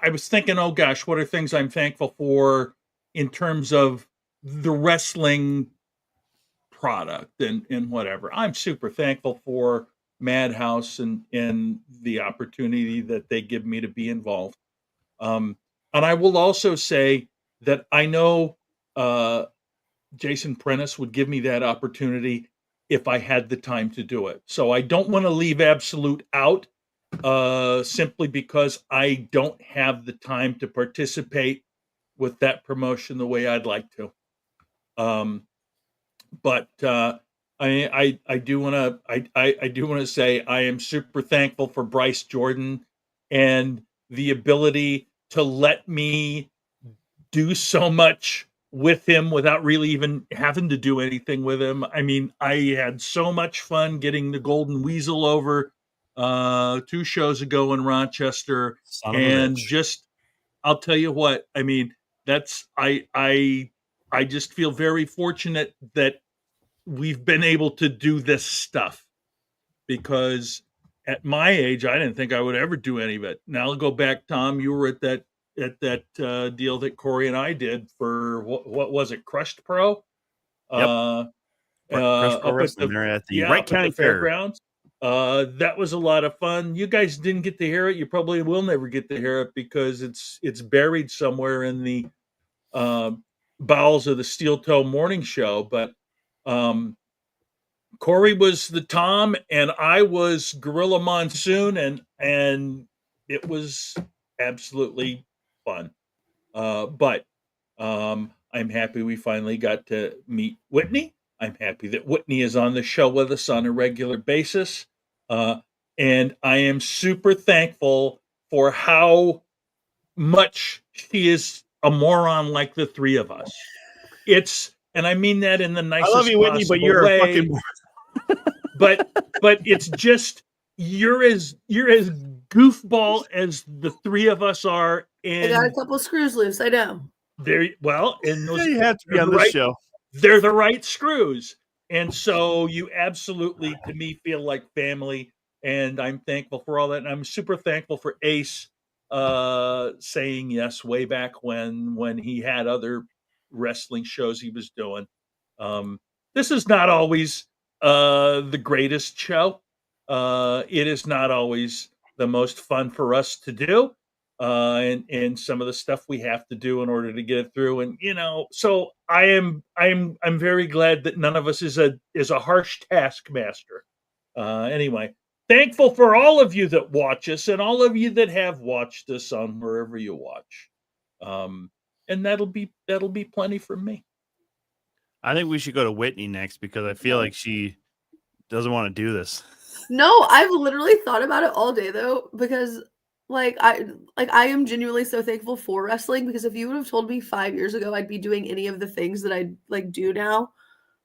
Speaker 2: was thinking, oh gosh, what are things I'm thankful for in terms of the wrestling product and whatever. I'm super thankful for Madhouse and the opportunity that they give me to be involved. And I will also say that I know Jason Prentice would give me that opportunity if I had the time to do it. So I don't want to leave Absolute out simply because I don't have the time to participate with that promotion the way I'd like to. But I do want to say I am super thankful for Bryce Jordan and the ability to let me do so much with him without really even having to do anything with him. I mean, I had so much fun getting the Golden Weasel over 2 shows ago in Rochester, and just I'll tell you what, I mean, that's I just feel very fortunate that we've been able to do this stuff, because at my age I didn't think I would ever do any of it. Now I'll go back, Tom, you were at that deal that Corey and I did for what was it, Crushed Pro?
Speaker 4: Crushed Pro Wrestling. They're at the Wright County
Speaker 2: Fairgrounds. That was a lot of fun. You guys didn't get to hear it. You probably will never get to hear it because it's buried somewhere in the bowels of the Steel Toe Morning Show. But Corey was the Tom, and I was Gorilla Monsoon, and it was absolutely fun. But I'm happy we finally got to meet Whitney. I'm happy that Whitney is on the show with us on a regular basis. And I am super thankful for how much she is a moron like the three of us. And I mean that in the nicest
Speaker 4: I love you, Whitney, but you're
Speaker 2: way.
Speaker 4: a fucking.
Speaker 2: but it's just you're as goofball as the three of us are. And
Speaker 3: I got a couple screws loose. I know.
Speaker 2: And those
Speaker 4: You have to be on this show.
Speaker 2: They're the right screws, and so you absolutely, to me, feel like family. And I'm thankful for all that. And I'm super thankful for Ace saying yes way back when he had other wrestling shows he was doing. This is not always the greatest show. It is not always the most fun for us to do. And some of the stuff we have to do in order to get it through. And so I'm very glad that none of us is a harsh taskmaster. Anyway, thankful for all of you that watch us and all of you that have watched us on wherever you watch. And that'll be plenty for me.
Speaker 4: I think we should go to Whitney next because I feel like she doesn't want to do this.
Speaker 3: No, I've literally thought about it all day though, because I am genuinely so thankful for wrestling, because if you would have told me 5 years ago I'd be doing any of the things that I do now,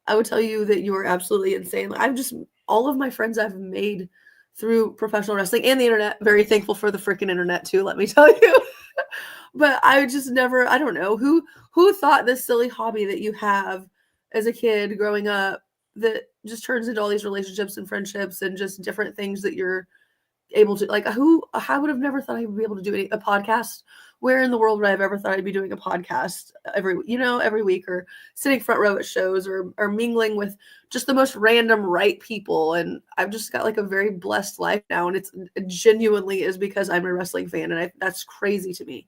Speaker 3: I would tell you that you were absolutely insane. I'm just, all of my friends I've made through professional wrestling and the internet, very thankful for the freaking internet too, let me tell you. But I just never, I don't know, who thought this silly hobby that you have as a kid growing up that just turns into all these relationships and friendships and just different things that you're able to, I would have never thought I would be able to do a podcast. Where in the world would I have ever thought I'd be doing a podcast every week, or sitting front row at shows, or mingling with just the most random right people? And I've just got like a very blessed life now, and it genuinely is because I'm a wrestling fan, and that's crazy to me.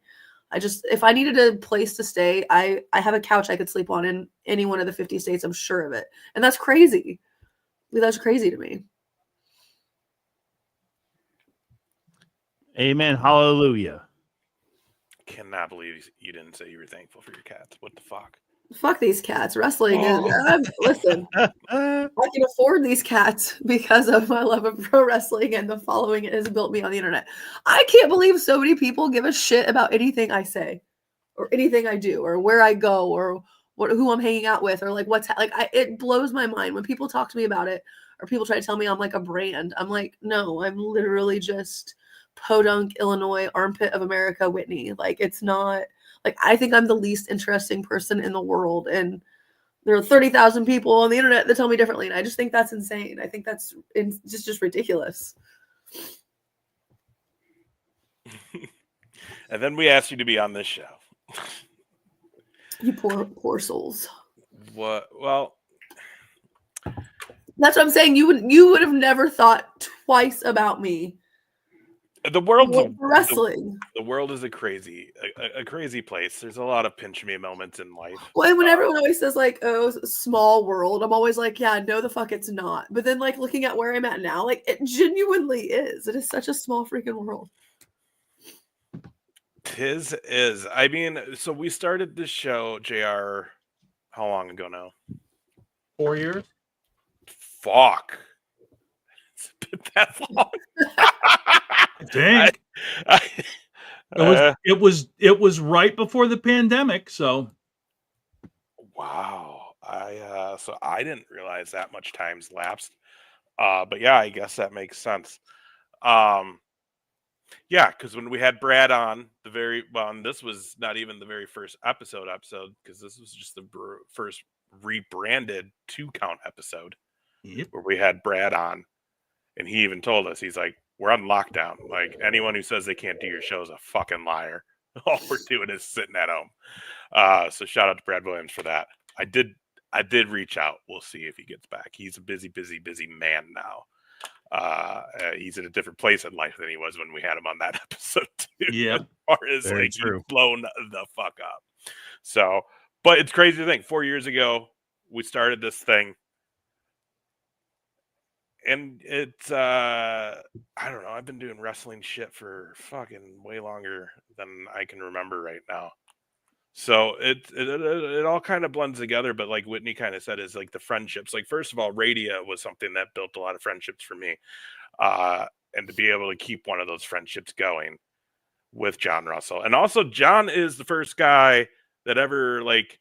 Speaker 3: If I needed a place to stay, I have a couch I could sleep on in any one of the 50 states, I'm sure of it. And that's crazy. That's crazy to me.
Speaker 4: Amen. Hallelujah.
Speaker 5: Cannot believe you didn't say you were thankful for your cats. What the fuck?
Speaker 3: Fuck these cats. Wrestling is, listen, I can afford these cats because of my love of pro wrestling and the following it has built me on the internet. I can't believe so many people give a shit about anything I say or anything I do or where I go or who I'm hanging out with or like it blows my mind when people talk to me about it or people try to tell me I'm like a brand. I'm like, no, I'm literally just Podunk, Illinois, armpit of America, Whitney. Like, it's not like, I think I'm the least interesting person in the world, and there are 30,000 people on the internet that tell me differently, and I just think that's insane. I think that's just ridiculous.
Speaker 5: And then we asked you to be on this show.
Speaker 3: You poor souls.
Speaker 5: What? Well,
Speaker 3: that's what I'm saying. You would have never thought twice about me.
Speaker 5: The world's
Speaker 3: wrestling.
Speaker 5: The world is a crazy place. There's a lot of pinch me moments in life.
Speaker 3: Well, and when everyone always says like, "Oh, small world," I'm always like, "Yeah, no, the fuck, it's not." But then, like, looking at where I'm at now, like, it genuinely is. It is such a small freaking world.
Speaker 5: Tis is. I mean, so we started this show, JR. How long ago now?
Speaker 2: 4 years.
Speaker 5: Fuck. It's been that long.
Speaker 2: Dang. It was right before the pandemic, so
Speaker 5: wow. So I didn't realize that much time's lapsed. But yeah, I guess that makes sense. Yeah, because when we had Brad on and this was not even the very first episode, because this was just the first rebranded 2 count episode.
Speaker 2: Yep.
Speaker 5: Where we had Brad on, and he even told us, he's like, we're on lockdown. Like, anyone who says they can't do your show is a fucking liar. All we're doing is sitting at home. So shout out to Brad Williams for that. I did reach out. We'll see if he gets back. He's a busy man now. He's in a different place in life than he was when we had him on that episode too.
Speaker 2: Yeah.
Speaker 5: As far as like he's blown the fuck up. So, but it's crazy to think 4 years ago we started this thing. and it's I don't know. I've been doing wrestling shit for fucking way longer than I can remember right now. So it all kind of blends together. But like Whitney kind of said, is like the friendships. Like first of all, radio was something that built a lot of friendships for me, and to be able to keep one of those friendships going with John Russell, and also John is the first guy that ever like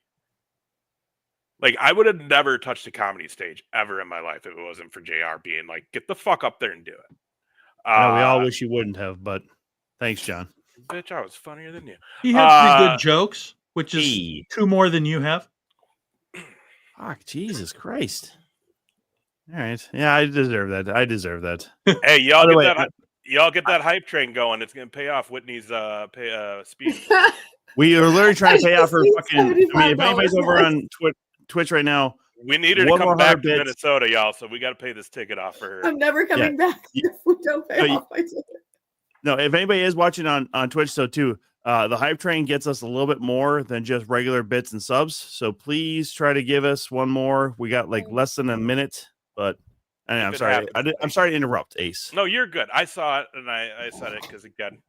Speaker 5: I would have never touched a comedy stage ever in my life if it wasn't for JR being like, get the fuck up there and do it.
Speaker 4: No, we all wish you wouldn't have, but thanks, John.
Speaker 5: Bitch, I was funnier than you.
Speaker 2: He had pretty good jokes, which is 2 more than you have.
Speaker 4: Fuck, Jesus Christ. All right. Yeah, I deserve that.
Speaker 5: Hey, y'all get that hype train going. It's going to pay off Whitney's speed.
Speaker 4: We are literally trying to pay off her fucking. I mean, if anybody's over on Twitch right now,
Speaker 5: we need her to come back to Minnesota, y'all. So we got to pay this ticket off for her.
Speaker 3: I'm never coming back if we don't pay off my ticket.
Speaker 4: No, if anybody is watching on Twitch, so too, the hype train gets us a little bit more than just regular bits and subs. So please try to give us one more. We got like less than a minute, but I'm sorry. I'm sorry to interrupt, Ace.
Speaker 5: No, you're good. I saw it and I said it because again.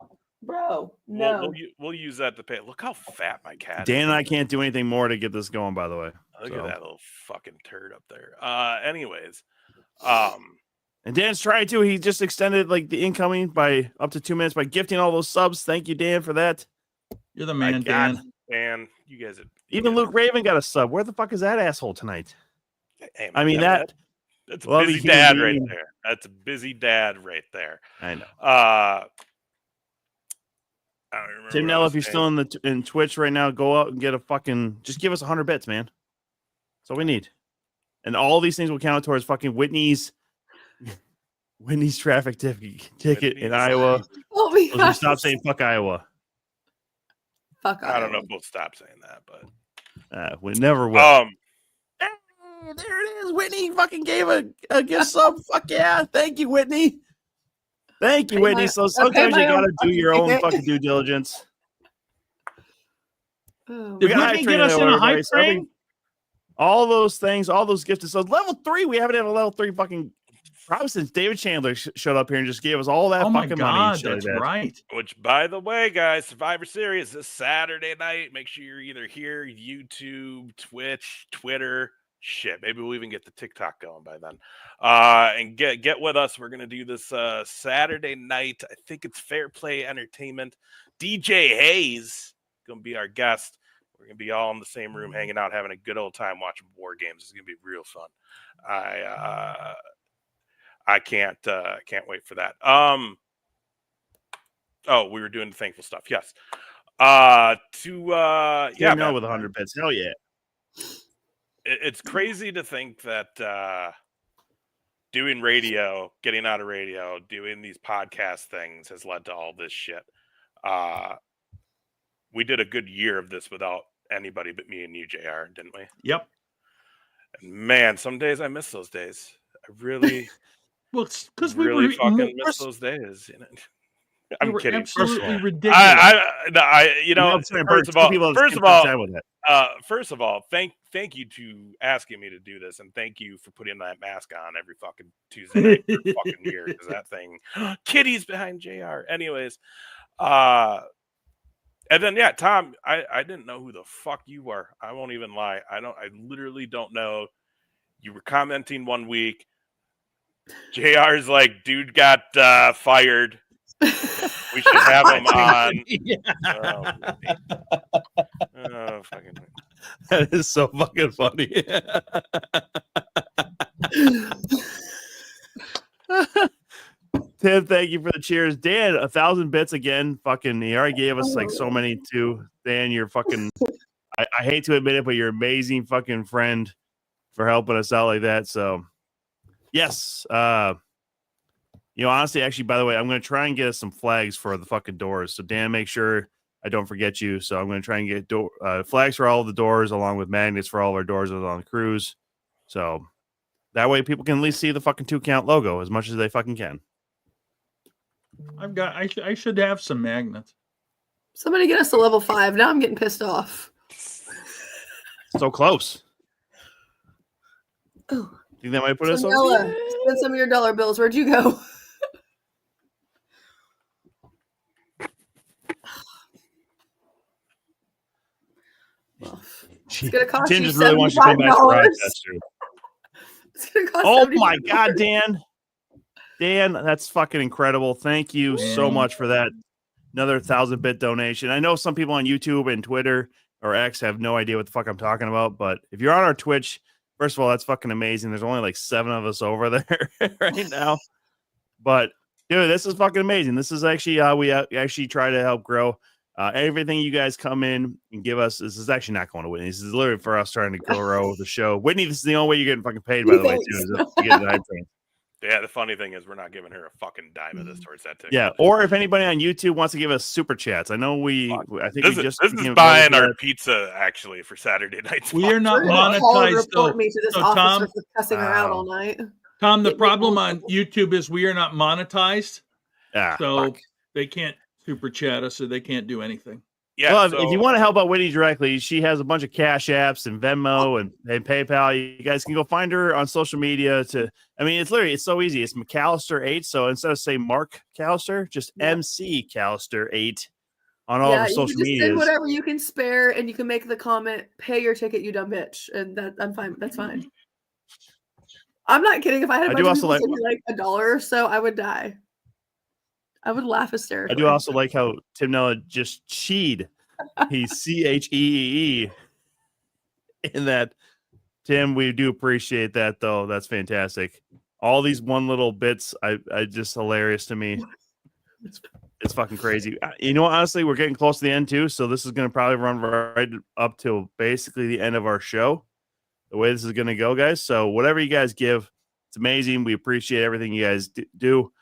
Speaker 3: Bro, no.
Speaker 5: We'll use that to pay. Look how fat my cat is.
Speaker 4: Dan and I can't do anything more to get this going, by the way.
Speaker 5: Look at that little fucking turd up there. Anyways.
Speaker 4: And Dan's trying to. He just extended like the incoming by up to 2 minutes by gifting all those subs. Thank you, Dan, for that.
Speaker 2: You're the man, Dan.
Speaker 5: Man, you guys
Speaker 4: even Luke Raven got a sub. Where the fuck is that asshole tonight?
Speaker 5: Hey,
Speaker 4: I mean, that's
Speaker 5: a busy dad right there. That's a busy dad right there.
Speaker 4: I know.
Speaker 5: I don't remember.
Speaker 4: Tim Nell, if you're still in Twitch right now, go out and get just give us 100 bits, man. That's all we need. And all these things will count towards fucking Whitney's traffic ticket in Iowa. So stop saying fuck Iowa.
Speaker 3: Fuck Iowa.
Speaker 5: I don't know if we'll stop saying that, but
Speaker 4: we never will. Hey, there it is. Whitney fucking gave a gift sub. Fuck yeah. Thank you, Whitney. Thank you, Whitney. So sometimes you gotta do your own fucking due diligence.
Speaker 2: Did Whitney get us in a hype train?
Speaker 4: All those things, all those gifted. So level 3, we haven't had a level 3 fucking probably since David Chandler showed up here and just gave us all that fucking money.
Speaker 2: That's right.
Speaker 5: Which, by the way, guys, Survivor Series this Saturday night. Make sure you're either here, YouTube, Twitch, Twitter. Shit, maybe we'll even get the TikTok going by then. And get with us. We're gonna do this Saturday night. I think it's Fair Play Entertainment. DJ Hayes gonna be our guest. We're gonna be all in the same room, hanging out, having a good old time watching war games. It's gonna be real fun. I can't wait for that. Oh, we were doing the thankful stuff. Yes. Yeah,
Speaker 4: no, with 100 bits. Hell yeah.
Speaker 5: It's crazy to think that doing radio, getting out of radio, doing these podcast things has led to all this shit. We did a good year of this without anybody but me and you, JR, didn't we?
Speaker 2: Yep.
Speaker 5: And man, some days I miss those days. I really,
Speaker 2: well, because
Speaker 5: we really fucking miss those days. You know? I'm kidding.
Speaker 2: Absolutely ridiculous.
Speaker 5: First of all, thank you to asking me to do this, and thank you for putting that mask on every fucking Tuesday night for a fucking year, because that thing, Kitty's behind JR. Anyways, and then yeah, Tom, I didn't know who the fuck you were. I won't even lie. I literally don't know. You were commenting one week. JR's like, dude got fired. We should have him on. Oh, fucking.
Speaker 4: That is so fucking funny. Tim, thank you for the cheers. Dan, 1,000 bits again. Fucking, he already gave us like so many too. Dan, you're fucking. I hate to admit it, but you're an amazing fucking friend for helping us out like that. So, yes. Honestly, actually, by the way, I'm going to try and get us some flags for the fucking doors. So, Dan, make sure I don't forget you. So, I'm going to try and get flags for all of the doors, along with magnets for all of our doors on the cruise. So, that way people can at least see the fucking 2-count logo as much as they fucking can.
Speaker 2: I should have some magnets.
Speaker 3: Somebody get us to level 5. Now I'm getting pissed off.
Speaker 4: So close.
Speaker 3: Oh.
Speaker 4: Think that might put us
Speaker 3: Sonella, spend some of your dollar bills? Where'd you go? Well, it's gonna cost
Speaker 4: Tim
Speaker 3: you
Speaker 4: just really wants you to come back to
Speaker 3: $75.
Speaker 4: Rochester.
Speaker 3: It's gonna cost
Speaker 4: Oh my
Speaker 3: $75.
Speaker 4: God, Dan. Dan, that's fucking incredible. Thank you so much for that. Another 1,000-bit donation. I know some people on YouTube and Twitter or X have no idea what the fuck I'm talking about, but if you're on our Twitch, first of all, that's fucking amazing. There's only like 7 of us over there right now. But dude, this is fucking amazing. This is actually how we actually try to help grow. Everything you guys come in and give us, this is actually not going to Whitney. This is literally for us trying to grow the show. Whitney, this is the only way you're getting fucking paid, by the way, too. Is to get the hype train.
Speaker 5: Yeah, the funny thing is we're not giving her a fucking dime of this towards that ticket.
Speaker 4: Yeah, or if anybody on YouTube wants to give us super chats, I know I think
Speaker 5: this is buying our pizza actually for Saturday night.
Speaker 2: We are not monetized.
Speaker 3: Report me to this
Speaker 2: so
Speaker 3: officer
Speaker 2: Tom,
Speaker 3: for cussing her out all night.
Speaker 2: Tom, the problem on YouTube is we are not monetized, so
Speaker 3: fuck.
Speaker 2: they can't super chat us, or they can't do anything.
Speaker 5: Yeah.
Speaker 4: Well,
Speaker 5: so,
Speaker 4: if you want to help out Whitney directly, she has a bunch of Cash Apps and Venmo and PayPal. You guys can go find her on social media. It's so easy. It's McAllister8. So instead of saying Mark Callister, just MC Callister8 on all the social media.
Speaker 3: Send whatever you can spare, and you can make the comment, "Pay your ticket, you dumb bitch," and that I'm fine. That's fine. I'm not kidding. If I had a bunch of people send me like $1 or so, I would die. I would laugh hysterically.
Speaker 4: I do also like how Tim Nella just cheed. He's CHEEE in that. Tim, we do appreciate that, though. That's fantastic. All these one little bits, I just hilarious to me. It's fucking crazy. You know, honestly, we're getting close to the end, too. So this is going to probably run right up till basically the end of our show. The way this is going to go, guys. So whatever you guys give, it's amazing. We appreciate everything you guys do.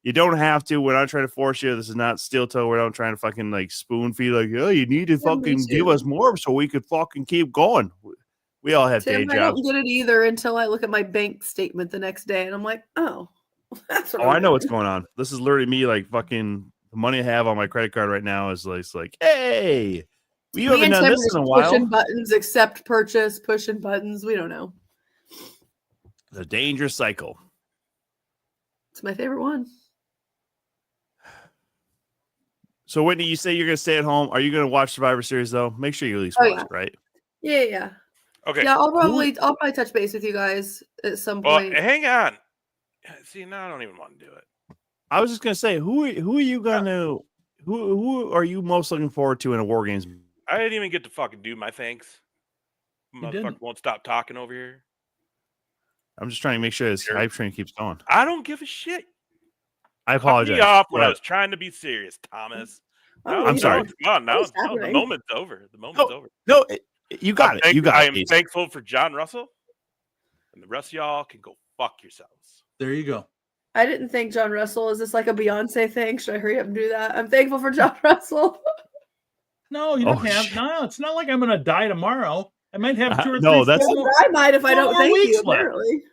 Speaker 4: You don't have to. We're not trying to force you. This is not steel toe. We're not trying to fucking like spoon feed. Like, oh, you need to fucking give us more so we could fucking keep going. We all have day jobs.
Speaker 3: I don't get it either until I look at my bank statement the next day, and I'm like, oh, that's what
Speaker 4: I know what's going on. This is literally me, like fucking the money I have on my credit card right now is like, hey, you haven't done this in a while.
Speaker 3: Pushing buttons, accept purchase, pushing buttons. We don't know.
Speaker 4: The dangerous cycle.
Speaker 3: It's my favorite one.
Speaker 4: So, Whitney, you say you're going to stay at home. Are you going to watch Survivor Series, though? Make sure you at least watch it, right?
Speaker 3: Yeah.
Speaker 5: Okay.
Speaker 3: Yeah, I'll probably touch base with you guys at some point.
Speaker 5: Well, hang on. See, now I don't even want to do it.
Speaker 4: I was just going to say, who are you going to who are you most looking forward to in a War Games?
Speaker 5: I didn't even get to fucking do my thanks. Motherfucker won't stop talking over here.
Speaker 4: I'm just trying to make sure this hype train keeps going.
Speaker 5: I don't give a shit.
Speaker 4: I apologize.
Speaker 5: Cut me off when I was trying to be serious, Thomas.
Speaker 4: I'm sorry.
Speaker 5: Come on, now the moment's over. The moment's over.
Speaker 4: No, you got it. You got it.
Speaker 5: I am thankful for John Russell, and the rest of y'all can go fuck yourselves.
Speaker 2: There you go.
Speaker 3: I didn't think John Russell. Is this like a Beyonce thing? Should I hurry up and do that? I'm thankful for John Russell.
Speaker 2: No, you don't have. No, it's not like I'm going to die tomorrow. I might have 2 or 3.
Speaker 4: No, that's.
Speaker 3: I might if I don't thank you. Apparently.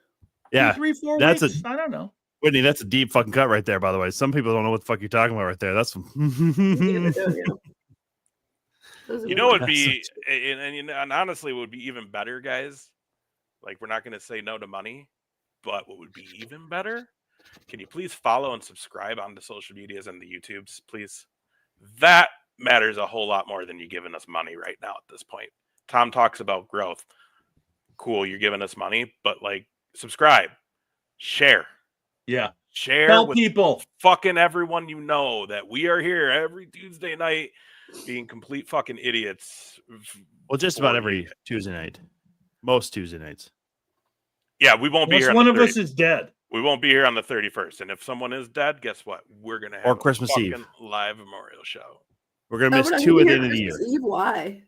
Speaker 4: Yeah,
Speaker 2: 3, 4
Speaker 4: that's
Speaker 2: weeks. I don't know.
Speaker 4: Whitney, that's a deep fucking cut right there, by the way. Some people don't know what the fuck you're talking about right there. That's
Speaker 5: you know what would be and honestly what would be even better, guys. Like, we're not going to say no to money, but what would be even better? Can you please follow and subscribe on the social medias and the YouTubes, please? That matters a whole lot more than you giving us money right now at this point. Tom talks about growth. Cool, you're giving us money, but like, subscribe, share.
Speaker 2: Yeah.
Speaker 5: Share
Speaker 2: Tell
Speaker 5: with
Speaker 2: people.
Speaker 5: Fucking everyone you know that we are here every Tuesday night being complete fucking idiots.
Speaker 4: Well, just about every Tuesday night. Most Tuesday nights.
Speaker 5: Yeah, we won't be here.
Speaker 2: One of us is dead.
Speaker 5: We won't be here on the 31st. And if someone is dead, guess what? We're going to have
Speaker 4: Christmas Eve
Speaker 5: live memorial show.
Speaker 4: We're going to miss 2 at the end of the year.
Speaker 3: Eve, why?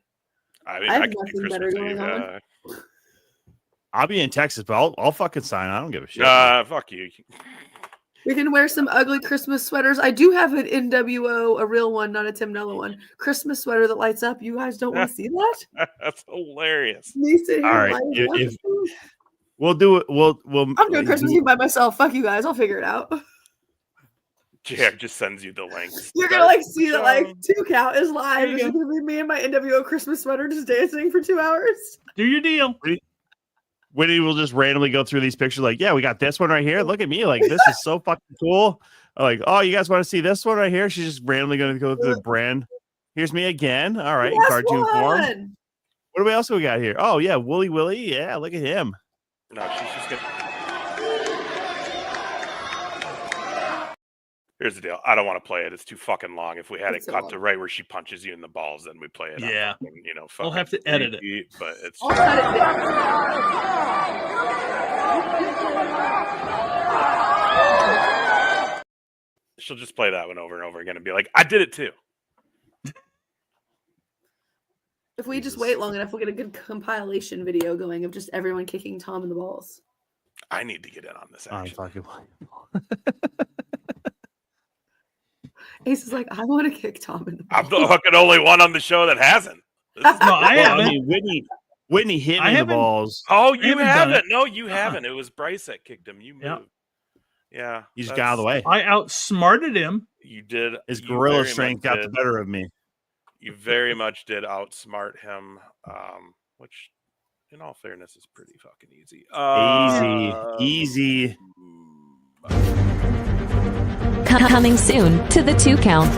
Speaker 5: I mean,
Speaker 3: I have
Speaker 5: can do
Speaker 3: nothing better
Speaker 5: Christmas
Speaker 3: going
Speaker 5: Eve.
Speaker 3: on.
Speaker 4: I'll be in Texas, but I'll fucking sign. I don't give a shit.
Speaker 5: Fuck you.
Speaker 3: We can wear some ugly Christmas sweaters. I do have an NWO, a real one, not a Tim Nella one. Christmas sweater that lights up. You guys don't want to see that?
Speaker 5: That's hilarious.
Speaker 3: Me sitting here.
Speaker 4: All right. We'll do it.
Speaker 3: I'm doing Christmas Eve by myself. Fuck you guys. I'll figure it out.
Speaker 5: Jack just sends you the links.
Speaker 3: You're gonna like see that like 2 count is live. It's gonna be me and my NWO Christmas sweater just dancing for 2 hours.
Speaker 2: Do your deal.
Speaker 4: Whitney will just randomly go through these pictures like, yeah, we got this one right here. Look at me. Like, this is so fucking cool. Like, oh, you guys want to see this one right here? She's just randomly going to go through the brand. Here's me again. All right. In cartoon form. What else we got here? Oh, yeah. Wooly Willy. Yeah. Look at him.
Speaker 5: No, she's just going to. Here's the deal. I don't want to play it. It's too fucking long. If we had it cut to right where she punches you in the balls, then we play it.
Speaker 2: Yeah.
Speaker 5: On fucking,
Speaker 2: I'll have to edit it.
Speaker 5: But it's.
Speaker 3: I'll cut it down.
Speaker 5: She'll just play that one over and over again and be like, I did it too.
Speaker 3: If we just wait long enough, we'll get a good compilation video going of just everyone kicking Tom in the balls.
Speaker 5: I need to get in on this action.
Speaker 3: Ace is like, I want to kick Tom in the balls.
Speaker 5: I'm the fucking only one on the show that hasn't.
Speaker 2: I haven't.
Speaker 4: I mean, Whitney hit me in the balls.
Speaker 5: Oh, you haven't. No, you haven't. It was Bryce that kicked him. You moved. Yeah.
Speaker 4: You just got out of the way.
Speaker 2: I outsmarted him.
Speaker 5: You did.
Speaker 4: His gorilla strength got the better of me.
Speaker 5: You very much did outsmart him, which, in all fairness, is pretty fucking easy.
Speaker 4: Easy.
Speaker 7: Coming soon to the 2 Count.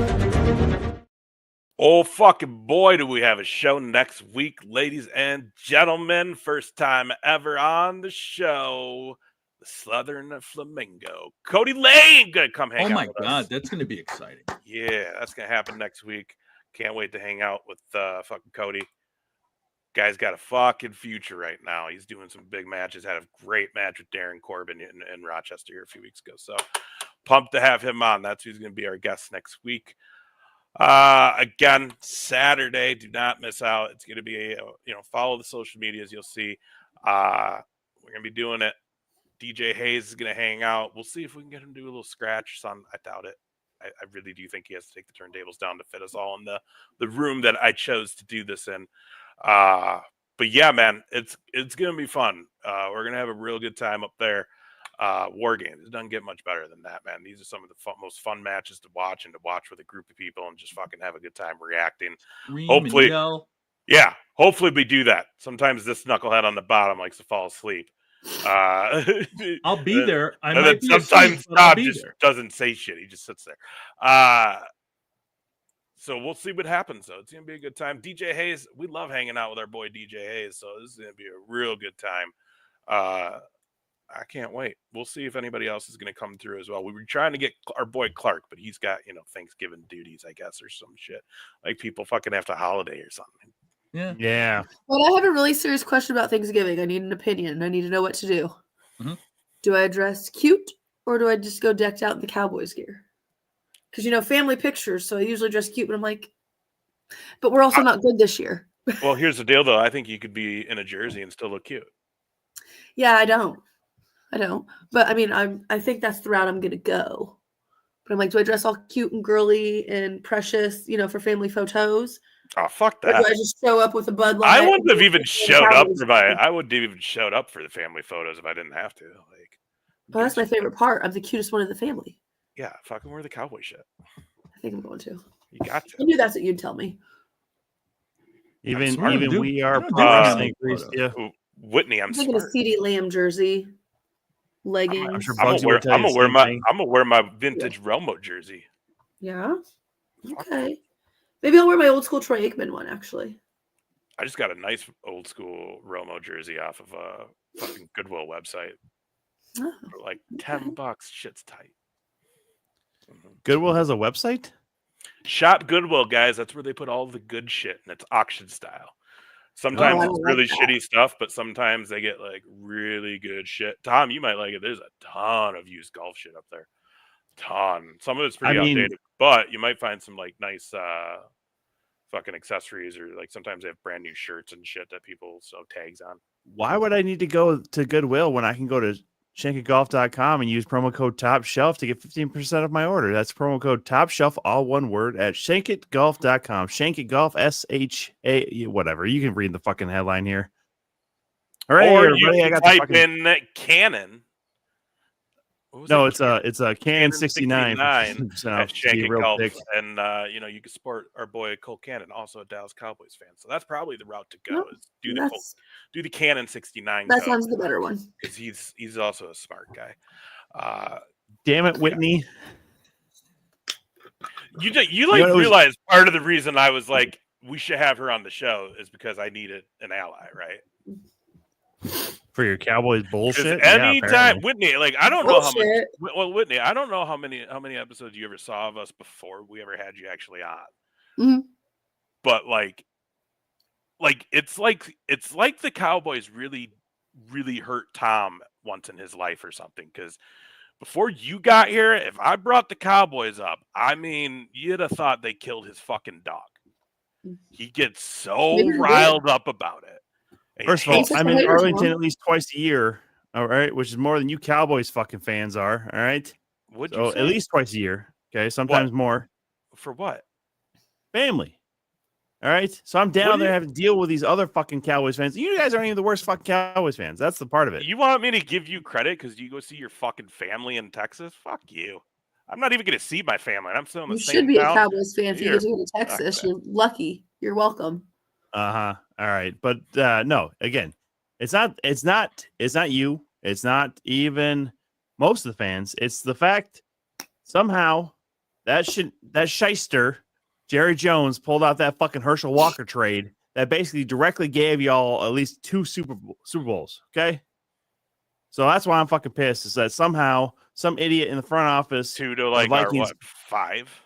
Speaker 5: Oh, fucking boy, do we have a show next week, ladies and gentlemen. First time ever on the show. The Southern Flamingo. Cody Lane gonna come hang out.
Speaker 2: Oh my
Speaker 5: with
Speaker 2: God,
Speaker 5: us.
Speaker 2: that's gonna be exciting.
Speaker 5: Yeah, that's gonna happen next week. Can't wait to hang out with fucking Cody. Guy's got a fucking future right now. He's doing some big matches. Had a great match with Darren Corbin in Rochester here a few weeks ago. So pumped to have him on. That's who's gonna be our guest next week. Again, Saturday, do not miss out. It's going to be, follow the social medias. You'll see, we're going to be doing it. DJ Hayes is going to hang out. We'll see if we can get him to do a little scratch. Son, I doubt it. I really do think he has to take the turntables down to fit us all in the room that I chose to do this in. But yeah, man, it's going to be fun. We're going to have a real good time up there. War Games. It doesn't get much better than that, man. These are some of the most fun matches to watch, and to watch with a group of people and just fucking have a good time reacting. Hopefully we do that. Sometimes this knucklehead on the bottom likes to fall asleep.
Speaker 2: I'll be there.
Speaker 5: Sometimes Rob just doesn't say shit. He just sits there. So we'll see what happens, though. It's gonna be a good time. DJ Hayes, we love hanging out with our boy DJ Hayes, so this is gonna be a real good time. I can't wait. We'll see if anybody else is going to come through as well. We were trying to get our boy Clark, but he's got, Thanksgiving duties, I guess, or some shit. Like people fucking have to holiday or something.
Speaker 4: Yeah.
Speaker 3: But I have a really serious question about Thanksgiving. I need an opinion. I need to know what to do.
Speaker 2: Mm-hmm.
Speaker 3: Do I dress cute or do I just go decked out in the Cowboys gear? Because, family pictures. So I usually dress cute, but I'm like, but we're also not good this year.
Speaker 5: Well, here's the deal, though. I think you could be in a jersey and still look cute.
Speaker 3: Yeah, I don't. But I mean, I think that's the route I'm gonna go. But I'm like, do I dress all cute and girly and precious, for family photos?
Speaker 5: Oh, fuck that!
Speaker 3: Or do I just show up with a Bud Light?
Speaker 5: I wouldn't have even showed up for the family photos if I didn't have to. Like,
Speaker 3: but that's my favorite part. I'm the cutest one in the family.
Speaker 5: Yeah, fucking wear the cowboy shit.
Speaker 3: I think I'm going to.
Speaker 5: You got to.
Speaker 3: I knew that's what you'd tell me.
Speaker 4: Even we are
Speaker 5: Whitney, I'm
Speaker 3: thinking a CeeDee Lamb jersey. Leggings.
Speaker 5: I'm gonna wear my vintage Romo jersey.
Speaker 3: Yeah. Okay. Maybe I'll wear my old school Troy Aikman one. Actually,
Speaker 5: I just got a nice old school Romo jersey off of a fucking Goodwill website for like $10. Shit's tight.
Speaker 4: Mm-hmm. Goodwill has a website.
Speaker 5: Shop Goodwill, guys. That's where they put all the good shit, and it's auction style. Sometimes it's really shitty stuff, but sometimes they get like really good shit. Tom, you might like it. There's a ton of used golf shit up there. Ton. Some of it's pretty outdated, but you might find some like nice fucking accessories, or like sometimes they have brand new shirts and shit that people sew tags on.
Speaker 4: Why would I need to go to Goodwill when I can go to shankitgolf.com and use promo code Top Shelf to get 15% of my order? That's promo code Top Shelf, all one word, at shankitgolf.com. Shankit SHA, whatever. You can read the fucking headline here. All right,
Speaker 5: or
Speaker 4: everybody,
Speaker 5: you can type in Canon.
Speaker 4: No, it's a Canon 69.
Speaker 5: at Shank
Speaker 4: real
Speaker 5: Golf,
Speaker 4: thick.
Speaker 5: and you can support our boy Cole Cannon, also a Dallas Cowboys fan. So that's probably the route to go.
Speaker 3: Nope,
Speaker 5: Is do the Canon 69.
Speaker 3: That sounds the better one.
Speaker 5: because he's also a smart guy.
Speaker 4: Damn it, Whitney!
Speaker 5: You realize part of the reason I was like, we should have her on the show is because I needed an ally, right?
Speaker 4: For your Cowboys bullshit.
Speaker 5: Anytime, Whitney, like I don't know how much.
Speaker 3: Bullshit.
Speaker 5: Well, Whitney, I don't know how many episodes you ever saw of us before we ever had you actually on.
Speaker 3: Mhm.
Speaker 5: But like it's like the Cowboys really hurt Tom once in his life or something. Because before you got here, if I brought the Cowboys up, I mean, you'd have thought they killed his fucking dog. He gets so
Speaker 3: Maybe he did.
Speaker 5: riled up about it. And
Speaker 4: First of all,
Speaker 3: He's
Speaker 4: I'm
Speaker 3: just a
Speaker 4: in
Speaker 3: hater,
Speaker 4: Arlington
Speaker 3: Tom.
Speaker 4: at least twice a year. All right, which is more than you Cowboys fucking fans are. All right,
Speaker 5: would you
Speaker 4: so
Speaker 5: say?
Speaker 4: at least twice a year. Okay, sometimes more.
Speaker 5: For what?
Speaker 4: Family. All right, so I'm down
Speaker 5: What do
Speaker 4: there
Speaker 5: you-
Speaker 4: having to deal with these other fucking Cowboys fans. You guys aren't even the worst fucking Cowboys fans. That's the part of it.
Speaker 5: You want me to give you credit because you go see your fucking family in Texas? Fuck you. I'm not even going to see my family. I'm still in the
Speaker 3: You
Speaker 5: same
Speaker 3: should be
Speaker 5: town.
Speaker 3: a Cowboys fan if you
Speaker 5: Here.
Speaker 3: get to go to Texas.
Speaker 5: Okay.
Speaker 3: You're lucky. You're welcome.
Speaker 4: All right, but no. Again, it's not you. It's not even most of the fans. It's the fact somehow that shyster Jerry Jones pulled out that fucking Herschel Walker trade that basically directly gave y'all at least 2 Super Bowls. Okay, so that's why I'm fucking pissed. Is that somehow some idiot in the front office
Speaker 5: 2 to like our
Speaker 4: Vikings-
Speaker 5: what 5?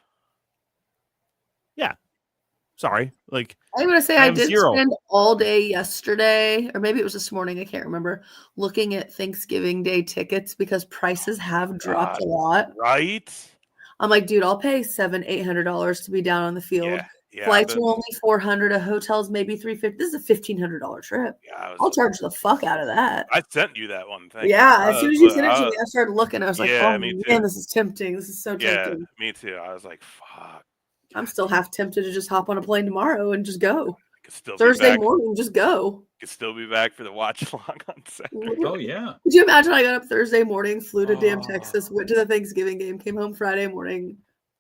Speaker 4: Sorry, like
Speaker 3: I'm gonna say
Speaker 4: I
Speaker 3: I
Speaker 4: have
Speaker 3: did
Speaker 4: 0.
Speaker 3: spend all day yesterday, or maybe it was this morning. I can't remember. Looking at Thanksgiving Day tickets because prices have dropped
Speaker 5: God.
Speaker 3: a lot.
Speaker 5: Right?
Speaker 3: I'm like, dude, I'll pay $700-800 to be down on the field.
Speaker 5: Yeah.
Speaker 3: Flights are only $400. A hotel's maybe $350. This is a $1,500 trip. I'll charge the fuck out of that.
Speaker 5: I sent you that one thing.
Speaker 3: Yeah, as soon as you sent it to me, I started looking. I was like,
Speaker 5: yeah,
Speaker 3: oh
Speaker 5: me
Speaker 3: man,
Speaker 5: too.
Speaker 3: this is tempting. This is so
Speaker 5: Yeah,
Speaker 3: tempting.
Speaker 5: me too. I was like, fuck.
Speaker 3: I'm still half tempted to just hop on a plane tomorrow and just go.
Speaker 5: I could still
Speaker 3: Thursday
Speaker 5: be back.
Speaker 3: morning, just go.
Speaker 5: Could still be back for the watch along on Saturday.
Speaker 2: Oh yeah.
Speaker 3: Could you imagine? I got up Thursday morning, flew to damn
Speaker 5: Oh.
Speaker 3: Texas, went to the Thanksgiving game, came home Friday morning,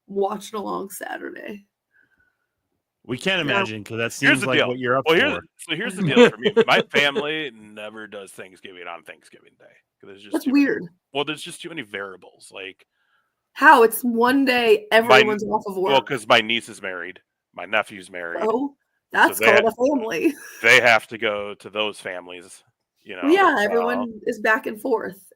Speaker 3: watched along Saturday.
Speaker 4: we can't imagine because that
Speaker 5: Here's
Speaker 4: seems
Speaker 5: the
Speaker 4: like
Speaker 5: deal.
Speaker 4: what you're up
Speaker 5: Well,
Speaker 4: for.
Speaker 5: here's the deal for me. My family never does Thanksgiving on Thanksgiving Day. There's just
Speaker 3: That's
Speaker 5: too-
Speaker 3: weird.
Speaker 5: Well, there's just too many variables. Like,
Speaker 3: How? It's one day everyone's off of
Speaker 5: well,
Speaker 3: work.
Speaker 5: because my niece is married, my nephew's married.
Speaker 3: Oh, that's
Speaker 5: they
Speaker 3: called
Speaker 5: have-
Speaker 3: a family.
Speaker 5: They have to go to those families,
Speaker 3: Yeah, everyone is back and forth.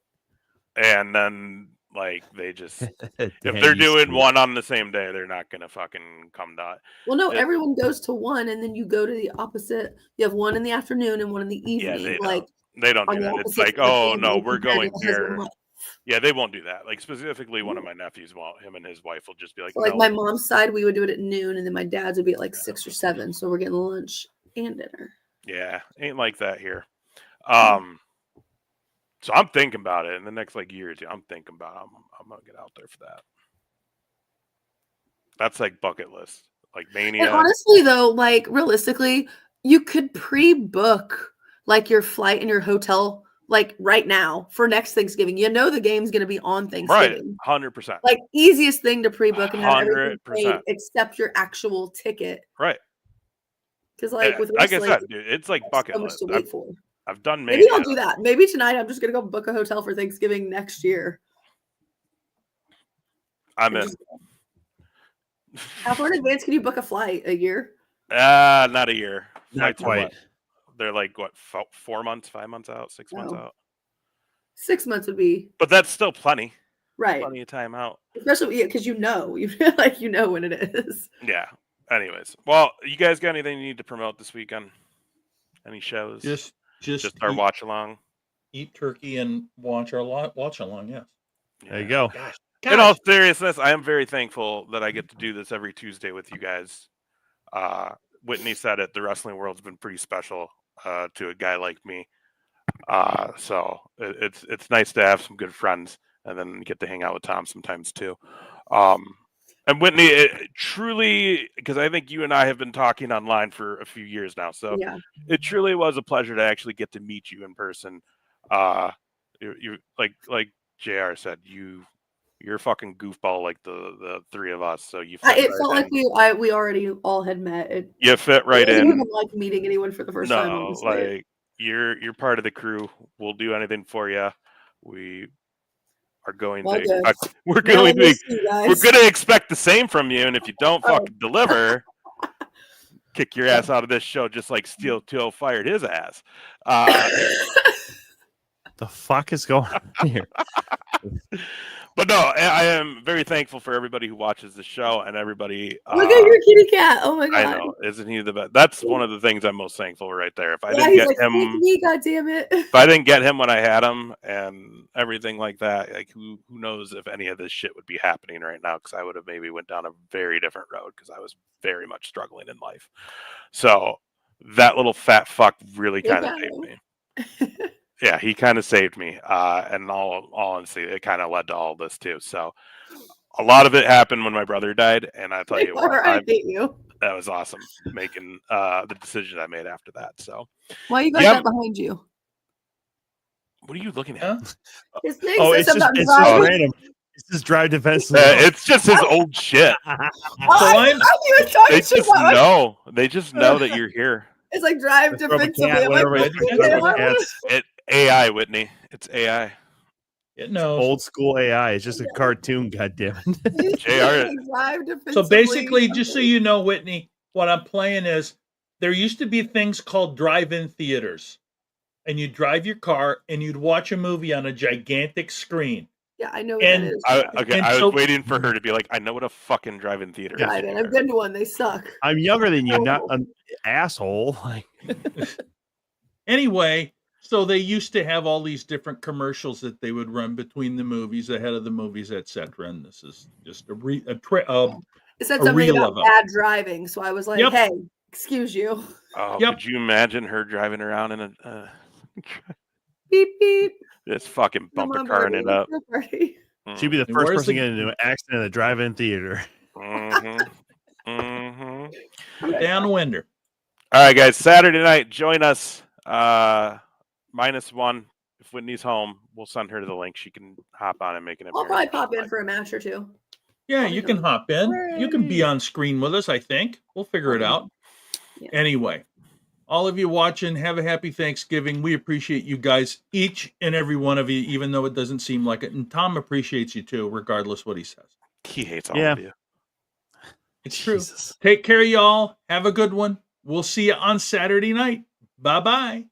Speaker 5: and then like they just if
Speaker 4: Damn,
Speaker 5: they're
Speaker 4: you
Speaker 5: doing
Speaker 4: stupid.
Speaker 5: one on the same day, they're not gonna fucking come down.
Speaker 3: Well, no,
Speaker 5: Yeah.
Speaker 3: everyone goes to one, and then you go to the opposite. You have one in the afternoon and one in the
Speaker 5: Yeah,
Speaker 3: evening.
Speaker 5: they don't
Speaker 3: on
Speaker 5: do
Speaker 3: the
Speaker 5: that. It's
Speaker 3: opposite
Speaker 5: like,
Speaker 3: of the
Speaker 5: oh no,
Speaker 3: family
Speaker 5: we're
Speaker 3: compared
Speaker 5: going
Speaker 3: to the husband and
Speaker 5: here.
Speaker 3: wife.
Speaker 5: Yeah, they won't do that. Like specifically, one of my nephews won't. Him and his wife will just be like,
Speaker 3: So, like
Speaker 5: no.
Speaker 3: my mom's side, we would do it at noon, and then my dad's would be at like 6 or 7. So we're getting lunch and dinner.
Speaker 5: Yeah, ain't like that here. So I'm thinking about it in the next like year or two. I'm thinking about I'm gonna get out there for that. That's like bucket list, like Mania.
Speaker 3: And honestly, though, like realistically, you could pre-book like your flight and your hotel like right now for next Thanksgiving. You know the game's going to be on
Speaker 5: right,
Speaker 3: Thanksgiving.
Speaker 5: 100%.
Speaker 3: Like easiest thing to pre-book and have everything paid
Speaker 5: 100%.
Speaker 3: except your actual ticket.
Speaker 5: Right.
Speaker 3: Because like with
Speaker 5: like I
Speaker 3: wrestling,
Speaker 5: said, dude, it's like
Speaker 3: there's
Speaker 5: bucket
Speaker 3: so much
Speaker 5: list.
Speaker 3: to wait for.
Speaker 5: I've done Mania.
Speaker 3: Maybe I'll do that. Maybe tonight I'm just gonna go book a hotel for Thanksgiving next year.
Speaker 5: I'm
Speaker 3: And
Speaker 5: in.
Speaker 3: just- How far in advance can you book a flight? A year?
Speaker 5: Not a year.
Speaker 4: Not
Speaker 5: Flights are what?
Speaker 4: quite.
Speaker 5: They're like what 4 months, 5 months out, 6 months
Speaker 3: No.
Speaker 5: out.
Speaker 3: 6 months would be
Speaker 5: But that's still plenty.
Speaker 3: right.
Speaker 5: Plenty of time out.
Speaker 3: Especially because you know when it is.
Speaker 5: Yeah. Anyways, well, you guys got anything you need to promote this weekend? Any shows?
Speaker 2: Just
Speaker 5: our
Speaker 2: eat,
Speaker 5: watch along.
Speaker 2: eat turkey and watch our watch along. Yes.
Speaker 4: There you go.
Speaker 2: Gosh.
Speaker 5: In all seriousness, I am very thankful that I get to do this every Tuesday with you guys. Whitney said it. The wrestling world's been pretty special to a guy like me. So it's nice to have some good friends and then get to hang out with Tom sometimes too. And Whitney, truly, because I think you and I have been talking online for a few years now, so
Speaker 3: Yeah.
Speaker 5: it truly was a pleasure to actually get to meet you in person. You like JR said, you're a fucking goofball like the three of us. So you
Speaker 3: It
Speaker 5: fit
Speaker 3: felt
Speaker 5: right
Speaker 3: like we already all had met.
Speaker 5: you fit right
Speaker 3: I
Speaker 5: in.
Speaker 3: wouldn't like meeting anyone for the first time.
Speaker 5: No,
Speaker 3: Honestly.
Speaker 5: like you're part of the crew. We'll do anything for you. We are going
Speaker 3: Well,
Speaker 5: to
Speaker 3: good.
Speaker 5: expect, we're
Speaker 3: Now I
Speaker 5: going to
Speaker 3: miss you guys.
Speaker 5: we're going to expect the same from you. And if you don't
Speaker 3: Oh.
Speaker 5: fucking deliver, kick your ass out of this show, just like Steel 2 fired his ass.
Speaker 4: The fuck is going on here?
Speaker 5: But no, I am very thankful for everybody who watches the show and everybody.
Speaker 3: Look at your kitty cat! Oh my god!
Speaker 5: I know, isn't he the best? That's one of the things I'm most thankful for right there. If I
Speaker 3: Yeah,
Speaker 5: didn't
Speaker 3: he's
Speaker 5: get
Speaker 3: like,
Speaker 5: him,
Speaker 3: "Pick me, God damn it!"
Speaker 5: if I didn't get him when I had him and everything like that, like who knows if any of this shit would be happening right now? Because I would have maybe went down a very different road because I was very much struggling in life. So that little fat fuck really kind of saved me. Yeah, he kind of saved me. And all honesty, it kind of led to all this too. So a lot of it happened when my brother died, and I tell you what,
Speaker 3: I hate you.
Speaker 5: that was awesome making the decision I made after that. So
Speaker 3: Why you got
Speaker 5: Yep.
Speaker 3: that behind you?
Speaker 5: what are you looking at?
Speaker 2: Huh?
Speaker 3: His thing
Speaker 4: Oh,
Speaker 3: says
Speaker 4: it's just
Speaker 3: something
Speaker 4: it's
Speaker 3: about
Speaker 4: just
Speaker 3: driving.
Speaker 4: random. It's just drive defensively.
Speaker 5: It's just his old shit.
Speaker 3: Oh,
Speaker 2: So
Speaker 3: I
Speaker 2: I'm-
Speaker 3: thought you were talking
Speaker 5: They
Speaker 3: shit
Speaker 5: just
Speaker 3: about my-
Speaker 5: know. They just know that you're here.
Speaker 3: It's like drive
Speaker 4: Rub a
Speaker 3: defensively.
Speaker 4: cat,
Speaker 3: I'm like,
Speaker 4: whatever,
Speaker 3: "Fucking
Speaker 4: whatever
Speaker 3: hell."
Speaker 4: cats.
Speaker 5: It AI, Whitney. It's AI.
Speaker 2: It knows.
Speaker 4: Old school AI. It's just a cartoon. Goddamn it.
Speaker 5: JR.
Speaker 3: Drive defensively.
Speaker 2: So basically, just so you know, Whitney, what I'm playing is there used to be things called drive-in theaters, and you'd drive your car and you'd watch a movie on a gigantic screen.
Speaker 3: Yeah, I know what
Speaker 2: And-
Speaker 3: that is.
Speaker 2: And
Speaker 5: I was
Speaker 2: so-
Speaker 5: waiting for her to be like, I know what a fucking drive-in theater is.
Speaker 3: Drive-in. I've been to one. They suck.
Speaker 4: I'm younger than you, not an asshole. Like,
Speaker 2: Anyway, so they used to have all these different commercials that they would run between the movies, ahead of the movies, etc. And this is just
Speaker 3: It said
Speaker 2: A
Speaker 3: something
Speaker 2: reel
Speaker 3: about
Speaker 2: of 'em.
Speaker 3: bad driving, so I was like,
Speaker 2: Yep.
Speaker 3: "Hey, excuse you."
Speaker 5: Oh,
Speaker 2: Yep.
Speaker 5: could you imagine her driving around in a
Speaker 3: Beep beep.
Speaker 5: just fucking
Speaker 3: Come
Speaker 5: bumper
Speaker 3: on,
Speaker 5: carring
Speaker 3: Bernie,
Speaker 5: it up?
Speaker 3: let's go party.
Speaker 4: she'd be the
Speaker 2: And
Speaker 4: first
Speaker 2: where's
Speaker 4: person
Speaker 2: the-
Speaker 4: getting into an accident in a drive-in theater.
Speaker 5: Mm-hmm. Mm-hmm.
Speaker 2: downwinder.
Speaker 5: All right, guys. Saturday night, join us. -1. If Whitney's home, we'll send her to the link. She can hop on and make an
Speaker 3: I'll
Speaker 5: appearance.
Speaker 3: probably pop in for a match or two.
Speaker 2: Yeah, you can hop in. You can be on screen with us, I think. We'll figure it out.
Speaker 3: Yeah.
Speaker 2: Anyway, all of you watching, have a happy Thanksgiving. We appreciate you guys, each and every one of you, even though it doesn't seem like it. And Tom appreciates you too, regardless what he says.
Speaker 5: He hates all
Speaker 4: Yeah.
Speaker 5: of you.
Speaker 2: It's true.
Speaker 4: Jesus.
Speaker 2: Take care, y'all. Have a good one. We'll see you on Saturday night. Bye-bye.